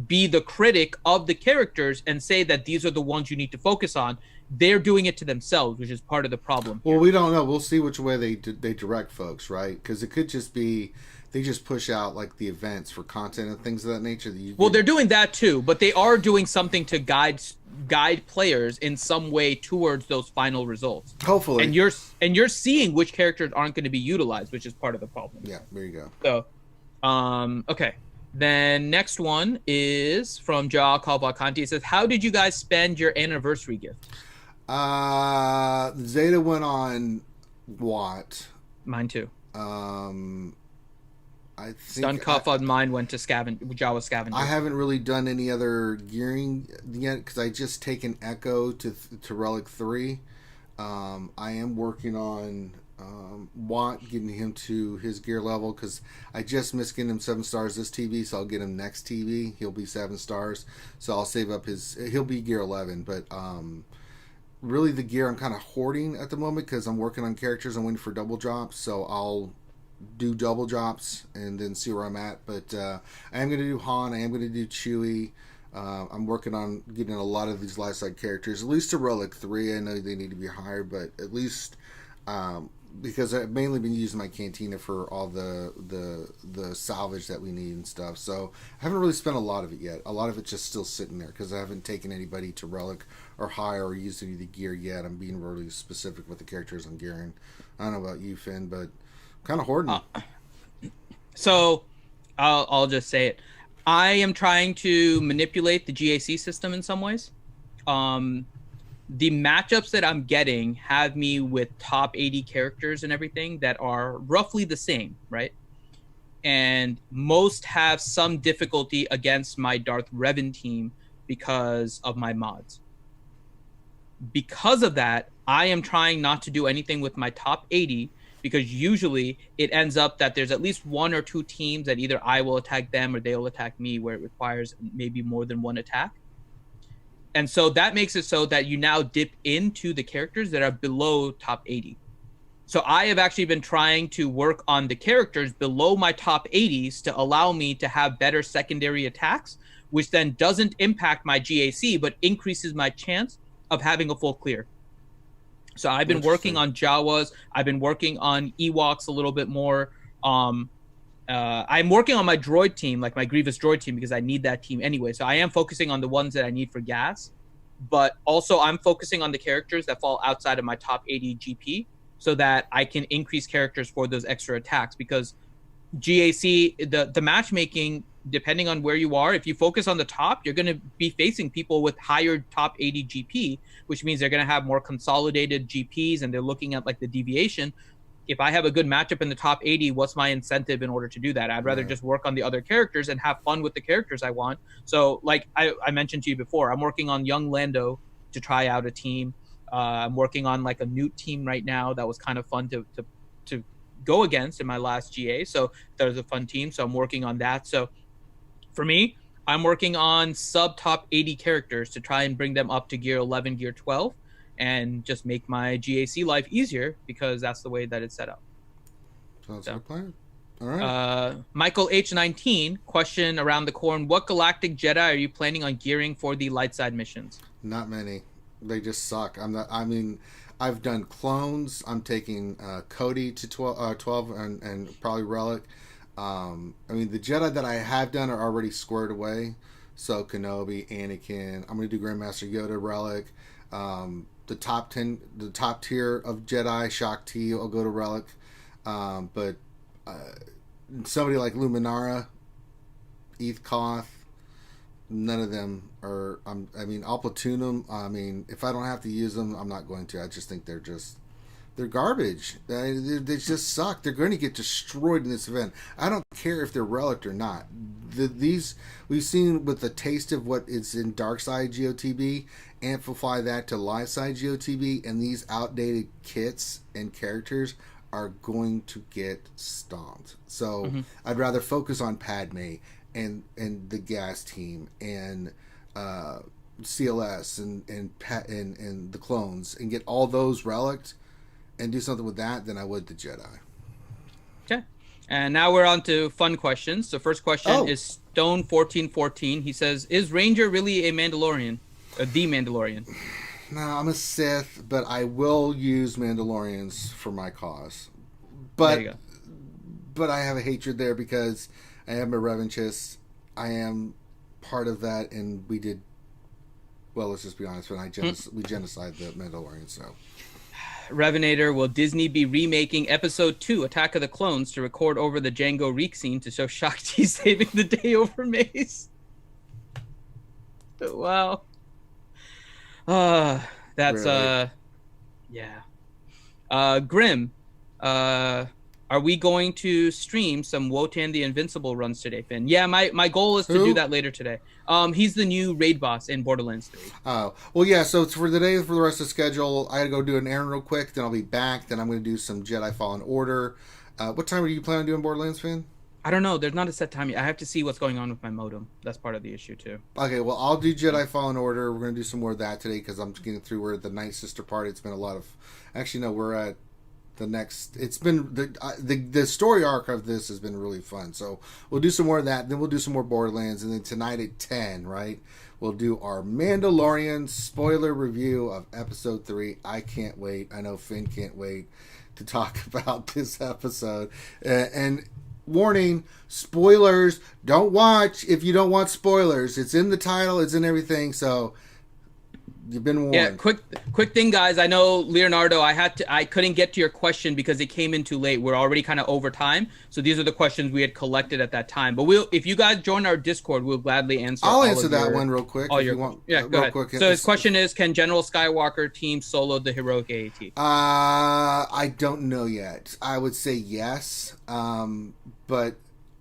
be the critic of the characters and say that these are the ones you need to focus on. They're doing it to themselves, which is part of the problem. Well, we don't know. We'll see which way they direct folks, right? Because it could just be they just push out like the events for content and things of that nature. They're doing that too, but they are doing something to guide players in some way towards those final results. Hopefully. And you're seeing which characters aren't going to be utilized, which is part of the problem. Yeah, there you go. So, okay. Then next one is from Joao Calvacanti. It says, how did you guys spend your anniversary gift? Zeta went on Watt. Mine too. I think Stun Cuff on mine went to Jawa Scavenger. I haven't really done any other gearing yet because I just taken Echo to Relic 3. I am working on Watt, getting him to his gear level because I just missed getting him 7 stars this TV, so I'll get him next TV. He'll be 7 stars, so I'll save up he'll be gear 11, but really the gear I'm kind of hoarding at the moment because I'm working on characters. I'm waiting for double drops, so I'll do double drops and then see where I'm at. But I am going to do Han, I am going to do Chewie. I'm working on getting a lot of these life side characters, at least to Relic 3. I know they need to be higher, but at least because I've mainly been using my cantina for all the salvage that we need and stuff. So I haven't really spent a lot of it yet. A lot of it's just still sitting there because I haven't taken anybody to Relic or higher or used any of the gear yet. I'm being really specific with the characters I'm gearing. I don't know about you, Finn, but kind of hoarding. So I'll just say it. I am trying to manipulate the GAC system in some ways. The matchups that I'm getting have me with top 80 characters and everything that are roughly the same, right? And most have some difficulty against my Darth Revan team because of my mods. Because of that, I am trying not to do anything with my top 80 because usually it ends up that there's at least 1 or 2 teams that either I will attack them or they will attack me where it requires maybe more than one attack. And so that makes it so that you now dip into the characters that are below top 80. So I have actually been trying to work on the characters below my top 80s to allow me to have better secondary attacks, which then doesn't impact my GAC, but increases my chance of having a full clear. So I've been working on Jawas. I've been working on Ewoks a little bit more. I'm working on my droid team, like my Grievous droid team, because I need that team anyway. So I am focusing on the ones that I need for gas, but also I'm focusing on the characters that fall outside of my top 80 GP so that I can increase characters for those extra attacks, because GAC, the matchmaking, depending on where you are, if you focus on the top, you're going to be facing people with higher top 80 GP, which means they're going to have more consolidated GPs and they're looking at like the deviation. If I have a good matchup in the top 80, what's my incentive in order to do that? I'd rather just work on the other characters and have fun with the characters I want. So like I mentioned to you before, I'm working on young Lando to try out a team. I'm working on like a Newt team right now that was kind of fun to go against in my last GA. So that was a fun team. So I'm working on that. So for me, I'm working on sub top 80 characters to try and bring them up to gear 11, gear 12, and just make my GAC life easier, because that's the way that it's set up. Sounds like a plan. All right. Michael H19, question around the corn. What Galactic Jedi are you planning on gearing for the light side missions? Not many. They just suck. I've done clones. I'm taking Cody to 12 and probably Relic. The Jedi that I have done are already squared away. So Kenobi, Anakin. I'm going to do Grandmaster Yoda, Relic. The top tier of Jedi, Shaak Ti, I'll go to Relic. But somebody like Luminara, Eth Koth, none of them are. I'll platoon them. If I don't have to use them, I'm not going to. I just think they're garbage. They just suck. They're going to get destroyed in this event. I don't care if they're relic or not. These we've seen with the taste of what is in dark side GOTB. Amplify that to light side GOTB, and these outdated kits and characters are going to get stomped. So I'd rather focus on Padme and the gas team and CLS and the clones, and get all those relics and do something with that than I would the Jedi. Okay. And now we're on to fun questions. So first question is Stone1414. He says, is Ranger really a Mandalorian? The Mandalorian? No, I'm a Sith, but I will use Mandalorians for my cause. But, there you go. But I have a hatred there because I am a revanchist. I am part of that, and we did. Well, let's just be honest. We genocide the Mandalorians. So, Revenator, will Disney be remaking Episode 2, Attack of the Clones, to record over the Django Reek scene to show Shaak Ti saving the day over Mace? Wow. That's really? Yeah. Grim, are we going to stream some Wotan the Invincible runs today, Finn? Yeah, my goal is to do that later today. He's the new raid boss in Borderlands 3. Oh, well, yeah, so it's for the day, for the rest of the schedule, I gotta go do an errand real quick, then I'll be back, then I'm gonna do some Jedi Fallen Order. What time are you planning on doing Borderlands, Finn? I don't know. There's not a set time yet. I have to see what's going on with my modem. That's part of the issue, too. Okay, well, I'll do Jedi Fallen Order. We're going to do some more of that today because I'm getting through where the Night Sister part. It's been a lot of... Actually, no, we're at the next... It's been... The story arc of this has been really fun. So we'll do some more of that. Then we'll do some more Borderlands. And then tonight at 10, right, we'll do our Mandalorian spoiler review of Episode 3. I can't wait. I know Finn can't wait to talk about this episode. And... warning, spoilers, don't watch if you don't want spoilers. It's in the title, it's in everything, so you've been warned. Yeah, quick thing, guys. I know, Leonardo, I couldn't get to your question because it came in too late. We're already kind of over time, so these are the questions we had collected at that time. But if you guys join our Discord, we'll gladly answer. I'll answer that one real quick if you want. Yeah, go ahead. Quick. So his question is, can General Skywalker team solo the heroic AAT? I don't know yet. I would say yes, but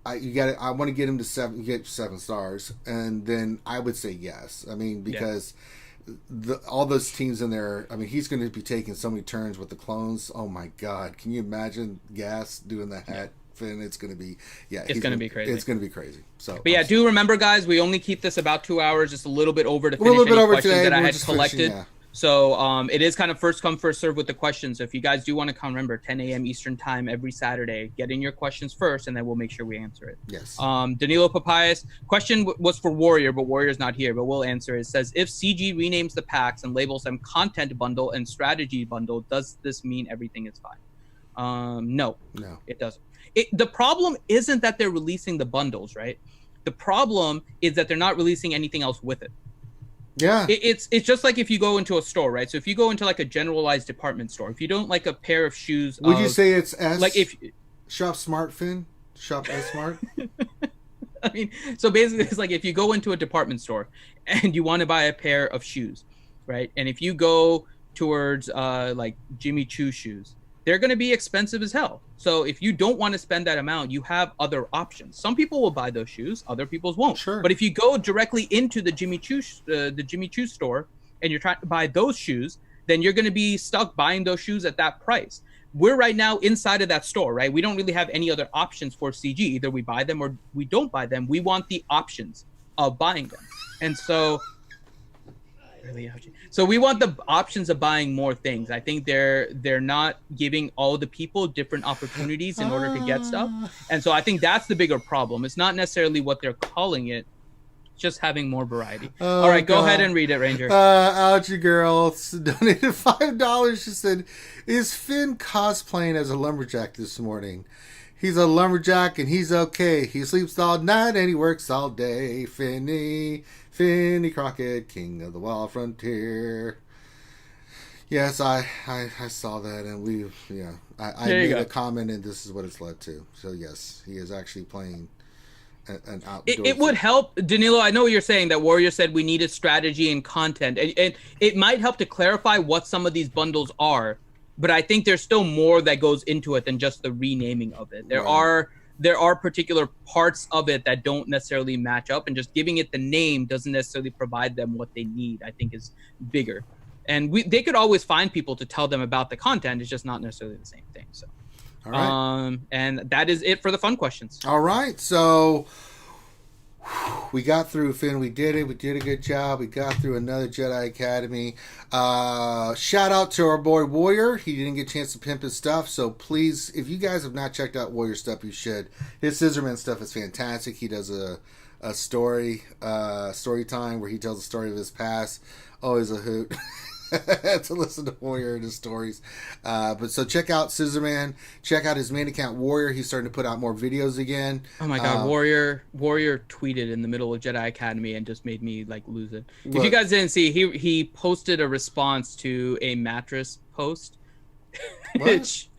I want to get him to get 7 stars, and then I would say yes. Because all those teams in there. He's going to be taking so many turns with the clones. Oh my God! Can you imagine Gas doing that? Finn, it's going to be, it's going to be crazy. It's going to be crazy. So, but yeah, do remember, guys, we only keep this about 2 hours, just a little bit over to We're a finish little bit any over questions today. that I We're had just collected. finishing, yeah. So it is kind of first come, first serve with the questions. So if you guys do want to come, remember 10 a.m. Eastern time every Saturday. Get in your questions first, and then we'll make sure we answer it. Yes. Danilo Papayas, question was for Warrior, but Warrior's not here, but we'll answer it. It says, if CG renames the packs and labels them content bundle and strategy bundle, does this mean everything is fine? No, it doesn't. The problem isn't that they're releasing the bundles, right? The problem is that they're not releasing anything else with it. Yeah. It's just like if you go into a store, right? So if you go into like a generalized department store, if you don't like a pair of shoes, would you say it's S? Like if Shop Smart, Finn? Shop S Smart? I mean, so basically it's like if you go into a department store and you want to buy a pair of shoes, right? And if you go towards like Jimmy Choo shoes, they're going to be expensive as hell. So if you don't want to spend that amount, you have other options. Some people will buy those shoes, other people won't. Sure. But if you go directly into the Jimmy Choo store and you're trying to buy those shoes, then you're going to be stuck buying those shoes at that price. We're right now inside of that store, right? We don't really have any other options for CG. Either we buy them or we don't buy them. We want the options of buying them. And so we want the options of buying more things. I think they're not giving all the people different opportunities in order to get stuff. And so I think that's the bigger problem. It's not necessarily what they're calling it, just having more variety. All right, go ahead and read it, Ranger. Algie Girl donated $5. She said, is Finn cosplaying as a lumberjack this morning? He's a lumberjack and he's okay. He sleeps all night and he works all day. Finny Crockett, king of the wild frontier. Yes, I saw that, and I made a comment, and this is what it's led to. So yes, he is actually playing an outdoor. It would help, Danilo. I know what you're saying, that Warrior said we needed strategy and content, and it might help to clarify what some of these bundles are. But I think there's still more that goes into it than just the renaming of it. There are particular parts of it that don't necessarily match up, and just giving it the name doesn't necessarily provide them what they need, I think, is bigger. And they could always find people to tell them about the content. It's just not necessarily the same thing. So, all right. And that is it for the fun questions. All right. So we got through, Finn. We did it. We did a good job. We got through another Jedi Academy. Shout out to our boy Warrior. He didn't get a chance to pimp his stuff, so please, if you guys have not checked out Warrior stuff, you should. His Scissorman stuff is fantastic. He does a story time where he tells the story of his past. Always a hoot to listen to Warrior and his stories. But so check out Scissorman. Check out his main account Warrior. He's starting to put out more videos again. Oh my god, Warrior tweeted in the middle of Jedi Academy and just made me like lose it. Look, if you guys didn't see, he posted a response to a mattress post. Which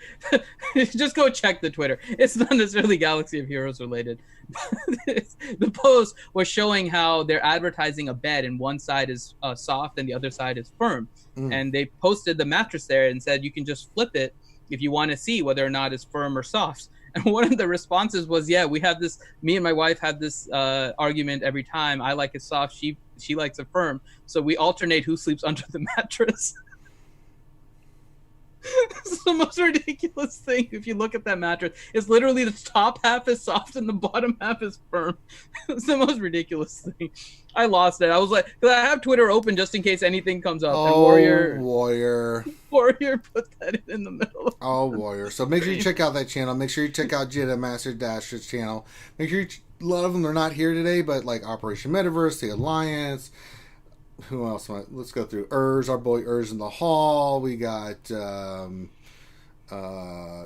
just go check the Twitter. It's not necessarily Galaxy of Heroes related. The post was showing how they're advertising a bed and one side is soft and the other side is firm. And they posted the mattress there and said you can just flip it if you want to see whether or not it's firm or soft. And one of the responses was, yeah, we have this, me and my wife have this argument every time. I like it soft, she likes it firm, so we alternate who sleeps under the mattress. It's the most ridiculous thing. If you look at that mattress, it's literally the top half is soft and the bottom half is firm. It's the most ridiculous thing. I lost it. I was like, because I have Twitter open just in case anything comes up. Oh, and Warrior put that in the middle. Oh, Warrior. So make sure you check out that channel. Make sure you check out Jedi Master Dash's channel. Make sure a lot of them are not here today, but like Operation Metaverse, the Alliance. Who else? Let's go through our boy Urs in the Hall. We got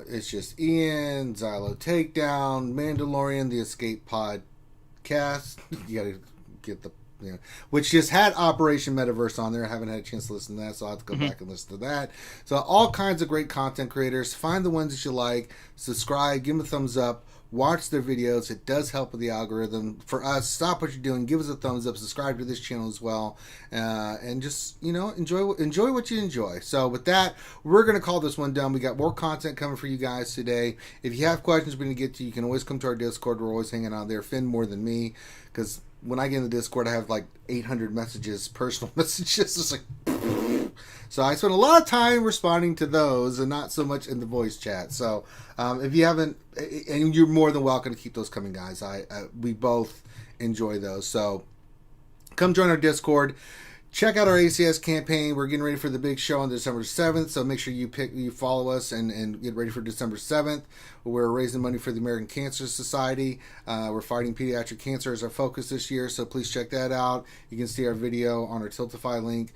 It's Just Ian, Xylo Takedown, Mandalorian, the Escape Podcast. You gotta get the which just had Operation Metaverse on there. I haven't had a chance to listen to that, so I'll have to go back and listen to that. So all kinds of great content creators. Find the ones that you like, subscribe, give them a thumbs up. Watch their videos. It does help with the algorithm. For us, stop what you're doing. Give us a thumbs up. Subscribe to this channel as well. And just, enjoy what you enjoy. So with that, we're going to call this one done. We got more content coming for you guys today. If you have questions we're going to get to, you can always come to our Discord. We're always hanging out there. Finn more than me. Because when I get in the Discord, I have like 800 messages, personal messages. It's like... So I spent a lot of time responding to those and not so much in the voice chat. So if you haven't, and you're more than welcome to keep those coming, guys. We both enjoy those. So come join our Discord. Check out our ACS campaign. We're getting ready for the big show on December 7th, so make sure you follow us and get ready for December 7th. We're raising money for the American Cancer Society. We're fighting pediatric cancer as our focus this year, so please check that out. You can see our video on our Tiltify link.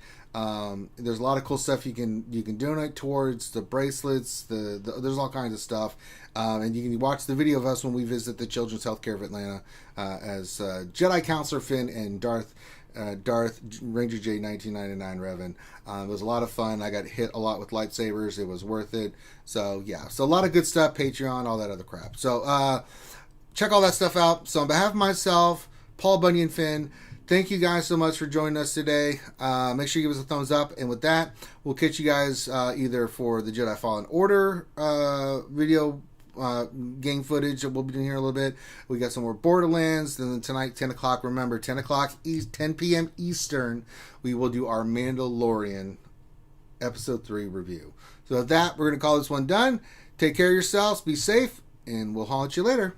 There's a lot of cool stuff you can donate towards, the bracelets, there's all kinds of stuff. And you can watch the video of us when we visit the Children's Healthcare of Atlanta as Jedi Counselor Finn and Darth Ranger J 1999 Revan. It was a lot of fun. I got hit a lot with lightsabers. It was worth it. So yeah, so a lot of good stuff. Patreon, all that other crap. So check all that stuff out. So on behalf of myself, Paul, Bunny, and Finn, thank you guys so much for joining us today. Make sure you give us a thumbs up. And with that, we'll catch you guys either for the Jedi Fallen Order video game footage that we'll be doing here in a little bit. We got some more Borderlands. Then tonight, 10 o'clock, remember, 10 o'clock, 10 p.m. Eastern, we will do our Mandalorian Episode 3 review. So with that, we're going to call this one done. Take care of yourselves, be safe, and we'll holler at you later.